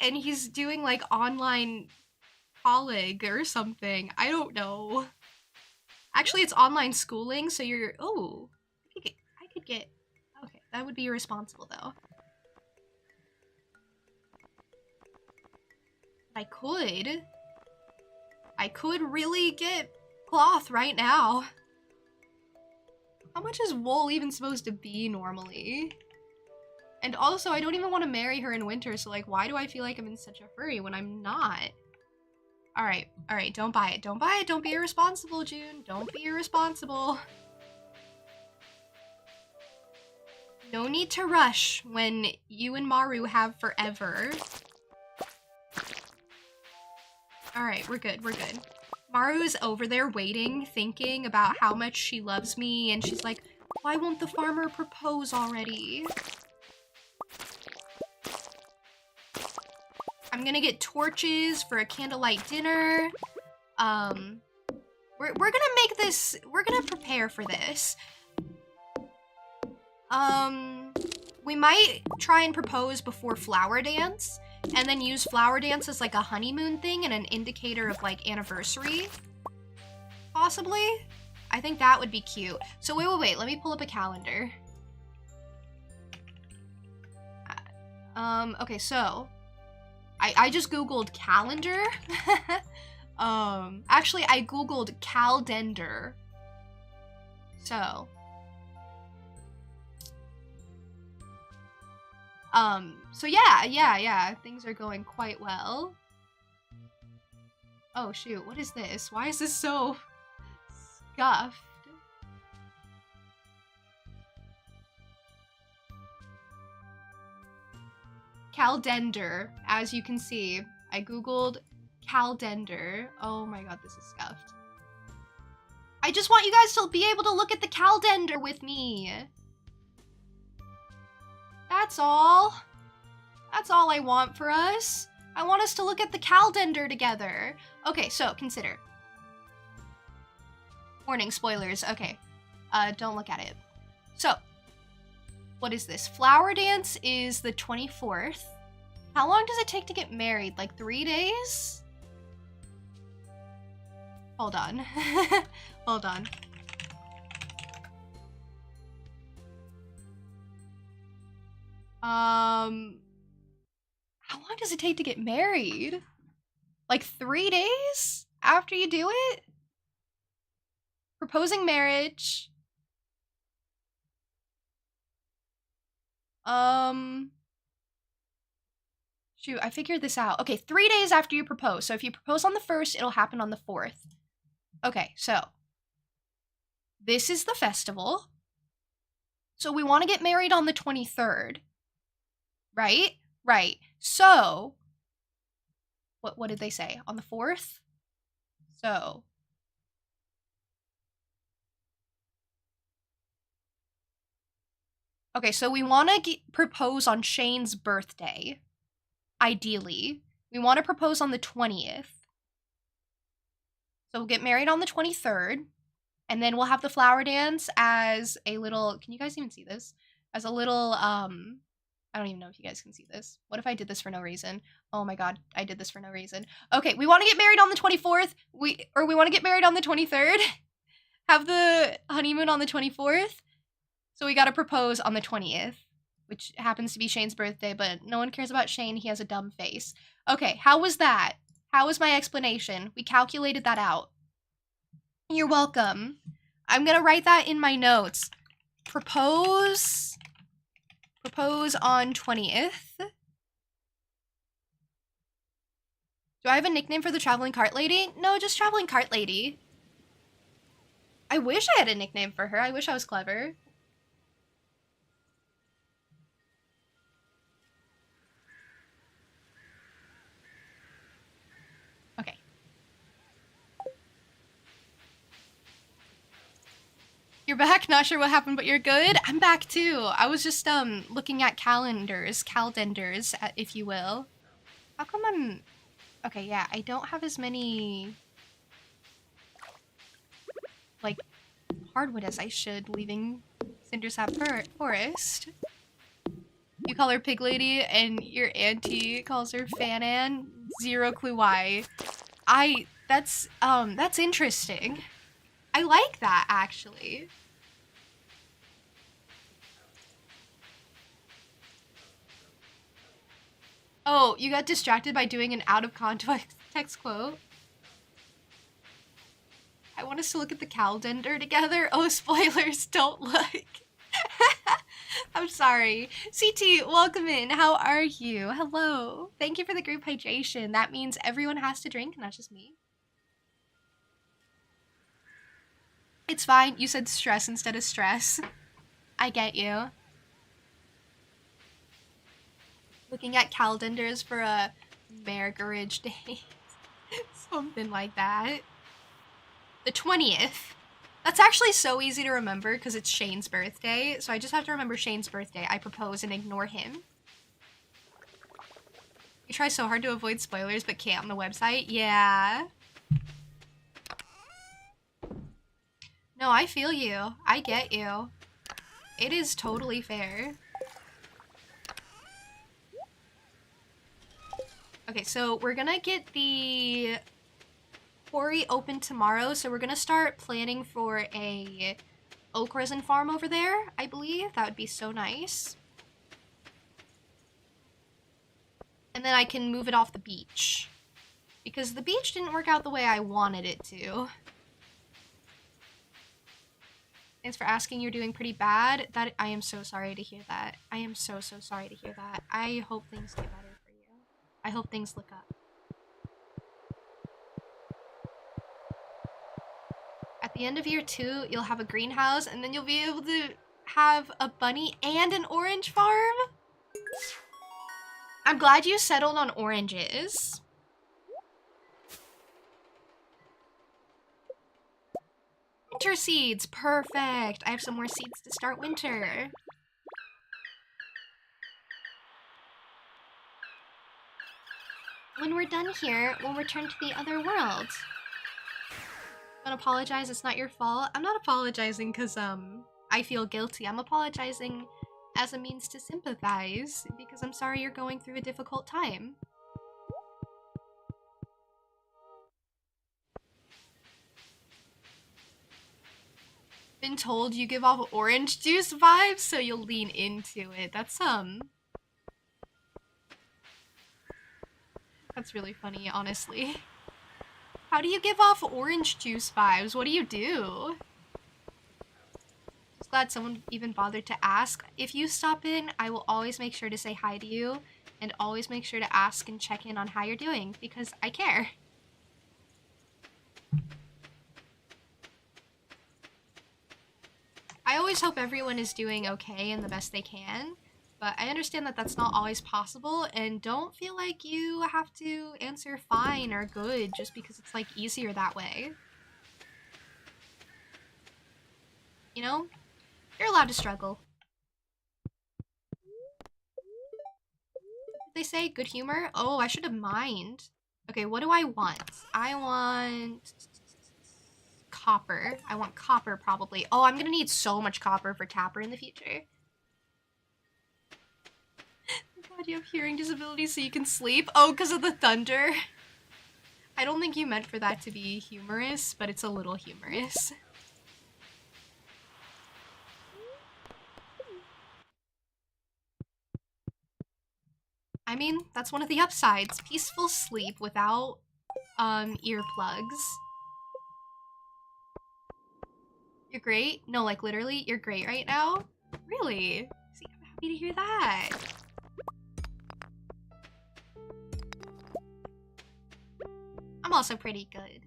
S1: And he's doing like online colleague or something. I don't know. Actually, it's online schooling, so you're, oh, I could get, okay, that would be irresponsible though. I could really get cloth right now. How much is wool even supposed to be normally? And also, I don't even want to marry her in winter, so like, why do I feel like I'm in such a hurry when I'm not? Alright, don't buy it. Don't buy it. Don't be irresponsible, June. Don't be irresponsible. No need to rush when you and Maru have forever. Alright, we're good. Maru's over there waiting, thinking about how much she loves me, and she's like, why won't the farmer propose already? I'm gonna get torches for a candlelight dinner. We're gonna make this, we're gonna prepare for this. We might try and propose before Flower Dance, and then use Flower Dance as like a honeymoon thing and an indicator of like anniversary. Possibly? I think that would be cute. So wait, let me pull up a calendar. Okay, so I just Googled calendar. Actually I Googled calendar. So yeah, things are going quite well. Oh shoot, what is this? Why is this so scuffed? Calendar, as you can see. I Googled calendar. Oh my god, this is scuffed. I just want you guys to be able to look at the calendar with me. That's all. That's all I want for us. I want us to look at the calendar together. Okay, so consider. Warning, spoilers. Okay. Don't look at it. So, what is this? Flower Dance is the 24th. How long does it take to get married? Like 3 days? Hold on. Hold on. How long does it take to get married? Like 3 days after you do it? Proposing marriage. Shoot, I figured this out. Okay, 3 days after you propose. So if you propose on the 1st, it'll happen on the 4th. Okay, so this is the festival. So we want to get married on the 23rd. Right? Right. So, what did they say? On the 4th? So. Okay, so we want to propose on Shane's birthday. Ideally. We want to propose on the 20th. So we'll get married on the 23rd. And then we'll have the flower dance as a little, can you guys even see this? As a little, I don't even know if you guys can see this. What if I did this for no reason? Oh my god, I did this for no reason. Okay, we want to get married on the 24th. We want to get married on the 23rd. Have the honeymoon on the 24th. So we gotta propose on the 20th, which happens to be Shane's birthday, but no one cares about Shane. He has a dumb face. Okay, how was that? How was my explanation? We calculated that out. You're welcome. I'm gonna write that in my notes. Propose Propose on 20th. Do I have a nickname for the traveling cart lady? No, just traveling cart lady. I wish I had a nickname for her. I wish I was clever. Okay. You're back? Not sure what happened, but you're good? I'm back too. I was just looking at calendars, if you will. How come I'm... Okay, yeah, I don't have as many... like, hardwood as I should leaving Cindersap Forest. You call her Pig Lady and your auntie calls her Fanan. Zero clue why. That's interesting. I like that, actually. Oh, you got distracted by doing an out-of-context quote? I want us to look at the calendar together. Oh, spoilers, don't look. I'm sorry. CT, welcome in. How are you? Hello. Thank you for the group hydration. That means everyone has to drink, not just me. It's fine. You said stress instead of stress. I get you. Looking at calendars for a marriage day. Something like that. The 20th. That's actually so easy to remember because it's Shane's birthday. So I just have to remember Shane's birthday. I propose and ignore him. You try so hard to avoid spoilers but can't on the website. Yeah. No, I feel you. I get you. It is totally fair. Okay, so we're gonna get the quarry open tomorrow, so we're gonna start planning for a oak resin farm over there, I believe. That would be so nice. And then I can move it off the beach. Because the beach didn't work out the way I wanted it to. Thanks for asking. You're doing pretty bad. I am so sorry to hear that. I am so sorry to hear that. I hope things get better for you. I hope things look up. At the end of year 2, you'll have a greenhouse, and then you'll be able to have a bunny and an orange farm. I'm glad you settled on oranges. Winter seeds, perfect. I have some more seeds to start winter. When we're done here, we'll return to the other world. Don't apologize, it's not your fault. I'm not apologizing because, I feel guilty. I'm apologizing as a means to sympathize because I'm sorry you're going through a difficult time. Been told you give off orange juice vibes, so you'll lean into it. That's really funny, honestly. How do you give off orange juice vibes? What do you do? Just glad someone even bothered to ask. If you stop in, I will always make sure to say hi to you and always make sure to ask and check in on how you're doing because I care. I always hope everyone is doing okay and the best they can, but I understand that that's not always possible, and don't feel like you have to answer fine or good just because it's, like, easier that way. You know? You're allowed to struggle. They say good humor? Oh, I should have mined. Okay, what do I want? I want copper. I want copper, probably. Oh, I'm gonna need so much copper for Tapper in the future. God, you have hearing disabilities so you can sleep? Oh, because of the thunder? I don't think you meant for that to be humorous, but it's a little humorous. I mean, that's one of the upsides. Peaceful sleep without, earplugs. You're great? No, like, literally, you're great right now? Really? See, happy to hear that. I'm also pretty good.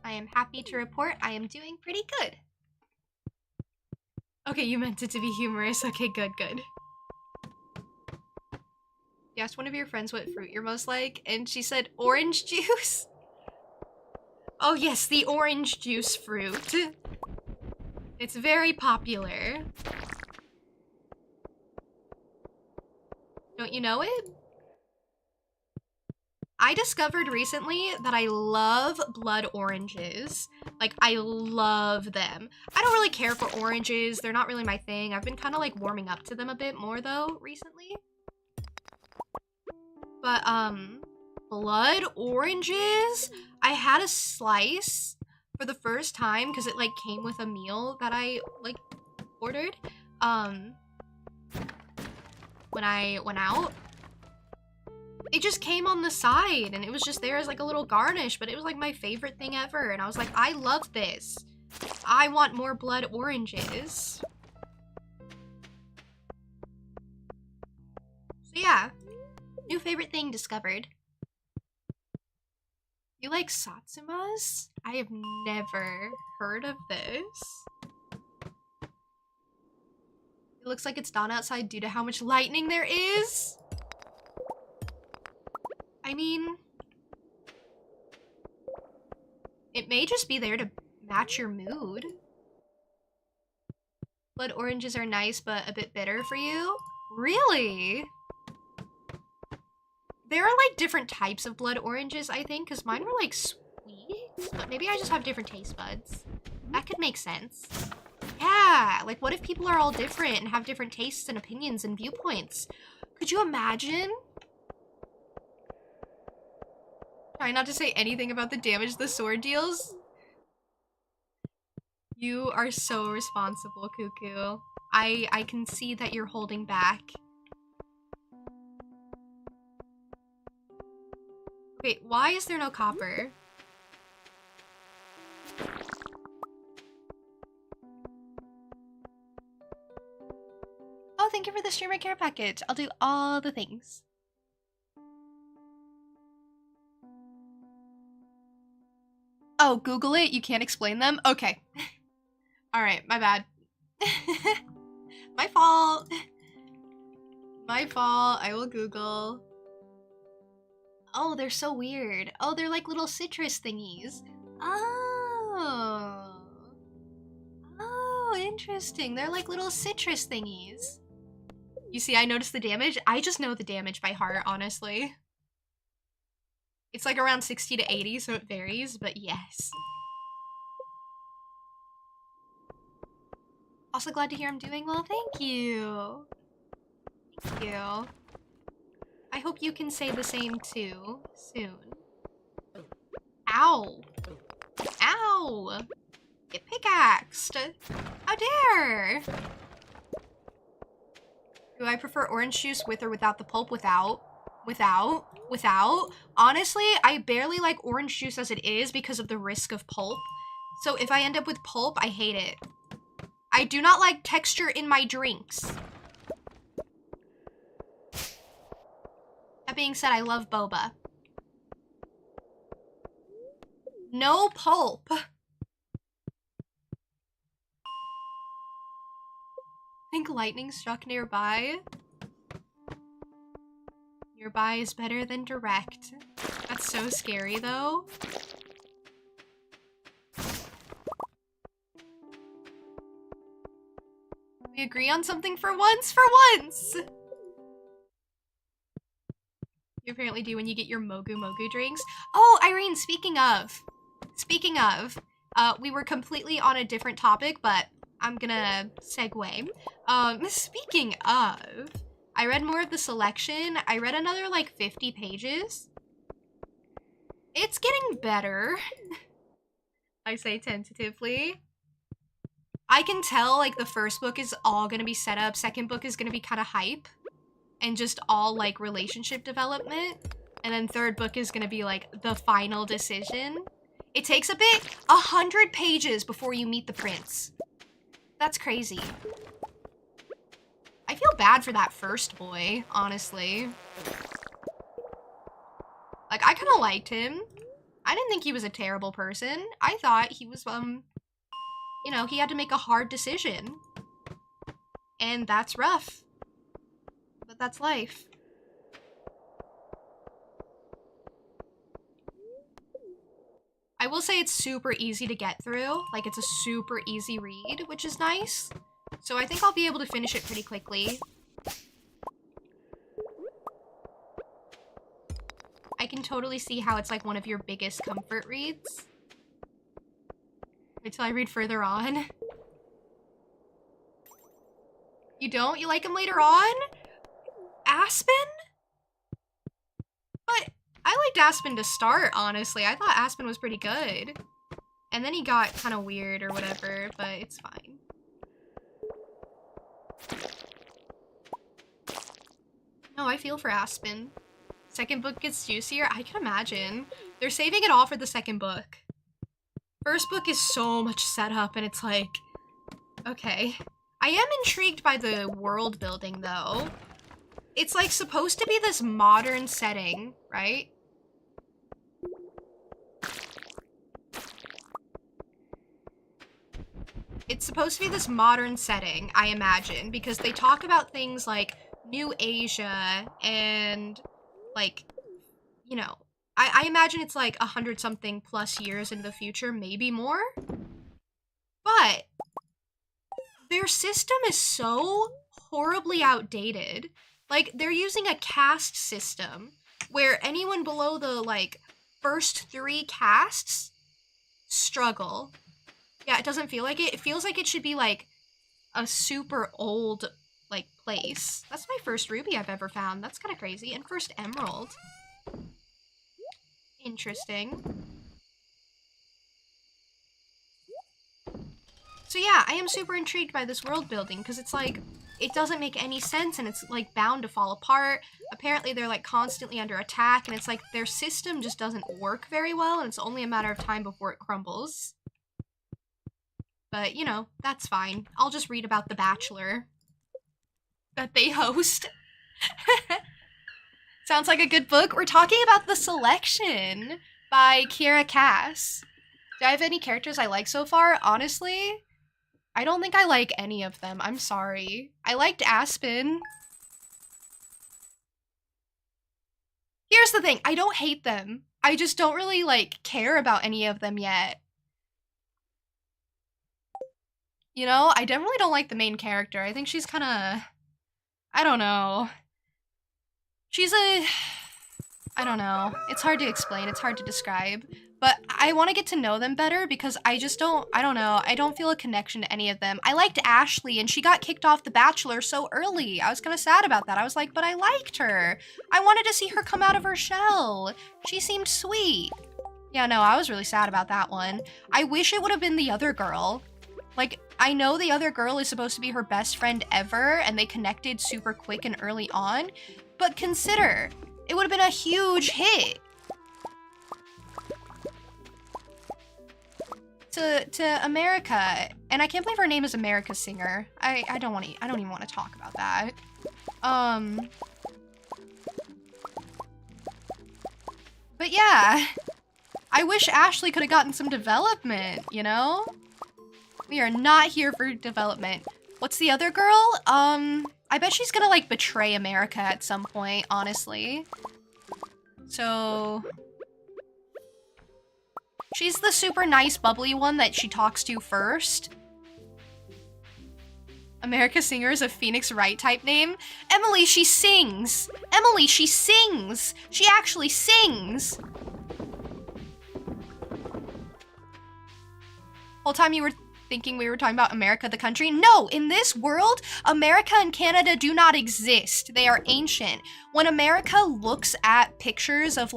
S1: I am happy to report I am doing pretty good. Okay, you meant it to be humorous. Okay, good, good. You asked one of your friends what fruit you're most like, and she said orange juice. Oh yes, the orange juice fruit. It's very popular. Don't you know it? I discovered recently that I love blood oranges. Like, I love them. I don't really care for oranges. They're not really my thing. I've been kind of like warming up to them a bit more though recently. But, blood oranges? I had a slice for the first time because it like came with a meal that I like ordered. When I went out. It just came on the side and it was just there as like a little garnish, but it was like my favorite thing ever. And I was like, I love this. I want more blood oranges. So yeah, new favorite thing discovered. You like Satsumas? I have never heard of this. It looks like it's dawn outside due to how much lightning there is. I mean, it may just be there to match your mood. Blood oranges are nice, but a bit bitter for you? Really? There are like different types of blood oranges, I think, because mine were like sweet, but maybe I just have different taste buds. That could make sense. Yeah, like what if people are all different and have different tastes and opinions and viewpoints? Could you imagine? Try not to say anything about the damage the sword deals. You are so responsible, Cuckoo. I can see that you're holding back. Wait, why is there no copper? Oh, thank you for the streamer care package. I'll do all the things. Oh, Google it? You can't explain them? Okay. Alright, my bad. My fault. My fault. I will Google. Oh, they're so weird. Oh, they're like little citrus thingies. Oh. Oh, interesting. They're like little citrus thingies. You see, I noticed the damage. I just know the damage by heart, honestly. It's like around 60 to 80, so it varies, but yes. Also glad to hear I'm doing well. Thank you. Thank you. I hope you can say the same too soon. Ow. Ow. Get pickaxed. How dare. Do I prefer orange juice with or without the pulp? Without. Honestly, I barely like orange juice as it is because of the risk of pulp. So if I end up with pulp, I hate it. I do not like texture in my drinks. That being said, I love boba. No pulp. Think lightning struck nearby. Nearby is better than direct. That's so scary, though. We agree on something for once, You apparently do when you get your Mogu Mogu drinks. Oh, Irene, speaking of, we were completely on a different topic, but I'm gonna segue. Speaking of, I read more of the selection. I read another like 50 pages. It's getting better. I say tentatively. I can tell like the first book is all gonna be set up. Second book is gonna be kind of hype and just all like relationship development. And then third book is gonna be like the final decision. It takes a bit, 100 pages before you meet the prince. That's crazy. feel bad for that first boy, honestly. Like, I kind of liked him. I didn't think he was a terrible person. I thought he was, you know, he had to make a hard decision. And that's rough. But that's life. I will say it's super easy to get through. Like, it's a super easy read, which is nice. So I think I'll be able to finish it pretty quickly. I can totally see how it's like one of your biggest comfort reads. Wait till I read further on. You don't? You like him later on? Aspen? But I liked Aspen to start, honestly. I thought Aspen was pretty good. And then he got kind of weird or whatever, but it's fine. No, I feel for Aspen. Second book gets juicier? I can imagine. They're saving it all for the second book. First book is so much setup, and it's like... Okay. I am intrigued by the world building, though. It's, like, supposed to be this modern setting, right? It's supposed to be this modern setting, I imagine, because they talk about things like New Asia and, like, you know, I imagine it's like 100-something plus years in the future, maybe more. But their system is so horribly outdated. Like, they're using a caste system where anyone below the, like, first 3 castes struggle. Yeah, it doesn't feel like it. It feels like it should be, like, a super old, like, place. That's my first ruby I've ever found. That's kind of crazy. And first emerald. Interesting. So yeah, I am super intrigued by this world building, because it's like, it doesn't make any sense, and it's, like, bound to fall apart. Apparently they're, like, constantly under attack, and it's like, their system just doesn't work very well, and it's only a matter of time before it crumbles. But, you know, that's fine. I'll just read about The Bachelor that they host. Sounds like a good book. We're talking about The Selection by Kiera Cass. Do I have any characters I like so far? Honestly, I don't think I like any of them. I'm sorry. I liked Aspen. Here's the thing. I don't hate them. I just don't really, like, care about any of them yet. You know, I definitely don't like the main character. I think she's kind of... I don't know. She's a... I don't know. It's hard to explain. It's hard to describe. But I want to get to know them better because I just don't... I don't know. I don't feel a connection to any of them. I liked Ashley, and she got kicked off The Bachelor so early. I was kind of sad about that. I was like, but I liked her. I wanted to see her come out of her shell. She seemed sweet. Yeah, no, I was really sad about that one. I wish it would have been the other girl. Like, I know the other girl is supposed to be her best friend ever, and they connected super quick and early on, but consider, it would have been a huge hit. To America, and I can't believe her name is America Singer. I don't even want to talk about that. But yeah, I wish Ashley could have gotten some development, you know? We are not here for development. What's the other girl? I bet she's gonna, like, betray America at some point, honestly. So... she's the super nice, bubbly one that she talks to first. America Singer is a Phoenix Wright type name. Emily, she sings! Emily, she sings! She actually sings! Whole time you were thinking we were talking about America the country? No! In this world, America and Canada do not exist. They are ancient. When America looks at pictures of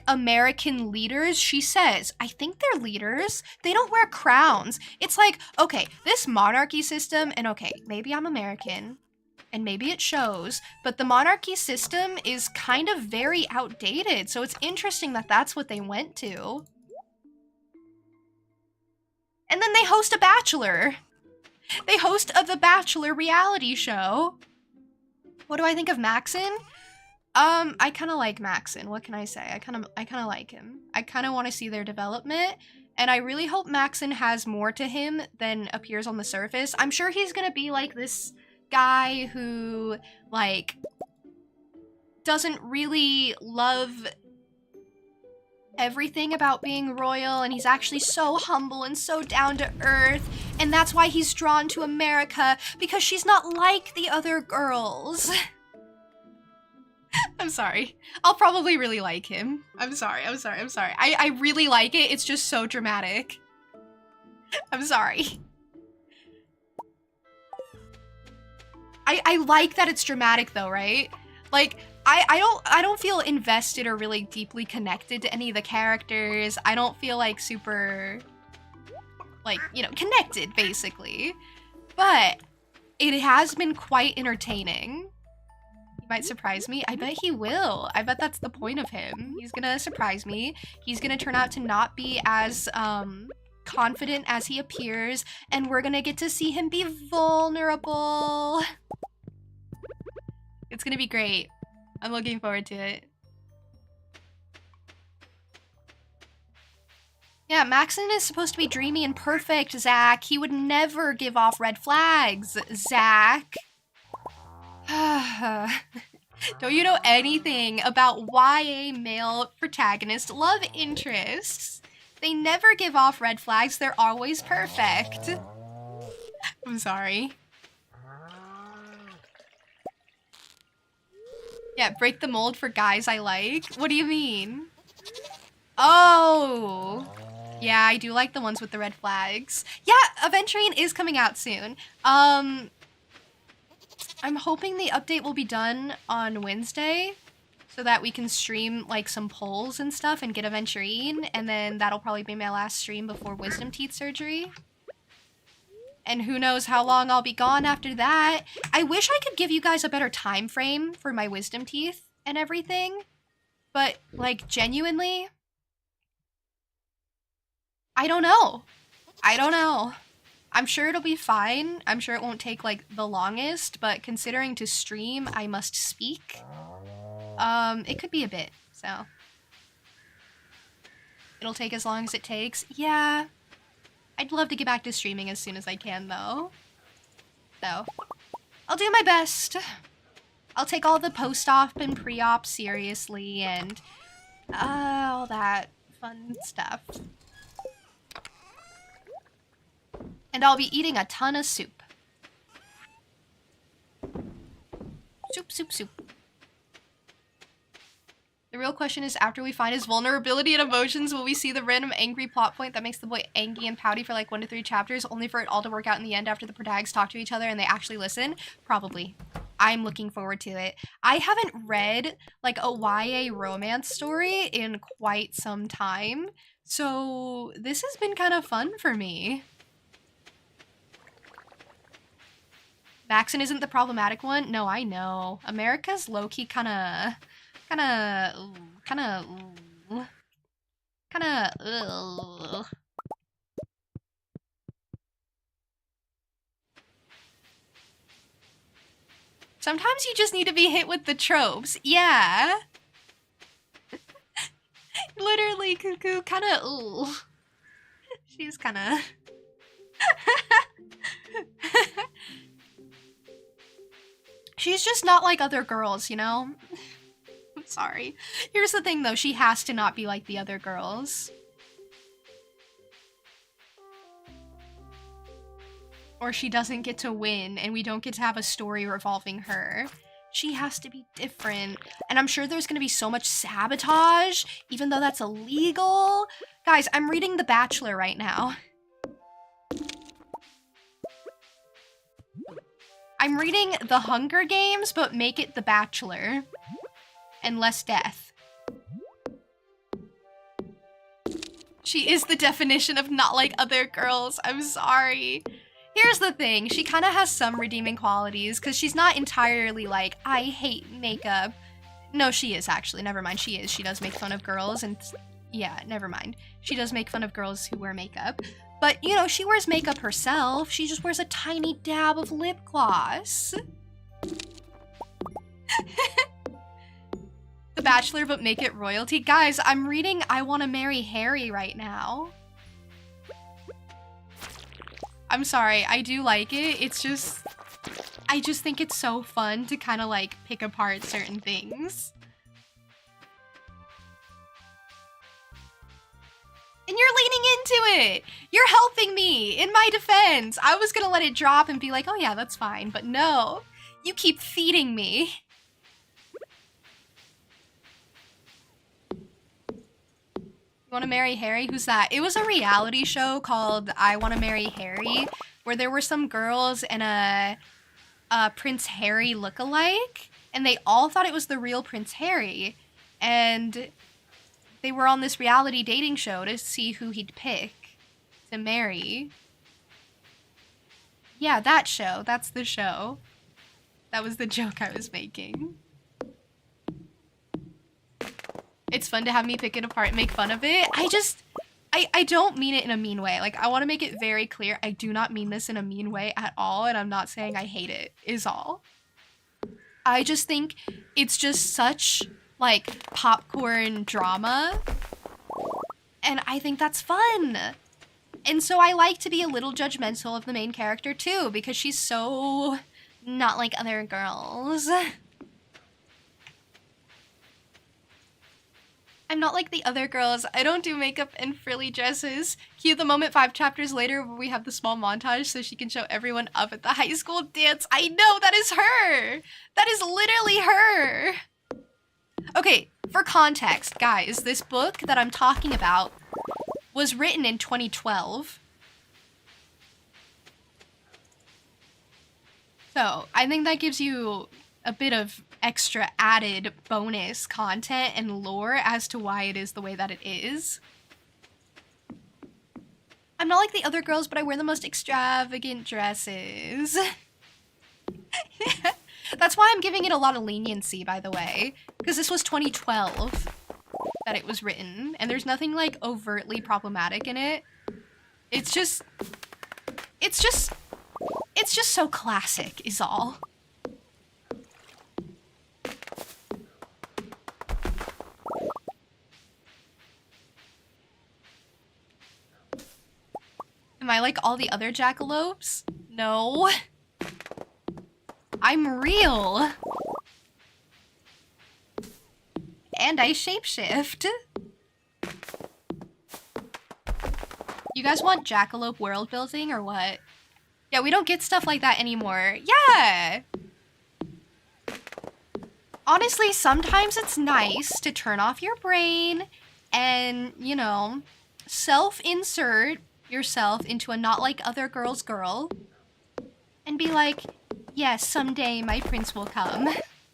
S1: American leaders, she says, I think they're leaders. They don't wear crowns. It's like, okay, this monarchy system, and okay, maybe I'm American, and maybe it shows, but the monarchy system is kind of very outdated, so it's interesting that that's what they went to. And then they host a bachelor. They host The Bachelor reality show. What do I think of Maxon? I kind of like Maxon. What can I say? I kind of like him. I kind of want to see their development, and I really hope Maxon has more to him than appears on the surface. I'm sure he's gonna be like this guy who, like, doesn't really love everything about being royal, and he's actually so humble and so down to earth, and that's why he's drawn to America, because she's not like the other girls. I'm sorry. I'll probably really like him. I'm sorry. I really like it. It's just so dramatic. I'm sorry. I like that it's dramatic though, right? Like, I don't feel invested or really deeply connected to any of the characters. I don't feel like super, like, you know, connected basically. But it has been quite entertaining. He might surprise me. I bet he will. I bet that's the point of him. He's gonna surprise me. He's gonna turn out to not be as confident as he appears, and we're gonna get to see him be vulnerable. It's gonna be great. I'm looking forward to it. Yeah, Maxon is supposed to be dreamy and perfect, Zach. He would never give off red flags, Zach. Don't you know anything about YA male protagonist love interests? They never give off red flags, they're always perfect. I'm sorry. Yeah, break the mold for guys I like? What do you mean? Oh! Yeah, I do like the ones with the red flags. Yeah, Aventurine is coming out soon. I'm hoping the update will be done on Wednesday so that we can stream like some polls and stuff and get Aventurine, and then that'll probably be my last stream before wisdom teeth surgery. And who knows how long I'll be gone after that. I wish I could give you guys a better time frame for my wisdom teeth and everything, but like genuinely, I don't know. I'm sure it'll be fine. I'm sure it won't take like the longest, but considering to stream, I must speak. It could be a bit, so. It'll take as long as it takes. Yeah. I'd love to get back to streaming as soon as I can, though. So, I'll do my best. I'll take all the post-op and pre-op seriously and all that fun stuff. And I'll be eating a ton of soup. Soup. The real question is, after we find his vulnerability and emotions, will we see the random angry plot point that makes the boy angry and pouty for like 1 to 3 chapters, only for it all to work out in the end after the protags talk to each other and they actually listen? Probably. I'm looking forward to it. I haven't read like a YA romance story in quite some time, so this has been kind of fun for me. Maxon isn't the problematic one? No, I know. America's low-key kinda... Sometimes you just need to be hit with the tropes. Yeah. Literally, Cuckoo, kinda, She's kinda... She's just not like other girls, you know? I'm sorry. Here's the thing, though. She has to not be like the other girls. Or she doesn't get to win, and we don't get to have a story revolving her. She has to be different. And I'm sure there's gonna be so much sabotage, even though that's illegal. Guys, I'm reading The Bachelor right now. I'm reading The Hunger Games, but make it The Bachelor. And less death. She is the definition of not like other girls. I'm sorry. Here's the thing. She kind of has some redeeming qualities, because she's not entirely like, I hate makeup. No, she is actually. Never mind. She is. She does make fun of girls and, yeah, never mind. She does make fun of girls who wear makeup. But, you know, she wears makeup herself. She just wears a tiny dab of lip gloss. The Bachelor, but make it royalty. Guys, I'm reading I Want to Marry Harry right now. I'm sorry, I do like it. It's just, I just think it's so fun to kind of like pick apart certain things. And you're leaning into it. You're helping me in my defense. I was gonna let it drop and be like, oh yeah, that's fine. But no, you keep feeding me. You Want to Marry Harry? Who's that? It was a reality show called I Want to Marry Harry, where there were some girls and a Prince Harry lookalike, and they all thought it was the real Prince Harry, and they were on this reality dating show to see who he'd pick to marry. Yeah, that show. That's the show. That was the joke I was making. It's fun to have me pick it apart and make fun of it. I don't mean it in a mean way. Like, I want to make it very clear. I do not mean this in a mean way at all, and I'm not saying I hate it, is all. I just think it's just such, like, popcorn drama, and I think that's fun. And so I like to be a little judgmental of the main character, too, because she's so not like other girls. I'm not like the other girls. I don't do makeup and frilly dresses. Cue the moment 5 chapters later where we have the small montage so she can show everyone up at the high school dance. I know, that is her. That is literally her. Okay, for context, guys, this book that I'm talking about was written in 2012. So, I think that gives you a bit of extra added bonus content and lore as to why it is the way that it is. I'm not like the other girls, but I wear the most extravagant dresses. That's why I'm giving it a lot of leniency, by the way, because this was 2012 that it was written, and there's nothing like overtly problematic in it. It's just so classic, is all. Am I like all the other jackalopes? No. I'm real. And I shapeshift. You guys want jackalope world building or what? Yeah, we don't get stuff like that anymore. Yeah! Honestly, sometimes it's nice to turn off your brain and, you know, self-insert yourself into a not like other girls girl and be like, yes, someday my prince will come.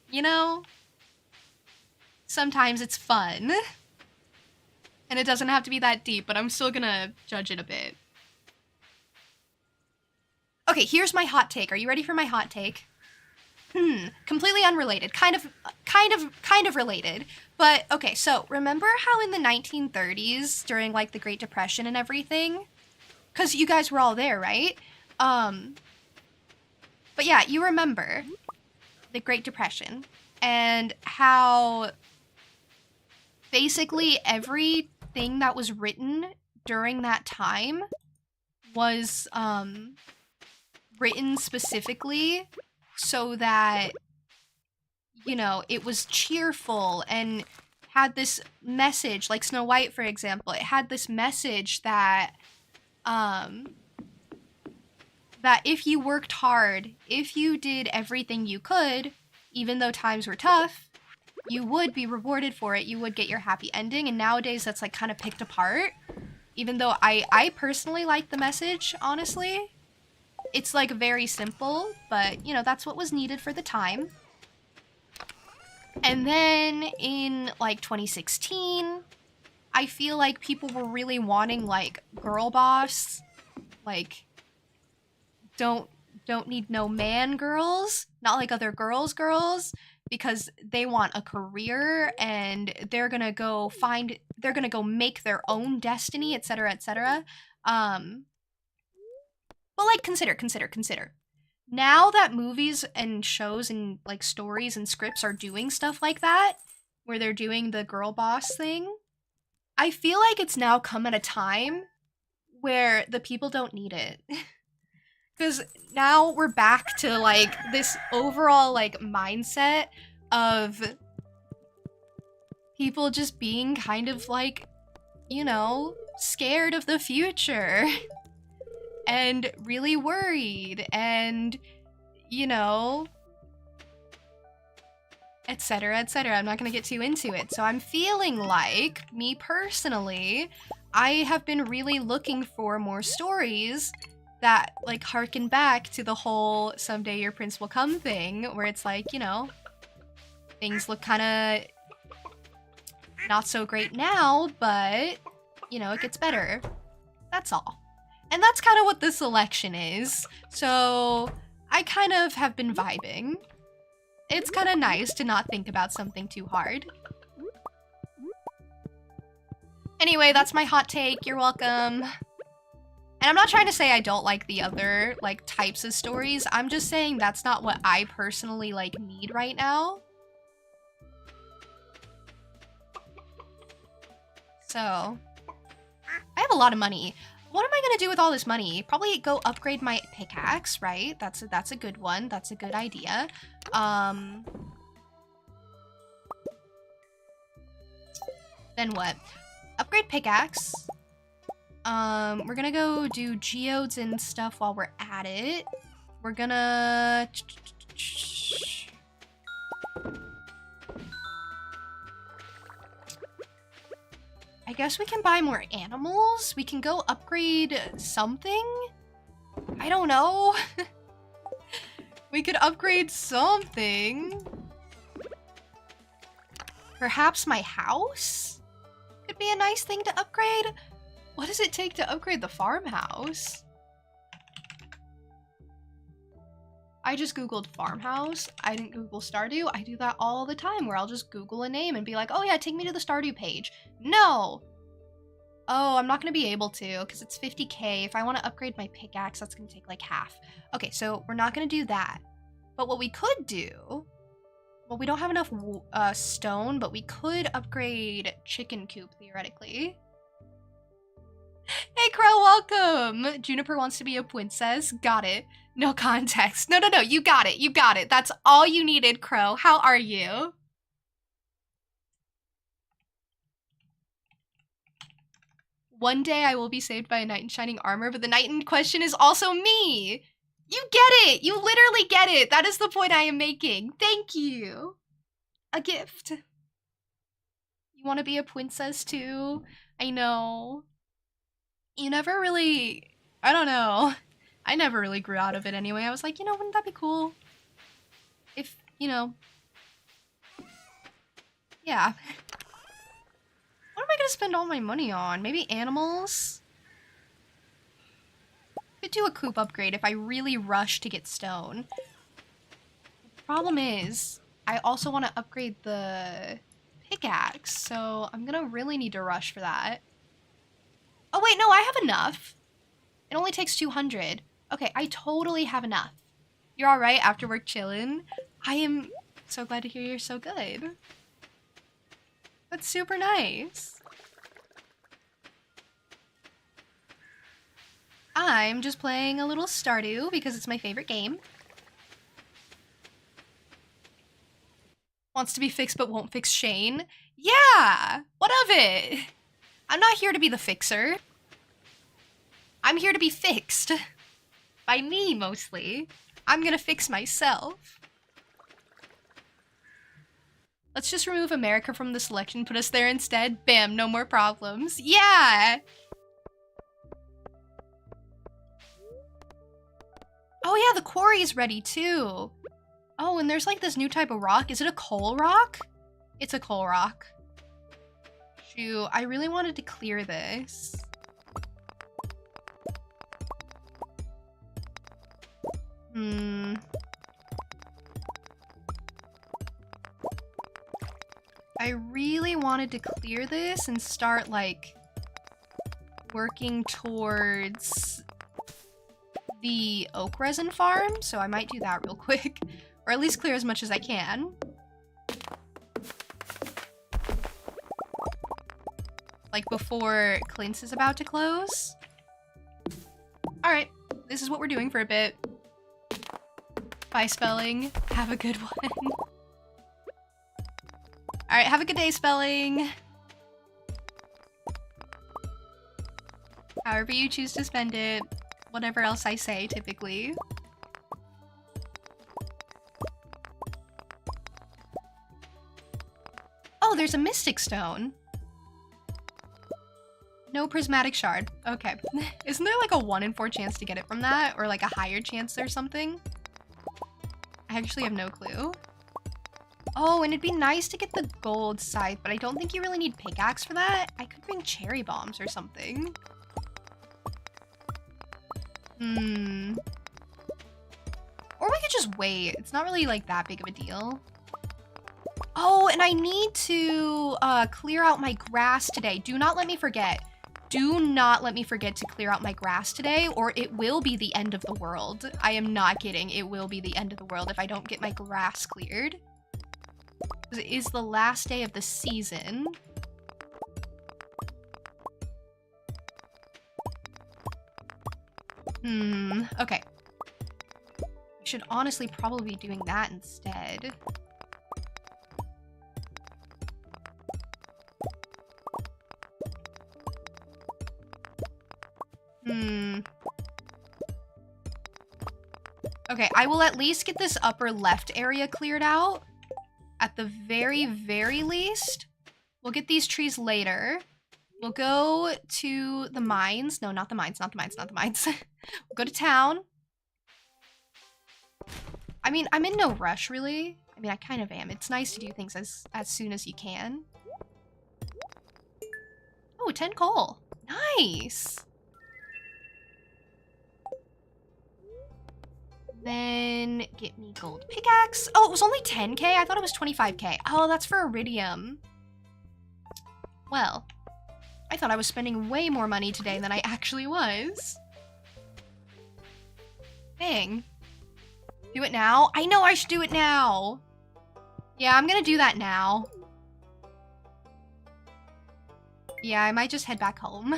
S1: You know? Sometimes it's fun. And it doesn't have to be that deep, but I'm still gonna judge it a bit. Okay, here's my hot take. Are you ready for my hot take? Completely unrelated. Kind of related. But, okay, so remember how in the 1930s, during, like, the Great Depression and everything? Because you guys were all there, right? But yeah, you remember the Great Depression and how basically everything that was written during that time was, written specifically so that, you know, it was cheerful and had this message, like Snow White, for example. It had this message that, that if you worked hard, if you did everything you could, even though times were tough, you would be rewarded for it. You would get your happy ending. And nowadays that's like kind of picked apart. Even though I personally like the message, honestly. It's like very simple, but you know, that's what was needed for the time. And then in like 2016, I feel like people were really wanting like girl boss, like don't need no man girls, not like other girls, because they want a career and they're gonna go make their own destiny, etc., etc. But like, consider. Now that movies and shows and like stories and scripts are doing stuff like that, where they're doing the girl boss thing, I feel like it's now come at a time where the people don't need it. Because now we're back to like this overall like mindset of people just being kind of like, you know, scared of the future and really worried and, you know, etc., etc. I'm not going to get too into it. So I'm feeling like, me personally, I have been really looking for more stories that like harken back to the whole someday your prince will come thing, where it's like, you know, things look kind of not so great now, but, you know, it gets better. That's all. And that's kind of what this election is. So I kind of have been vibing. It's kind of nice to not think about something too hard. Anyway, that's my hot take. You're welcome. And I'm not trying to say I don't like the other, like, types of stories. I'm just saying that's not what I personally, like, need right now. So, I have a lot of money. What am I gonna do with all this money? Probably go upgrade my pickaxe, right? That's a good one. That's a good idea. Then what? Upgrade pickaxe. We're gonna go do geodes and stuff while we're at it. We're gonna... I guess we can buy more animals? We can go upgrade something? I don't know. We could upgrade something. Perhaps my house? Could be a nice thing to upgrade. What does it take to upgrade the farmhouse? I just Googled farmhouse. I didn't Google Stardew. I do that all the time where I'll just Google a name and be like, oh yeah, take me to the Stardew page. No! Oh, I'm not gonna be able to because it's 50k. If I want to upgrade my pickaxe, that's gonna take like half. Okay, so we're not gonna do that. But what we could do, well, we don't have enough stone, but we could upgrade chicken coop theoretically. Hey, Crow, welcome! Juniper wants to be a princess. Got it. No context. No, you got it. You got it. That's all you needed, Crow. How are you? One day I will be saved by a knight in shining armor, but the knight in question is also me! You get it! You literally get it! That is the point I am making. Thank you! A gift. You want to be a princess too? I know. You never really... I don't know. I never really grew out of it anyway. I was like, you know, wouldn't that be cool? If, you know... Yeah. What am I gonna spend all my money on? Maybe animals? Could do a coop upgrade if I really rush to get stone. Problem is, I also want to upgrade the pickaxe, so I'm gonna really need to rush for that. Oh wait, no, I have enough. It only takes 200. Okay, I totally have enough. You're alright after work chillin'? I am so glad to hear you're so good. That's super nice. I'm just playing a little Stardew because it's my favorite game. Wants to be fixed but won't fix Shane. Yeah! What of it? I'm not here to be the fixer. I'm here to be fixed. By me, mostly. I'm gonna fix myself. Let's just remove America from the selection, put us there instead. Bam, no more problems. Yeah! Oh yeah, the quarry's ready too. Oh, and there's like this new type of rock. Is it a coal rock? It's a coal rock. Shoot, I really wanted to clear this. really wanted to clear this and start, like, working towards the oak resin farm, so I might do that real quick. Or at least clear as much as I can. Like, before Clint's is about to close. Alright, this is what we're doing for a bit. Bye, Spelling. Have a good one. Alright, have a good day, Spelling. However you choose to spend it. Whatever else I say, typically. Oh, there's a Mystic Stone. No Prismatic Shard. Okay. Isn't there like a 1 in 4 chance to get it from that? Or like a higher chance or something? I actually have no clue. Oh, and it'd be nice to get the gold scythe, but I don't think you really need pickaxe for that. I could bring cherry bombs or something. Or we could just wait. It's not really like that big of a deal. Oh, and I need to clear out my grass today. Do not let me forget. Do not let me forget to clear out my grass today, or it will be the end of the world. I am not kidding. It will be the end of the world if I don't get my grass cleared. Because it is the last day of the season. Okay. I should honestly probably be doing that instead. Okay, I will at least get this upper left area cleared out. At the very, very least. We'll get these trees later. We'll go to the mines. No, not the mines, not the mines, not the mines. We'll go to town. I mean, I'm in no rush, really. I mean, I kind of am. It's nice to do things as soon as you can. Oh, 10 coal. Nice. Then get me gold pickaxe. Oh, it was only 10k? I thought it was 25k. Oh, that's for iridium. Well, I thought I was spending way more money today than I actually was. Dang. Do it now? I know I should do it now. Yeah, I'm gonna do that now. Yeah, I might just head back home.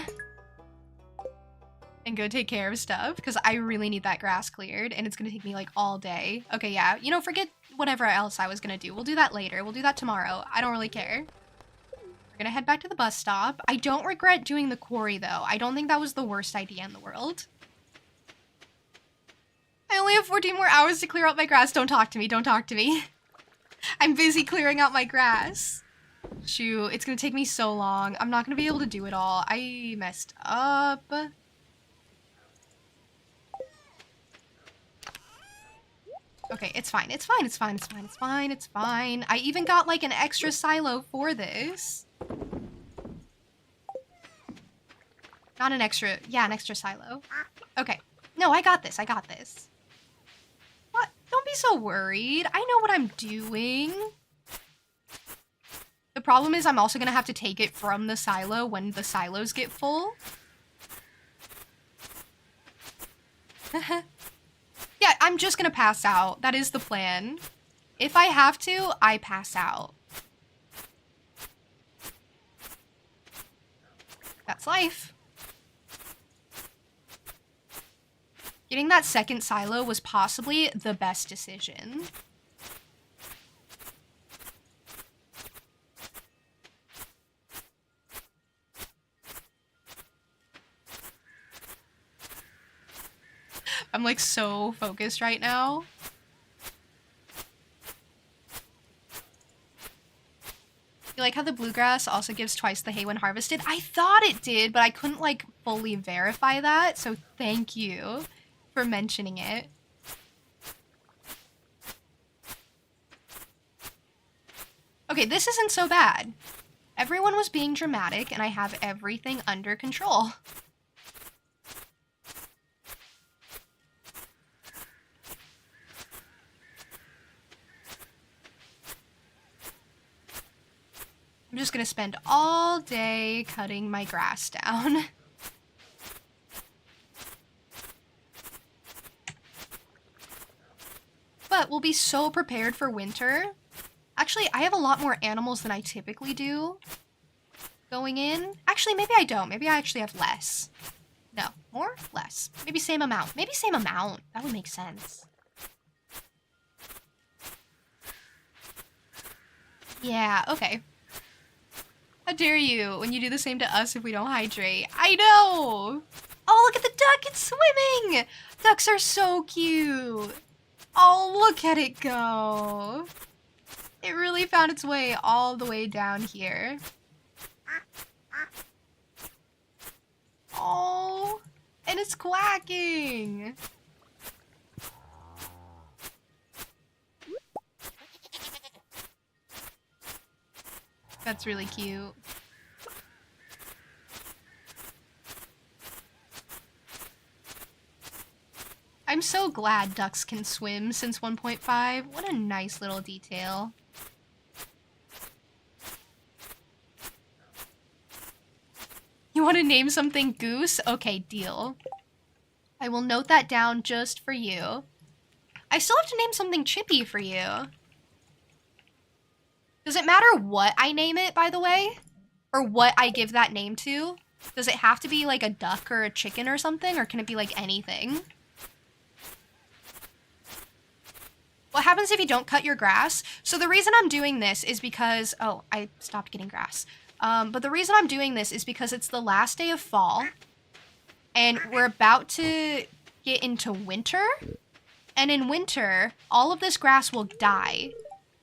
S1: And go take care of stuff, because I really need that grass cleared, and it's gonna take me, like, all day. Okay, yeah, you know, forget whatever else I was gonna do. We'll do that later. We'll do that tomorrow. I don't really care. We're gonna head back to the bus stop. I don't regret doing the quarry, though. I don't think that was the worst idea in the world. I only have 14 more hours to clear out my grass. Don't talk to me. Don't talk to me. I'm busy clearing out my grass. Shoot, it's gonna take me so long. I'm not gonna be able to do it all. I messed up. Okay, it's fine. It's fine. It's fine. It's fine. It's fine. It's fine. I even got like an extra silo for this. Not an extra. Yeah, an extra silo. Okay. No, I got this. I got this. What? Don't be so worried. I know what I'm doing. The problem is I'm also going to have to take it from the silo when the silos get full. Yeah, I'm just gonna pass out. That is the plan. If I have to, I pass out. That's life. Getting that second silo was possibly the best decision. I'm like so focused right now. You like how the bluegrass also gives twice the hay when harvested? I thought it did, but I couldn't like fully verify that, so thank you for mentioning it. Okay, this isn't so bad. Everyone was being dramatic, and I have everything under control. I'm just gonna spend all day cutting my grass down. But we'll be so prepared for winter. Actually, I have a lot more animals than I typically do going in. Actually, maybe I don't. Maybe I actually have less. No, more? Less. Maybe same amount. Maybe same amount. That would make sense. Yeah, okay. How dare you when you do the same to us if we don't hydrate? I know! Oh, look at the duck! It's swimming! Ducks are so cute! Oh, look at it go! It really found its way all the way down here. Oh, and it's quacking! That's really cute. I'm so glad ducks can swim since 1.5. What a nice little detail. You want to name something Goose? Okay, deal. I will note that down just for you. I still have to name something Chippy for you. Does it matter what I name it, by the way? Or what I give that name to? Does it have to be like a duck or a chicken or something? Or can it be like anything? What happens if you don't cut your grass? So the reason I'm doing this is because... Oh, I stopped getting grass. But the reason I'm doing this is because it's the last day of fall. And we're about to get into winter. And in winter, all of this grass will die.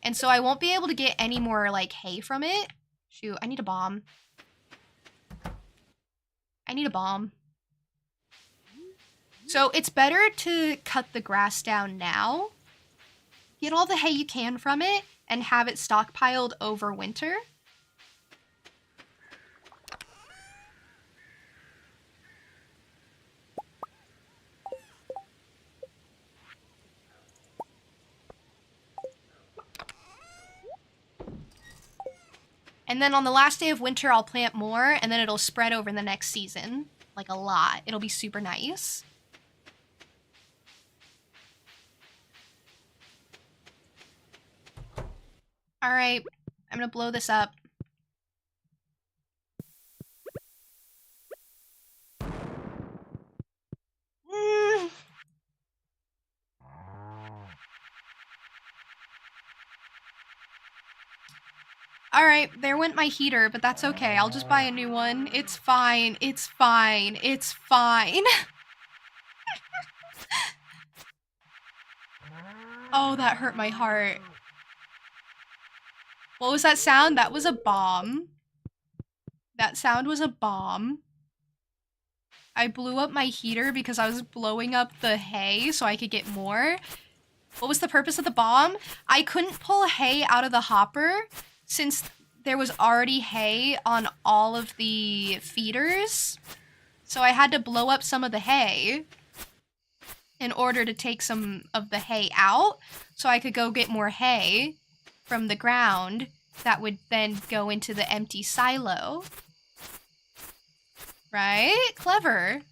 S1: And so I won't be able to get any more, like, hay from it. Shoot, I need a bomb. I need a bomb. So it's better to cut the grass down now. Get all the hay you can from it and have it stockpiled over winter. And then on the last day of winter, I'll plant more, and then it'll spread over the next season. Like, a lot. It'll be super nice. Alright, I'm gonna blow this up. Alright, there went my heater, but that's okay. I'll just buy a new one. It's fine. It's fine. It's fine. Oh, that hurt my heart. What was that sound? That was a bomb. That sound was a bomb. I blew up my heater because I was blowing up the hay so I could get more. What was the purpose of the bomb? I couldn't pull hay out of the hopper since there was already hay on all of the feeders. So I had to blow up some of the hay in order to take some of the hay out so I could go get more hay from the ground that would then go into the empty silo. Right? Clever.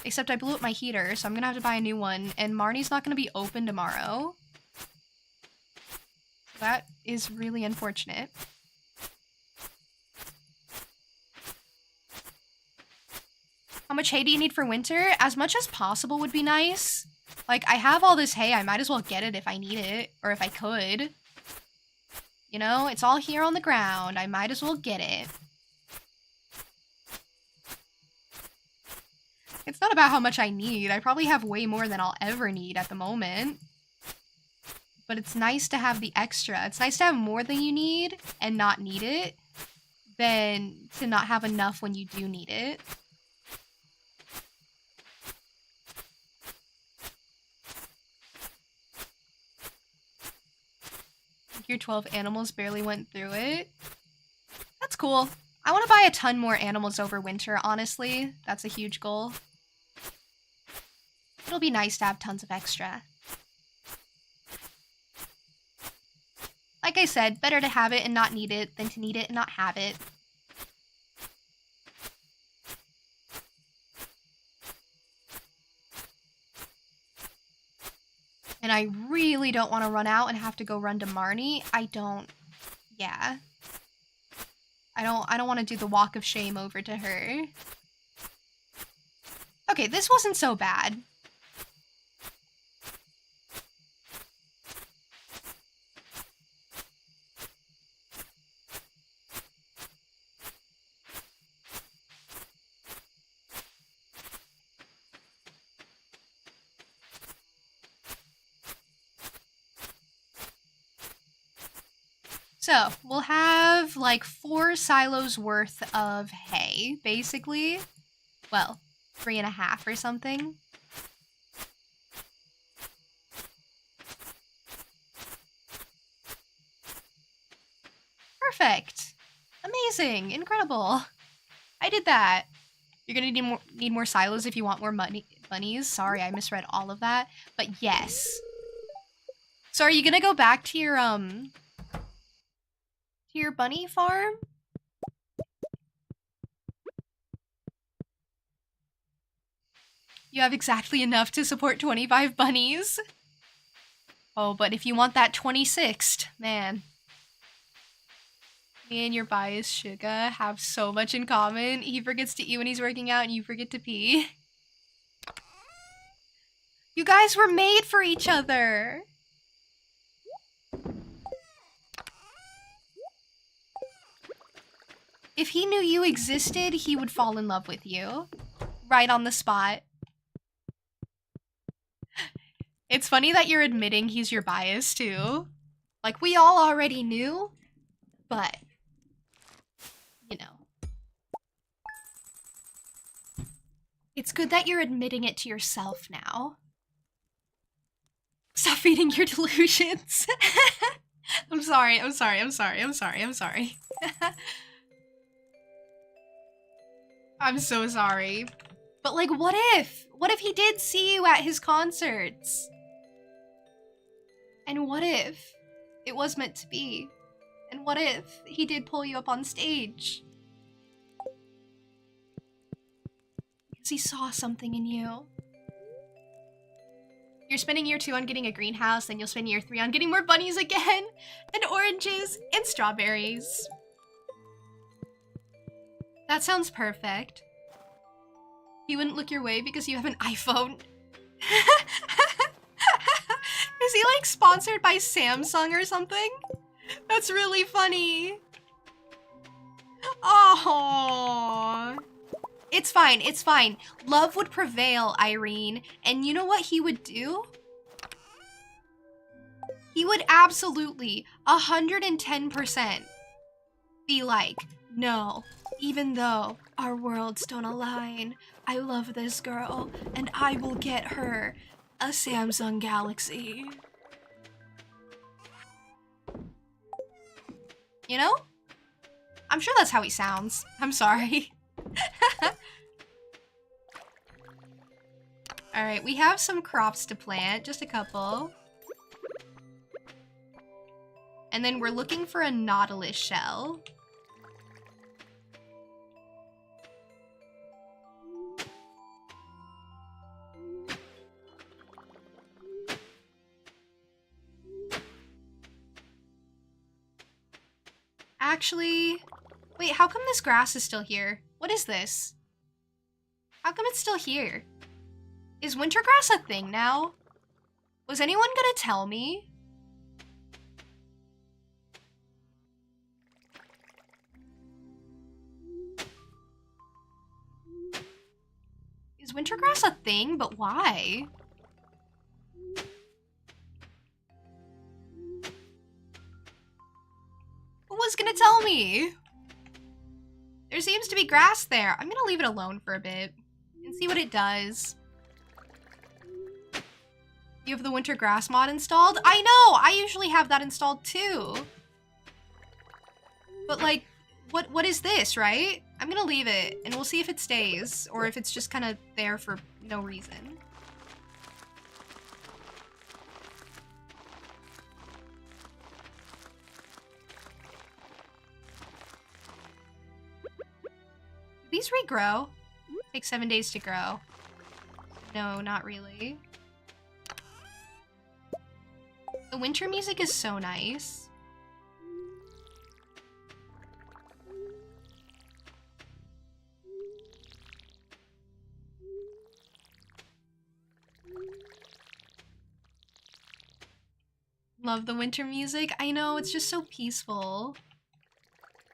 S1: Except I blew up my heater, so I'm gonna have to buy a new one, and Marnie's not gonna be open tomorrow. That is really unfortunate. How much hay do you need for winter? As much as possible would be nice. Like, I have all this hay, I might as well get it if I need it, or if I could. You know, it's all here on the ground, I might as well get it. It's not about how much I need, I probably have way more than I'll ever need at the moment. But it's nice to have the extra. It's nice to have more than you need and not need it than to not have enough when you do need it. Your 12 animals barely went through it. That's cool. I want to buy a ton more animals over winter, honestly. That's a huge goal. It'll be nice to have tons of extra. Like, Like I said, better to have it and not need it than to need it and not have it. And I really don't want to run out and have to go run to Marnie. Yeah. I don't want to do the walk of shame over to her. Okay, this wasn't so bad. So, we'll have like 4 silos worth of hay, basically. Well, 3.5 or something. Perfect. Amazing. Incredible. I did that. You're gonna need more silos if you want more bunnies. Sorry, I misread all of that. But yes. So are you gonna go back to your bunny farm? You have exactly enough to support 25 bunnies. Oh, but if you want that 26th, man. Me and your bias Suga have so much in common. He forgets to eat when he's working out and you forget to pee. You guys were made for each other. If he knew you existed, he would fall in love with you. Right on the spot. It's funny that you're admitting he's your bias, too. Like, we all already knew, but, you know. It's good that you're admitting it to yourself now. Stop feeding your delusions. I'm sorry. I'm so sorry. But, like, what if? What if he did see you at his concerts? And what if it was meant to be? And what if he did pull you up on stage? Because he saw something in you. You're spending year 2 on getting a greenhouse, then you'll spend year 3 on getting more bunnies again, and oranges, and strawberries. That sounds perfect. He wouldn't look your way because you have an iPhone. Is he like sponsored by Samsung or something? That's really funny. Oh, it's fine. It's fine. Love would prevail, Irene. And you know what he would do? He would absolutely 110% be like, no, even though our worlds don't align, I love this girl and I will get her a Samsung Galaxy. You know? I'm sure that's how he sounds. I'm sorry. Alright, we have some crops to plant, just a couple. And then we're looking for a Nautilus shell. Actually, wait, how come this grass is still here? What is this? How come it's still here? Is winter grass a thing now? Was anyone gonna tell me? Is winter grass a thing? But why? Who was gonna tell me? There seems to be grass there. I'm gonna leave it alone for a bit and see what it does. You have the winter grass mod installed? I know! I usually have that installed too. But like, what is this, right? I'm gonna leave it and we'll see if it stays or if it's just kind of there for no reason. These regrow? Take 7 days to grow. No, not really. The winter music is so nice. Love the winter music. I know, it's just so peaceful.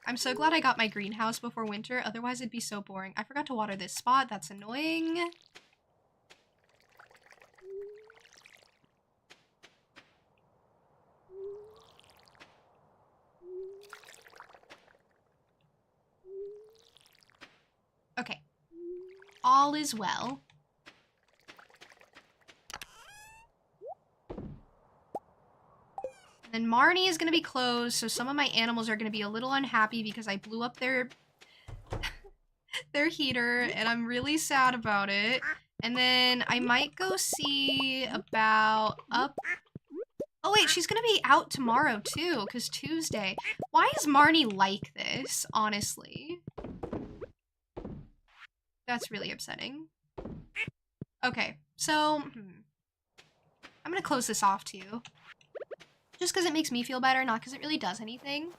S1: I'm so glad I got my greenhouse before winter, otherwise it'd be so boring. I forgot to water this spot, that's annoying. Okay. All is well. And then Marnie is gonna be closed, so some of my animals are gonna be a little unhappy because I blew up their their heater, and I'm really sad about it. And then I might go see about up. Oh wait, she's gonna be out tomorrow too, because Tuesday. Why is Marnie like this, honestly? That's really upsetting. Okay, so I'm gonna close this off too. Just because it makes me feel better, not because it really does anything.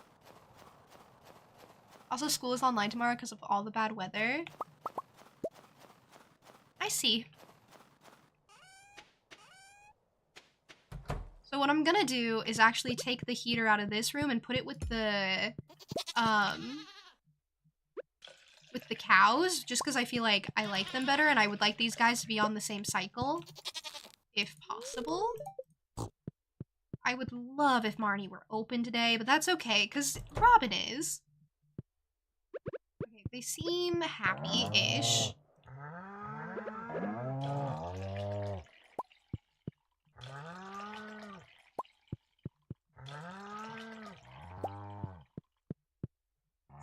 S1: Also, school is online tomorrow because of all the bad weather. I see. So what I'm gonna do is actually take the heater out of this room and put it with the cows, just because I feel like I like them better and I would like these guys to be on the same cycle, if possible. I would love if Marnie were open today, but that's okay, because Robin is. Okay, they seem happy-ish.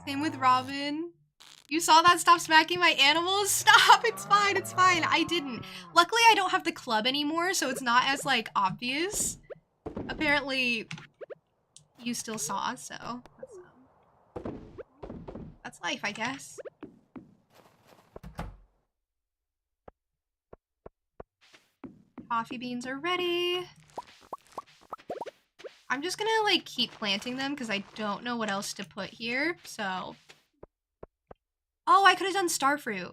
S1: Same with Robin. You saw that? Stop smacking my animals? Stop! It's fine, it's fine. I didn't. Luckily, I don't have the club anymore, so it's not as, like, obvious. Apparently, you still saw, so that's life, I guess. Coffee beans are ready. I'm just gonna, like, keep planting them because I don't know what else to put here, so. Oh, I could have done starfruit.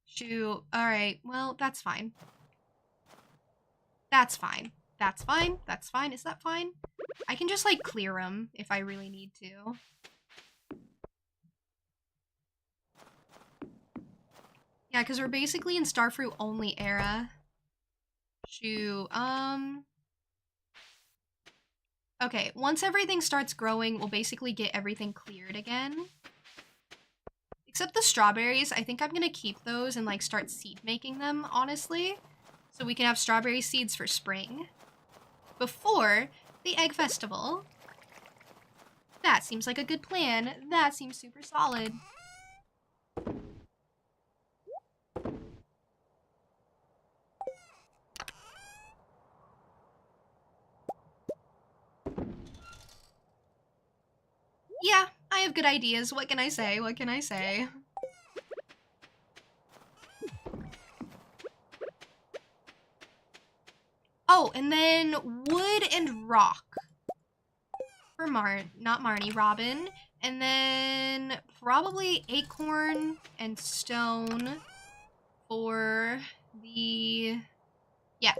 S1: Shoot. Alright, well, that's fine. That's fine. That's fine. That's fine. Is that fine? I can just, like, clear them if I really need to. Yeah, because we're basically in starfruit only era. Shoot. Okay, once everything starts growing, we'll basically get everything cleared again. Except the strawberries, I think I'm gonna keep those and, like, start seed making them, honestly. So we can have strawberry seeds for spring. Before the egg festival. That seems like a good plan. That seems super solid. Yeah, I have good ideas. What can I say? What can I say? Oh, and then wood and rock. For not Marnie, Robin. And then probably acorn and stone for the... Yeah,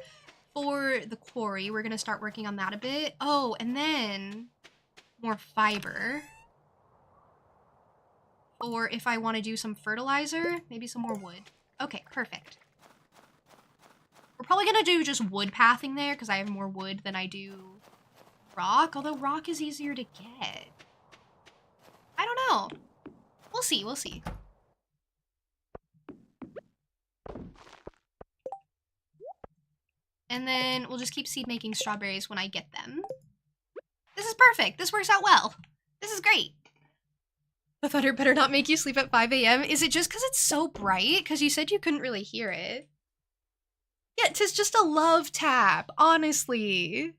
S1: for the quarry. We're gonna start working on that a bit. Oh, and then more fiber. Or if I want to do some fertilizer, maybe some more wood. Okay, perfect. We're probably gonna do just wood pathing there because I have more wood than I do rock, although rock is easier to get. I don't know. We'll see, we'll see. And then we'll just keep seed making strawberries when I get them. This is perfect. This works out well. This is great. The thunder better not make you sleep at 5 a.m. Is it just because it's so bright? Because you said you couldn't really hear it. Yeah, 'tis just a love tap, honestly.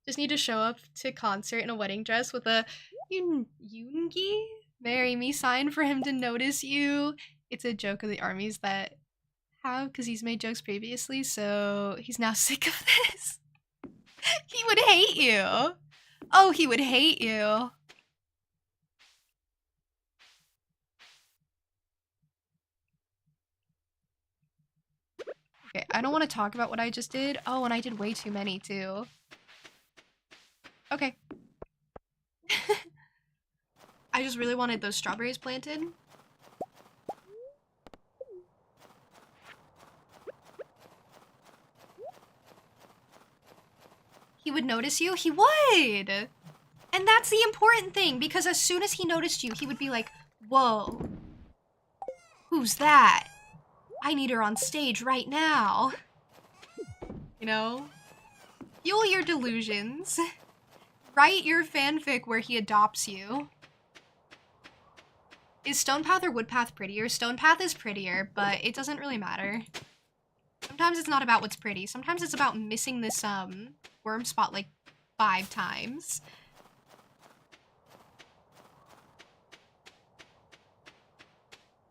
S1: Just need to show up to concert in a wedding dress with a yoongi? Marry me, sign for him to notice you. It's a joke of the armies that have, because he's made jokes previously, so he's now sick of this. He would hate you. Oh, he would hate you. Okay, I don't want to talk about what I just did. Oh, and I did way too many, too. Okay. I just really wanted those strawberries planted. He would notice you? He would! And that's the important thing, because as soon as he noticed you, he would be like, whoa. Who's that? I need her on stage right now. You know? Fuel your delusions. Write your fanfic where he adopts you. Is Stonepath or Woodpath prettier? Stonepath is prettier, but it doesn't really matter. Sometimes it's not about what's pretty. Sometimes it's about missing this worm spot like 5 times.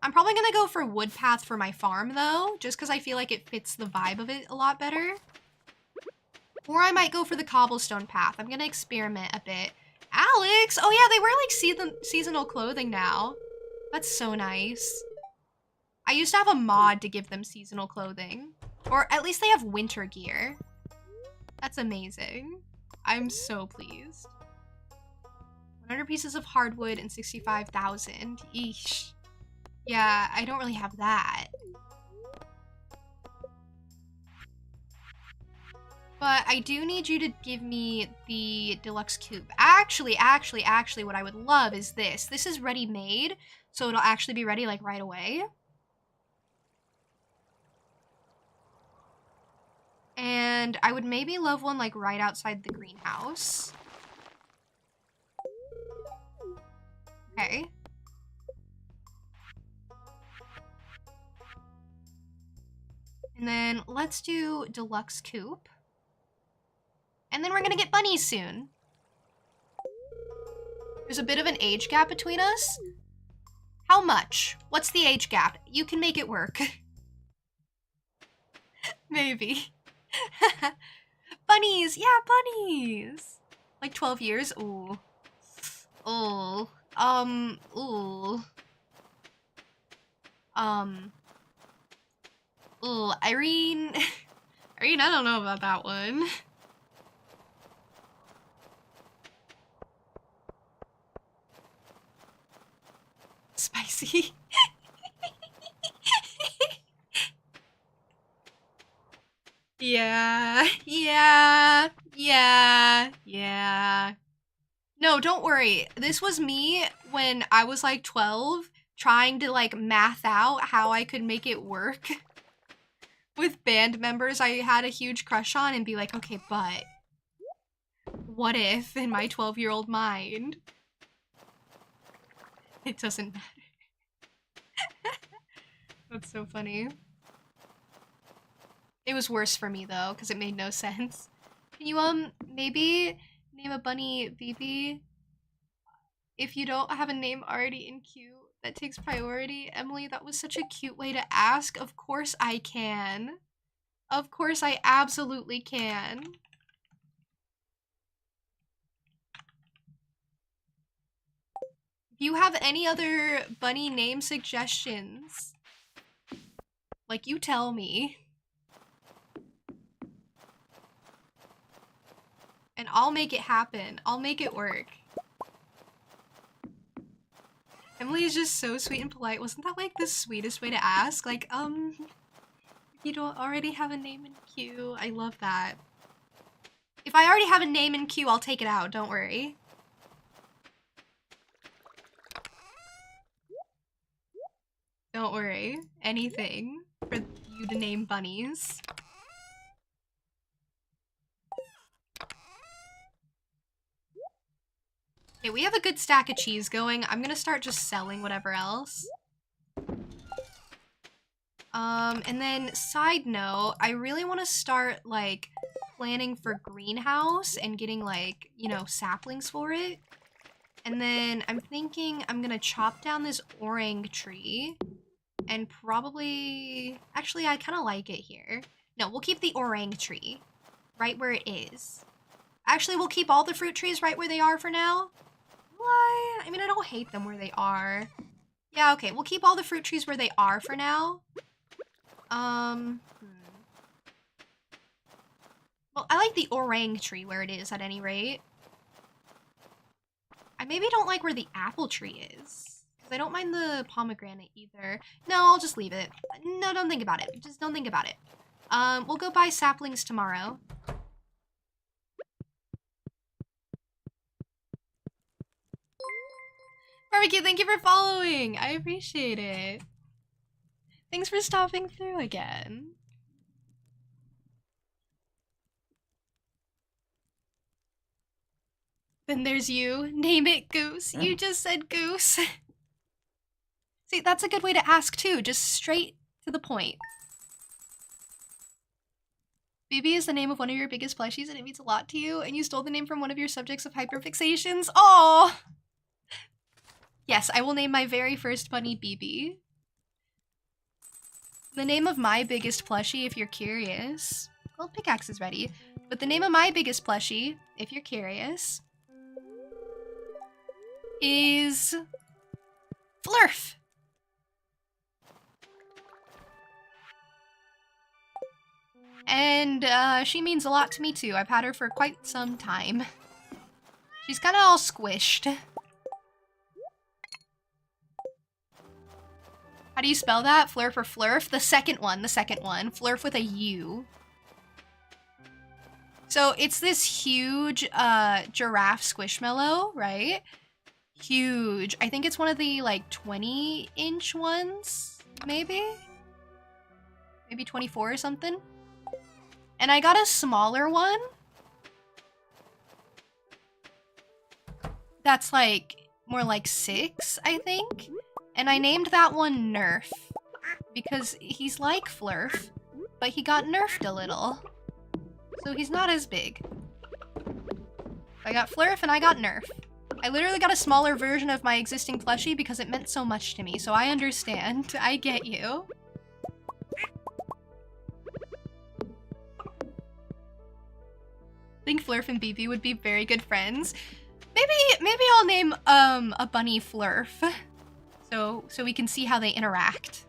S1: I'm probably gonna go for Woodpath for my farm though, just because I feel like it fits the vibe of it a lot better. Or I might go for the cobblestone path. I'm gonna experiment a bit. Alex! Oh yeah, they wear like seasonal clothing now. That's so nice. I used to have a mod to give them seasonal clothing. Or at least they have winter gear. That's amazing. I'm so pleased. 100 pieces of hardwood and 65,000. Eesh. Yeah, I don't really have that. But I do need you to give me the deluxe coop. Actually, what I would love is this. This is ready-made, so it'll actually be ready like right away. And I would maybe love one like right outside the greenhouse. Okay. And then let's do deluxe coop. And then we're gonna get bunnies soon. There's a bit of an age gap between us. How much? What's the age gap? You can make it work. Maybe. Bunnies! Yeah, bunnies! Like 12 years? Ooh. Ooh. Ooh. Ooh, Irene. Irene, I don't know about that one. Spicy. Yeah. No, don't worry. This was me when I was like 12, trying to like math out how I could make it work with band members I had a huge crush on and be like, okay, but what if in my 12-year-old mind? It doesn't matter. That's so funny. It was worse for me though, because it made no sense. Can you maybe name a bunny BB? If you don't have a name already in queue that takes priority, Emily, that was such a cute way to ask. Of course I can. Of course I absolutely can. If you have any other bunny name suggestions, like, you tell me. And I'll make it happen. I'll make it work. Emily is just so sweet and polite. Wasn't that like the sweetest way to ask? Like, if you don't already have a name in queue. I love that. If I already have a name in queue, I'll take it out. Don't worry. Don't worry. Anything for you to name bunnies. Okay, we have a good stack of cheese going. I'm gonna start just selling whatever else. And then side note, I really want to start like planning for greenhouse and getting like, you know, saplings for it. And then I'm thinking I'm gonna chop down this orang tree and probably... Actually, I kind of like it here. No, we'll keep the orang tree right where it is. Actually, we'll keep all the fruit trees right where they are for now. Why? I mean, I don't hate them where they are. Yeah, okay, we'll keep all the fruit trees where they are for now. Well, I like the orang tree where it is at any rate. I maybe don't like where the apple tree is. Because I don't mind the pomegranate either. No, I'll just leave it. No, don't think about it. Just don't think about it. We'll go buy saplings tomorrow. Barbecue, thank you for following. I appreciate it. Thanks for stopping through again. Then there's you. Name it Goose. You just said Goose. See, that's a good way to ask too. Just straight to the point. Bibi is the name of one of your biggest plushies and it means a lot to you, and you stole the name from one of your subjects of hyperfixations. Oh! Yes, I will name my very first bunny Bibi. The name of my biggest plushie, if you're curious... Well, pickaxe is ready. But the name of my biggest plushie, if you're curious... is... Flurf! And, she means a lot to me too. I've had her for quite some time. She's kinda all squished. How do you spell that? Flurf or Flurf? The second one. Flurf with a U. So it's this huge giraffe squishmallow, right? Huge. I think it's one of the like 20-inch ones, maybe? Maybe 24 or something. And I got a smaller one. That's like more like 6, I think. And I named that one Nerf. Because he's like Flurf, but he got nerfed a little. So he's not as big. I got Flurf and I got Nerf. I literally got a smaller version of my existing plushie because it meant so much to me, so I understand. I get you. I think Flurf and Bibi would be very good friends. Maybe I'll name a bunny Flurf. So we can see how they interact.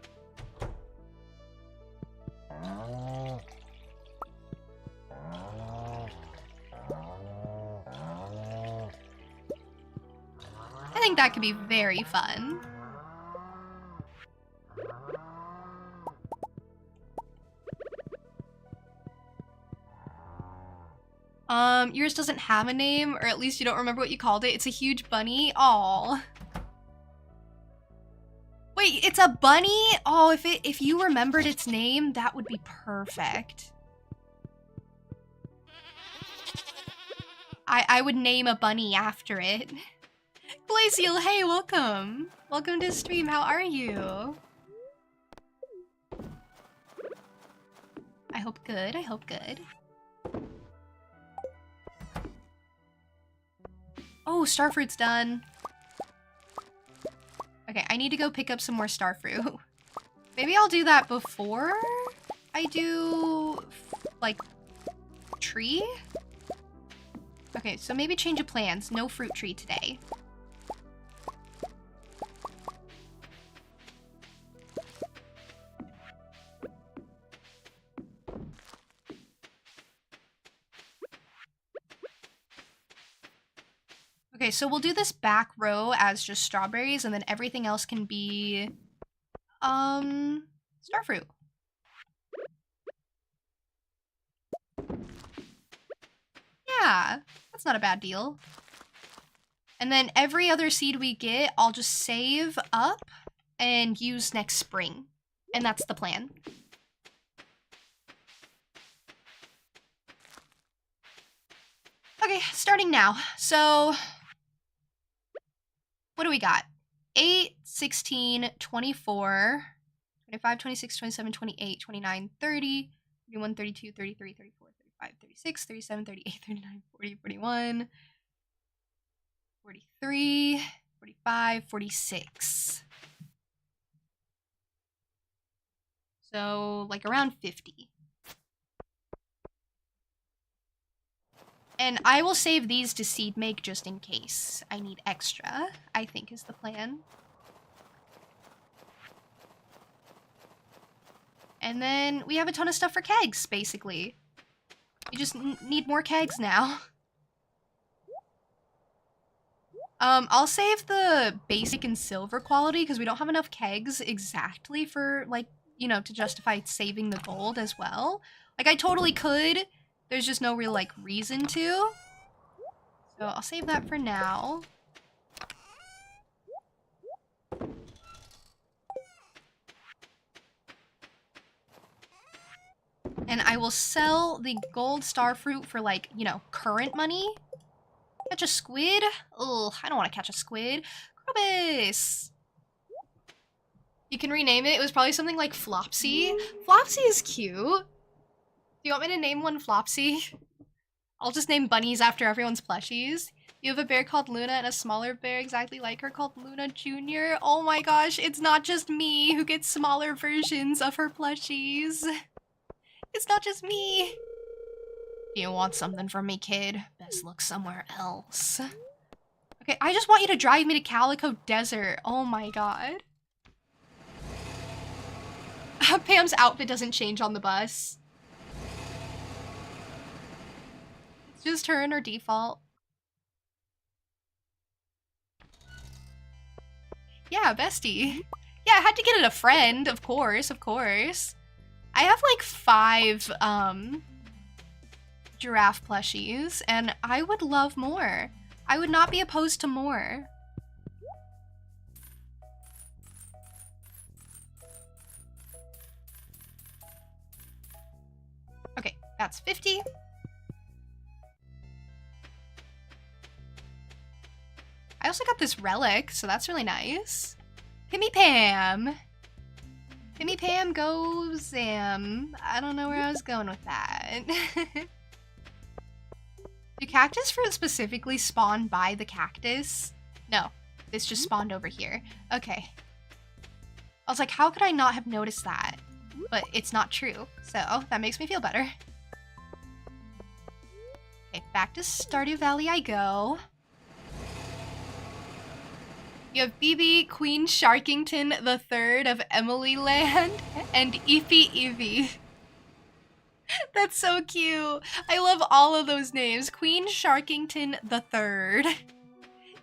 S1: I think that could be very fun. Yours doesn't have a name, or at least you don't remember what you called it. It's a huge bunny. Aww. Wait, it's a bunny? Oh, if you remembered its name, that would be perfect. I would name a bunny after it. Glacial, hey, welcome. Welcome to the stream, how are you? I hope good, I hope good. Oh, starfruit's done. Okay, I need to go pick up some more starfruit. Maybe I'll do that before I do, like, tree? Okay, so maybe change of plans. No fruit tree today. Okay, so we'll do this back row as just strawberries, and then everything else can be, starfruit. Yeah, that's not a bad deal. And then every other seed we get, I'll just save up and use next spring. And that's the plan. Okay, starting now. So, what do we got? 8, 16, 24, 25, 26, 27, 28, 29, 30, 31, 32, 33, 34, 35, 36, 37, 38, 39, 40, 41, 43, 45, 46. So, like, around 50. And I will save these to seed make just in case I need extra, I think is the plan. And then we have a ton of stuff for kegs, basically. We just need more kegs now. I'll save the basic and silver quality because we don't have enough kegs exactly for, like, you know, to justify saving the gold as well. Like, I totally could. There's just no real, like, reason to. So I'll save that for now. And I will sell the gold star fruit for, like, you know, current money. Catch a squid? Ugh, I don't want to catch a squid. Krobus! You can rename it. It was probably something like Flopsy. Flopsy is cute. Do you want me to name one Flopsy? I'll just name bunnies after everyone's plushies. You have a bear called Luna and a smaller bear exactly like her called Luna Jr. Oh my gosh, it's not just me who gets smaller versions of her plushies. It's not just me. You want something from me, kid? Best look somewhere else. Okay, I just want you to drive me to Calico Desert. Oh my god. Pam's outfit doesn't change on the bus. It's just her and her default. Yeah, bestie. Yeah, I had to get it a friend, of course, of course. I have like 5, giraffe plushies, and I would love more. I would not be opposed to more. Okay, that's 50. I also got this relic, so that's really nice. Pimmy Pam. Pimmy Pam goes I don't know where I was going with that. Do cactus fruit specifically spawn by the cactus? No, this just spawned over here. Okay. I was like, how could I not have noticed that? But it's not true, so that makes me feel better. Okay, back to Stardew Valley I go. You have BB Queen Sharkington III of Emily Land and Eefy Eevee. That's so cute. I love all of those names. Queen Sharkington III.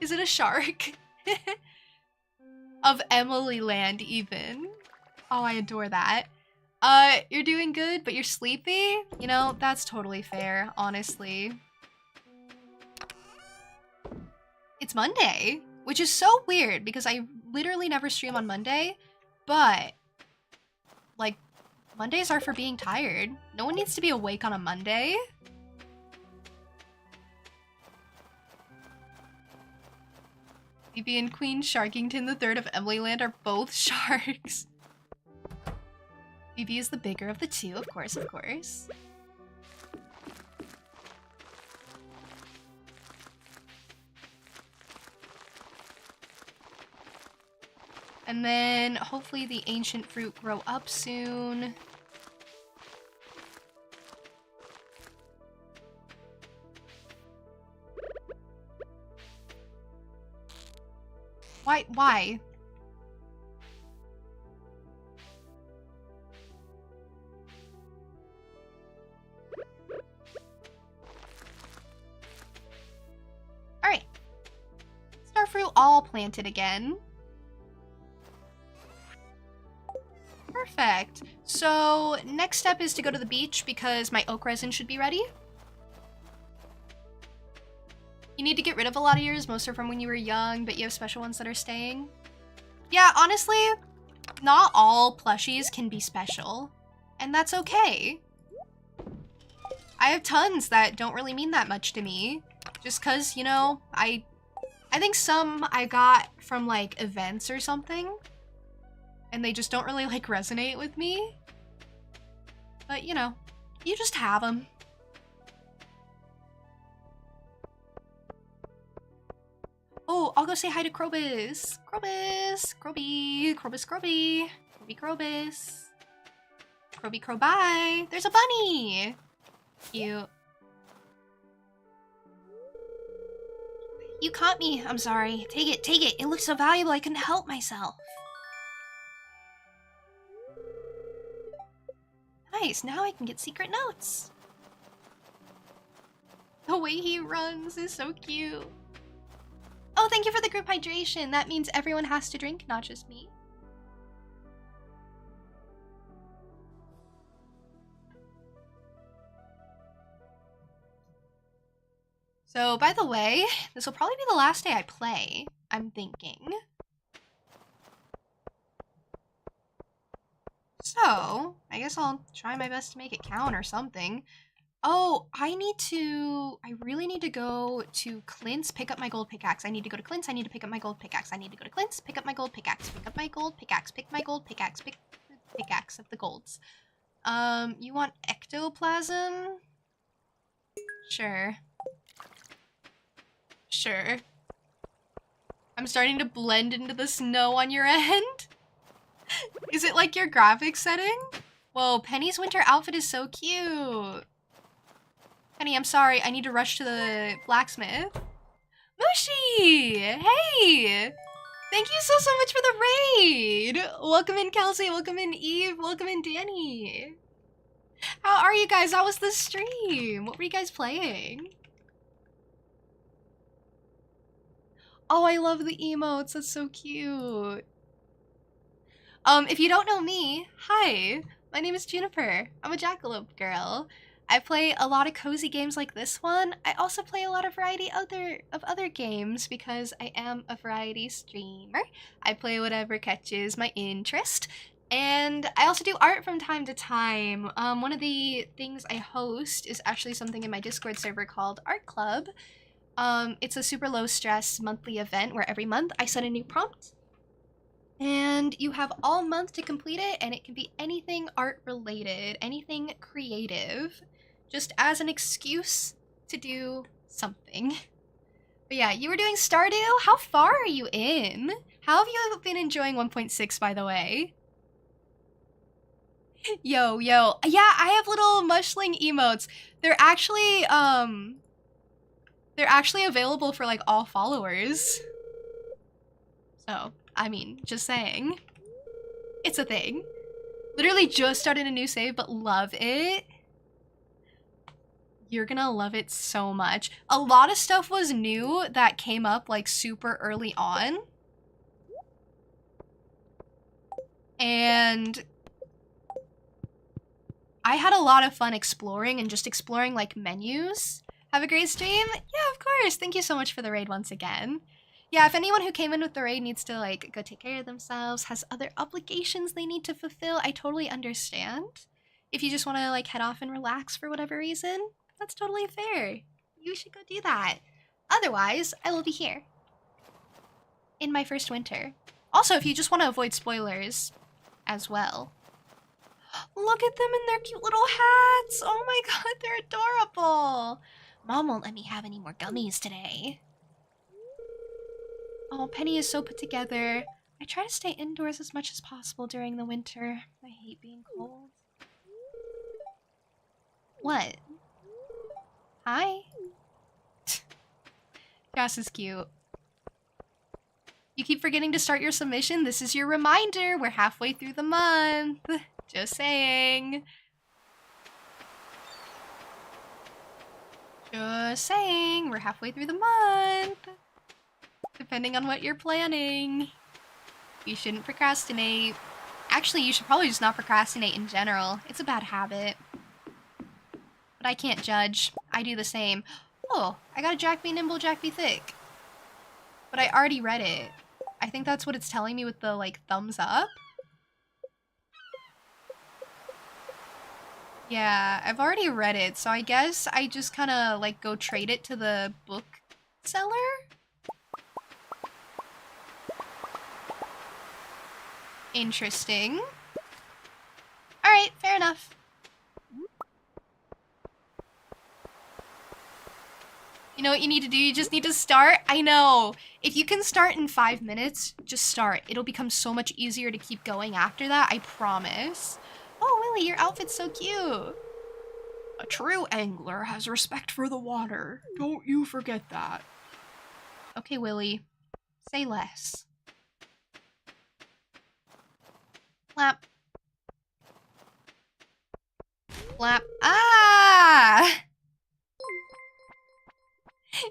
S1: Is it a shark? Of Emily Land, even. Oh, I adore that. You're doing good, but you're sleepy? You know, that's totally fair, honestly. It's Monday, which is so weird because I literally never stream on Monday, but, like, Mondays are for being tired. No one needs to be awake on a Monday. Phoebe and Queen Sharkington III of Emily Land are both sharks. Phoebe is the bigger of the two, of course, of course. And then hopefully the ancient fruit grow up soon. Why? Alright. Starfruit all planted again. Perfect. So next step is to go to the beach because my oak resin should be ready. You need to get rid of a lot of yours. Most are from when you were young, but you have special ones that are staying. Yeah, honestly, not all plushies can be special, and that's okay. I have tons that don't really mean that much to me, just cause, you know, I think some I got from, like, events or something, and they just don't really, like, resonate with me. But, you know, you just have them. go say hi to Krobus. Krobus, Kroby, Krobus, Kroby, Kroby, Krobus, Kroby, Kroby. There's a bunny. Cute. You caught me. I'm sorry. Take it, take it. It looks so valuable I couldn't help myself. Nice, now I can get secret notes. The way he runs is so cute. Oh, thank you for the group hydration. That means everyone has to drink, not just me. So, by the way, this will probably be the last day I play, I'm thinking. So, I guess I'll try my best to make it count or something. Oh, I really need to go to Clint's, pick up my gold pickaxe. I need to go to Clint's, I need to pick up my gold pickaxe. I need to go to Clint's, pick up my gold pickaxe. Pick up my gold pickaxe, pick my gold pickaxe, pick the pickaxe of the golds. You want ectoplasm? Sure. Sure. I'm starting to blend into the snow on your end. Is it like your graphics setting? Whoa, Penny's winter outfit is so cute. Penny, I'm sorry. I need to rush to the blacksmith. Mushi! Hey! Thank you so much for the raid! Welcome in, Kelsey. Welcome in, Eve. Welcome in, Danny. How are you guys? How was the stream? What were you guys playing? Oh, I love the emotes. That's so cute. If you don't know me, hi. My name is Juniper. I'm a jackalope girl. I play a lot of cozy games like this one. I also play a lot of variety of other games because I am a variety streamer. I play whatever catches my interest. And I also do art from time to time. One of the things I host is actually something in my Discord server called Art Club. It's a super low stress monthly event where every month I set a new prompt. And you have all month to complete it, and it can be anything art related, anything creative, just as an excuse to do something. But yeah, you were doing Stardew? How far are you in? How have you been enjoying 1.6, by the way? Yo. Yeah, I have little mushling emotes. They're actually available for like all followers. So, I mean, just saying. It's a thing. Literally just started a new save, but love it. You're gonna love it so much. A lot of stuff was new that came up like super early on. And I had a lot of fun exploring and just exploring like menus. Have a great stream? Yeah, of course. Thank you so much for the raid once again. Yeah, if anyone who came in with the raid needs to like go take care of themselves, has other obligations they need to fulfill, I totally understand. If you just want to like head off and relax for whatever reason, that's totally fair. You should go do that. Otherwise, I will be here in my first winter. Also, if you just want to avoid spoilers as well. Look at them in their cute little hats. Oh my god, they're adorable. Mom won't let me have any more gummies today. Oh, Penny is so put together. I try to stay indoors as much as possible during the winter. I hate being cold. What? Hi? Joss is cute. You keep forgetting to start your submission. This is your reminder. We're halfway through the month. Just saying. Just saying. We're halfway through the month. Depending on what you're planning. You shouldn't procrastinate. Actually, you should probably just not procrastinate in general. It's a bad habit. But I can't judge. I do the same. Oh, I got a Jack Be Nimble, Jack Be Thick. But I already read it. I think that's what it's telling me with the, like, thumbs up. Yeah, I've already read it, so I guess I just kind of, like, go trade it to the bookseller? Interesting. Alright, fair enough. You know what you need to do? You just need to start. I know. If you can start in 5 minutes, just start. It'll become so much easier to keep going after that, I promise. Oh, Willy, your outfit's so cute. A true angler has respect for the water. Don't you forget that. Okay, Willy. Say less. Flap. Flap. Ah!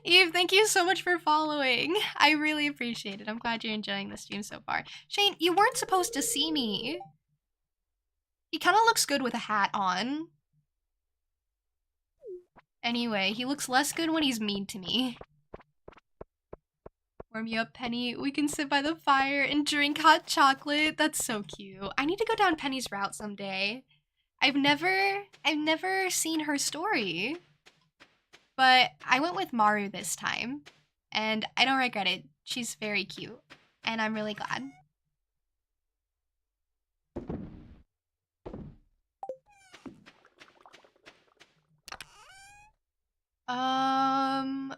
S1: Eve, thank you so much for following. I really appreciate it. I'm glad you're enjoying the stream so far. Shane, you weren't supposed to see me. He kind of looks good with a hat on. Anyway, he looks less good when he's mean to me. Warm you up, Penny. We can sit by the fire and drink hot chocolate. That's so cute. I need to go down Penny's route someday. I've never seen her story. But I went with Maru this time, and I don't regret it. She's very cute, and I'm really glad.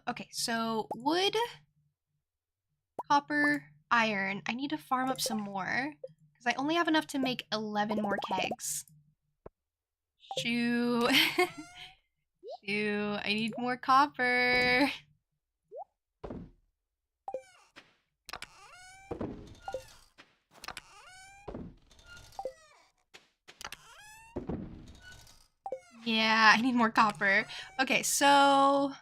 S1: Okay, so wood, copper, iron. I need to farm up some more, because I only have enough to make 11 more kegs. Shoo. Shoo, I need more copper. Yeah, I need more copper. Okay, so...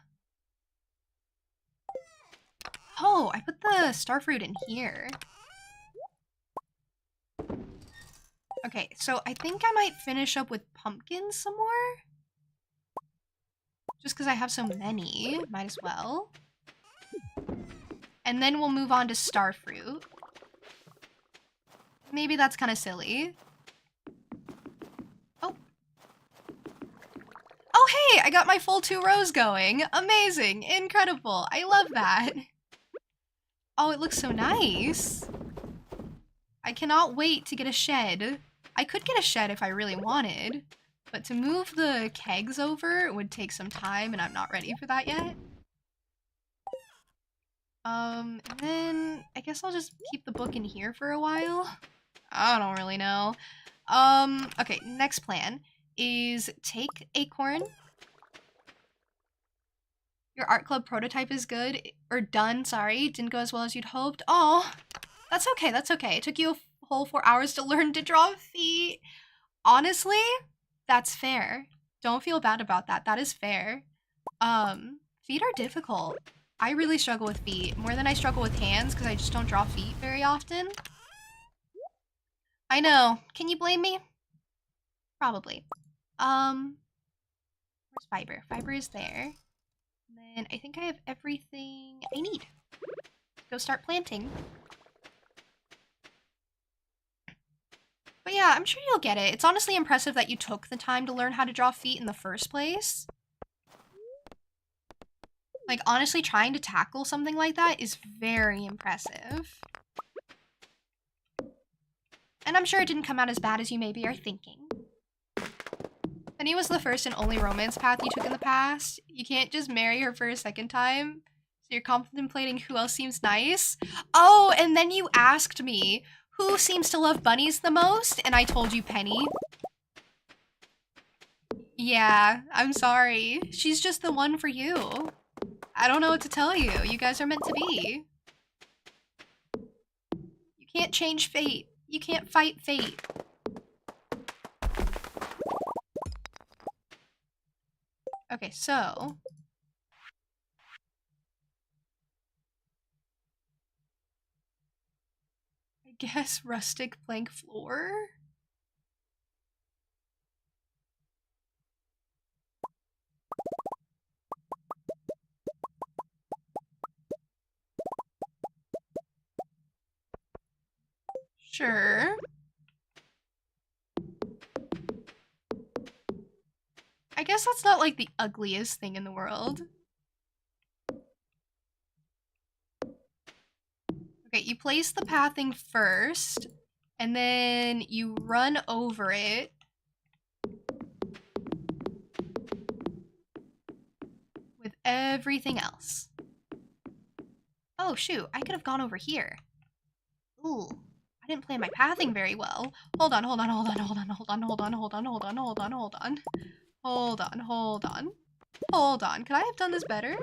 S1: Oh, I put the starfruit in here. Okay, so I think I might finish up with pumpkins some more. Just because I have so many, might as well. And then we'll move on to starfruit. Maybe that's kind of silly. Oh. Oh, hey, I got my full 2 rows going. Amazing, incredible. I love that. Oh, it looks so nice. I cannot wait to get a shed. I could get a shed if I really wanted, but to move the kegs over would take some time, and I'm not ready for that yet. And then I guess I'll just keep the book in here for a while. I don't really know. Okay, next plan is take Acorn. Your art club prototype is good, or done, sorry. Didn't go as well as you'd hoped. Oh, that's okay, that's okay. It took you a whole 4 hours to learn to draw feet. Honestly, that's fair. Don't feel bad about that. That is fair. Feet are difficult. I really struggle with feet more than I struggle with hands because I just don't draw feet very often. I know. Can you blame me? Probably. Where's fiber? Fiber is there. And then I think I have everything I need. Go start planting. But yeah, I'm sure you'll get it. It's honestly impressive that you took the time to learn how to draw feet in the first place. Like, honestly, trying to tackle something like that is very impressive. And I'm sure it didn't come out as bad as you maybe are thinking. Penny was the first and only romance path you took in the past. You can't just marry her for a second time. So you're contemplating who else seems nice. Oh, and then you asked me, who seems to love bunnies the most? And I told you Penny. Yeah, I'm sorry. She's just the one for you. I don't know what to tell you. You guys are meant to be. You can't change fate. You can't fight fate. Okay, so... I guess rustic plank floor? Sure. I guess that's not like the ugliest thing in the world. Okay, you place the pathing first, and then you run over it. With everything else. Oh, shoot. I could have gone over here. Ooh. I didn't plan my pathing very well. Hold on. Hold on. Could I have done this better?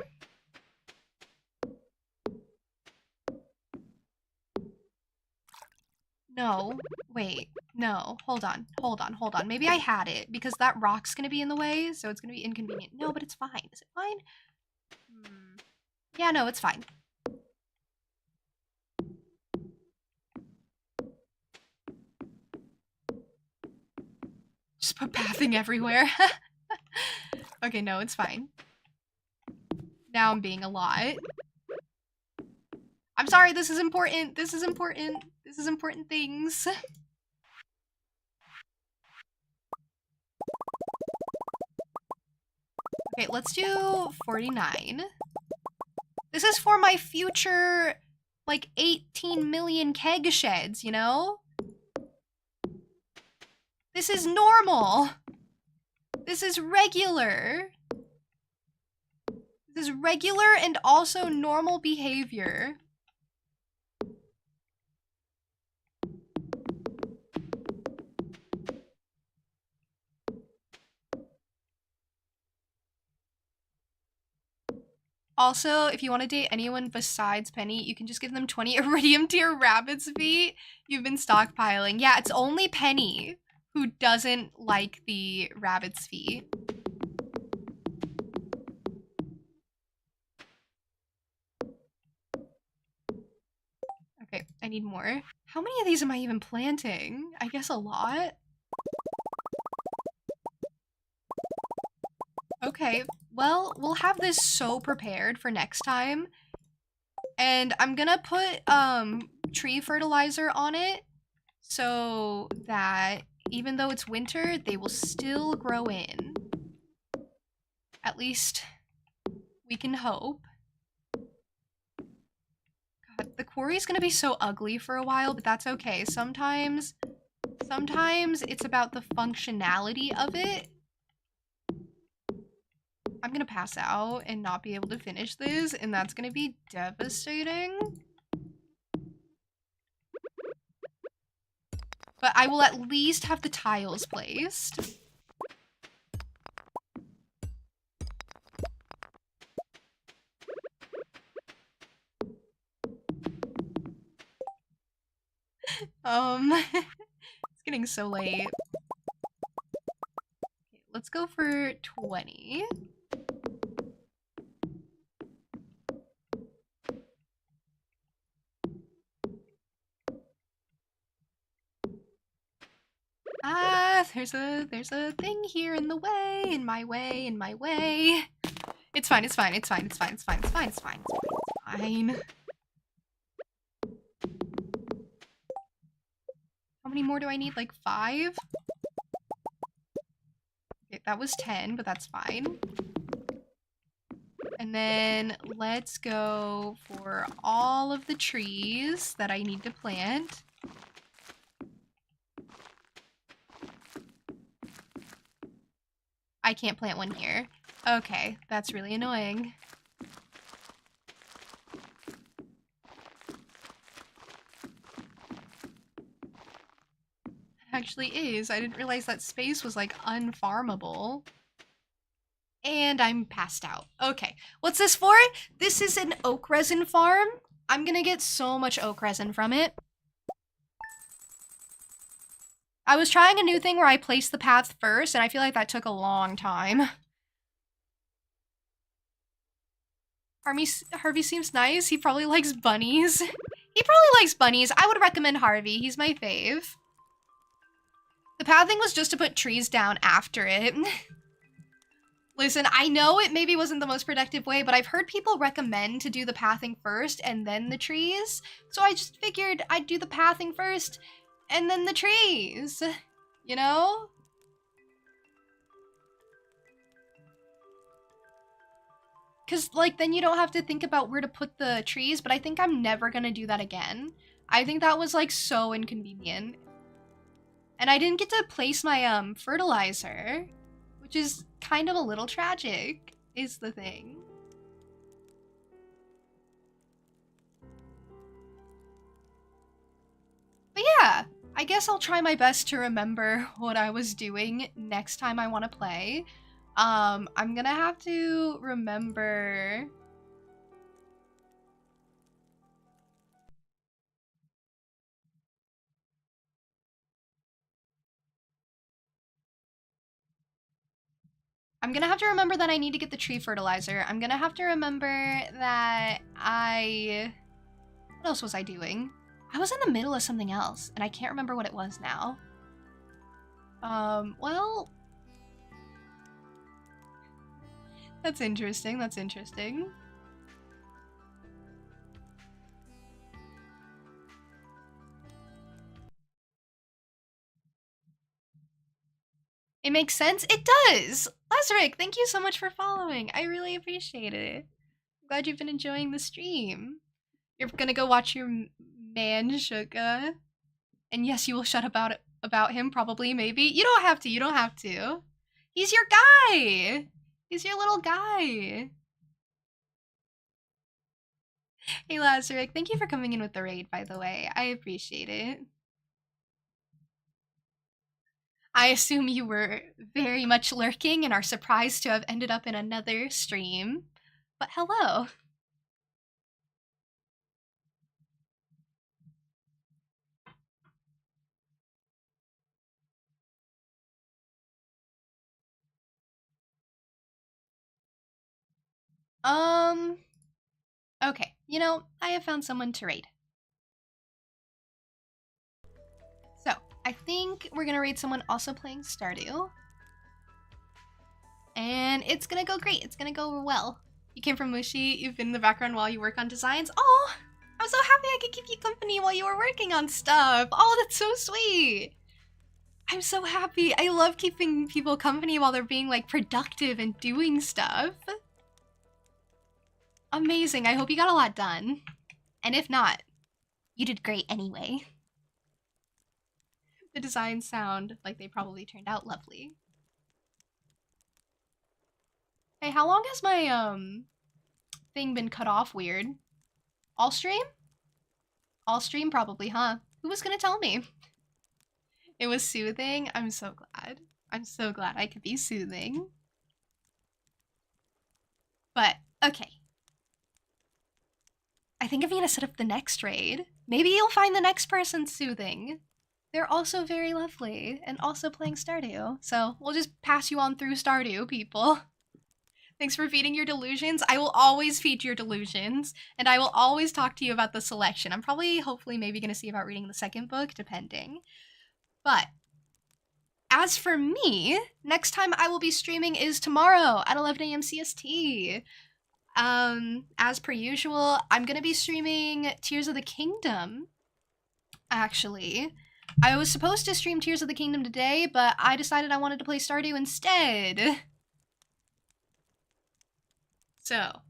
S1: No. Wait. No. Hold on. Maybe I had it because that rock's gonna be in the way, so it's gonna be inconvenient. No, but it's fine. Is it fine? Yeah, no, it's fine. Just put pathing everywhere. Okay, no, it's fine. Now I'm being a lot. I'm sorry, this is important. This is important things. Okay, let's do 49. This is for my future, like, 18 million keg sheds, you know? This is normal. This is regular. This is regular and also normal behavior. Also, if you want to date anyone besides Penny, you can just give them 20 Iridium Tier Rabbit's feet you've been stockpiling. Yeah, it's only Penny who doesn't like the rabbit's feet. Okay, I need more. How many of these am I even planting? I guess a lot. Okay, well, we'll have this so prepared for next time. And I'm gonna put tree fertilizer on it so that even though it's winter, they will still grow in. At least we can hope. God, the quarry's gonna be so ugly for a while, but that's okay. Sometimes it's about the functionality of it. I'm gonna pass out and not be able to finish this, and that's gonna be devastating. But I will at least have the tiles placed. It's getting so late. Okay, let's go for 20. Ah, there's a thing here in the way, in my way. It's fine. How many more do I need? Like 5? Okay, that was 10, but that's fine. And then let's go for all of the trees that I need to plant. I can't plant one here. Okay, that's really annoying. It actually is. I didn't realize that space was like unfarmable. And I'm passed out. Okay, what's this for? This is an oak resin farm. I'm gonna get so much oak resin from it. I was trying a new thing where I placed the path first, and I feel like that took a long time. Harvey seems nice. He probably likes bunnies. He probably likes bunnies. I would recommend Harvey. He's my fave. The pathing was just to put trees down after it. Listen, I know it maybe wasn't the most productive way, but I've heard people recommend to do the pathing first and then the trees. So I just figured I'd do the pathing first and then the trees, you know? Because, like, then you don't have to think about where to put the trees, but I think I'm never gonna do that again. I think that was, like, so inconvenient. And I didn't get to place my, fertilizer, which is kind of a little tragic, is the thing. I guess I'll try my best to remember what I was doing next time I want to play. I'm gonna have to remember. I'm gonna have to remember that I need to get the tree fertilizer. I'm gonna have to remember that what else was I doing? I was in the middle of something else, and I can't remember what it was now. Well... That's interesting, that's interesting. It makes sense? It does! Lazarick, thank you so much for following. I really appreciate it. I'm glad you've been enjoying the stream. You're gonna go watch your man, Suga. And yes, you will shut about him, probably, maybe. You don't have to, you don't have to. He's your guy! He's your little guy. Hey, Lazarick, thank you for coming in with the raid, by the way. I appreciate it. I assume you were very much lurking and are surprised to have ended up in another stream. But hello. Okay, you know, I have found someone to raid. So, I think we're gonna raid someone also playing Stardew. And it's gonna go great, it's gonna go well. You came from Mushi, you've been in the background while you work on designs. Oh, I'm so happy I could keep you company while you were working on stuff. Oh, that's so sweet. I'm so happy. I love keeping people company while they're being like productive and doing stuff. Amazing. I hope you got a lot done. And if not, you did great anyway. The designs sound like they probably turned out lovely. Hey, how long has my thing been cut off weird? All stream? All stream probably, huh? Who was gonna tell me? It was soothing. I'm so glad. I'm so glad I could be soothing. But, okay. I think I'm gonna set up the next raid. Maybe you'll find the next person soothing. They're also very lovely and also playing Stardew. So we'll just pass you on through Stardew, people. Thanks for feeding your delusions. I will always feed your delusions, and I will always talk to you about the selection. I'm probably, hopefully, maybe gonna see about reading the second book, depending. But as for me, next time I will be streaming is tomorrow at 11 a.m. CST. As per usual, I'm gonna be streaming Tears of the Kingdom, actually. I was supposed to stream Tears of the Kingdom today, but I decided I wanted to play Stardew instead. So,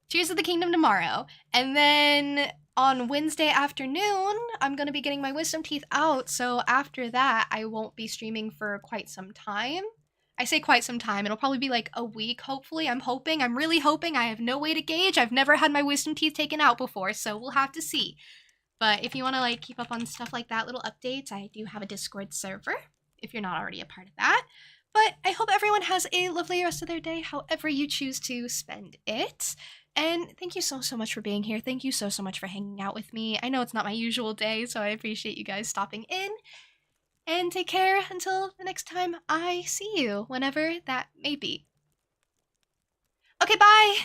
S1: Tears of the Kingdom tomorrow. And then on Wednesday afternoon, I'm gonna be getting my wisdom teeth out, so after that, I won't be streaming for quite some time. I say quite some time, it'll probably be like a week, hopefully. I'm really hoping. I have no way to gauge. I've never had my wisdom teeth taken out before, so we'll have to see. But if you want to like keep up on stuff like that, little updates, I do have a Discord server, if you're not already a part of that. But I hope everyone has a lovely rest of their day, however you choose to spend it. And thank you so much for being here. Thank you so much for hanging out with me. I know it's not my usual day, so I appreciate you guys stopping in. And take care until the next time I see you, whenever that may be. Okay, bye!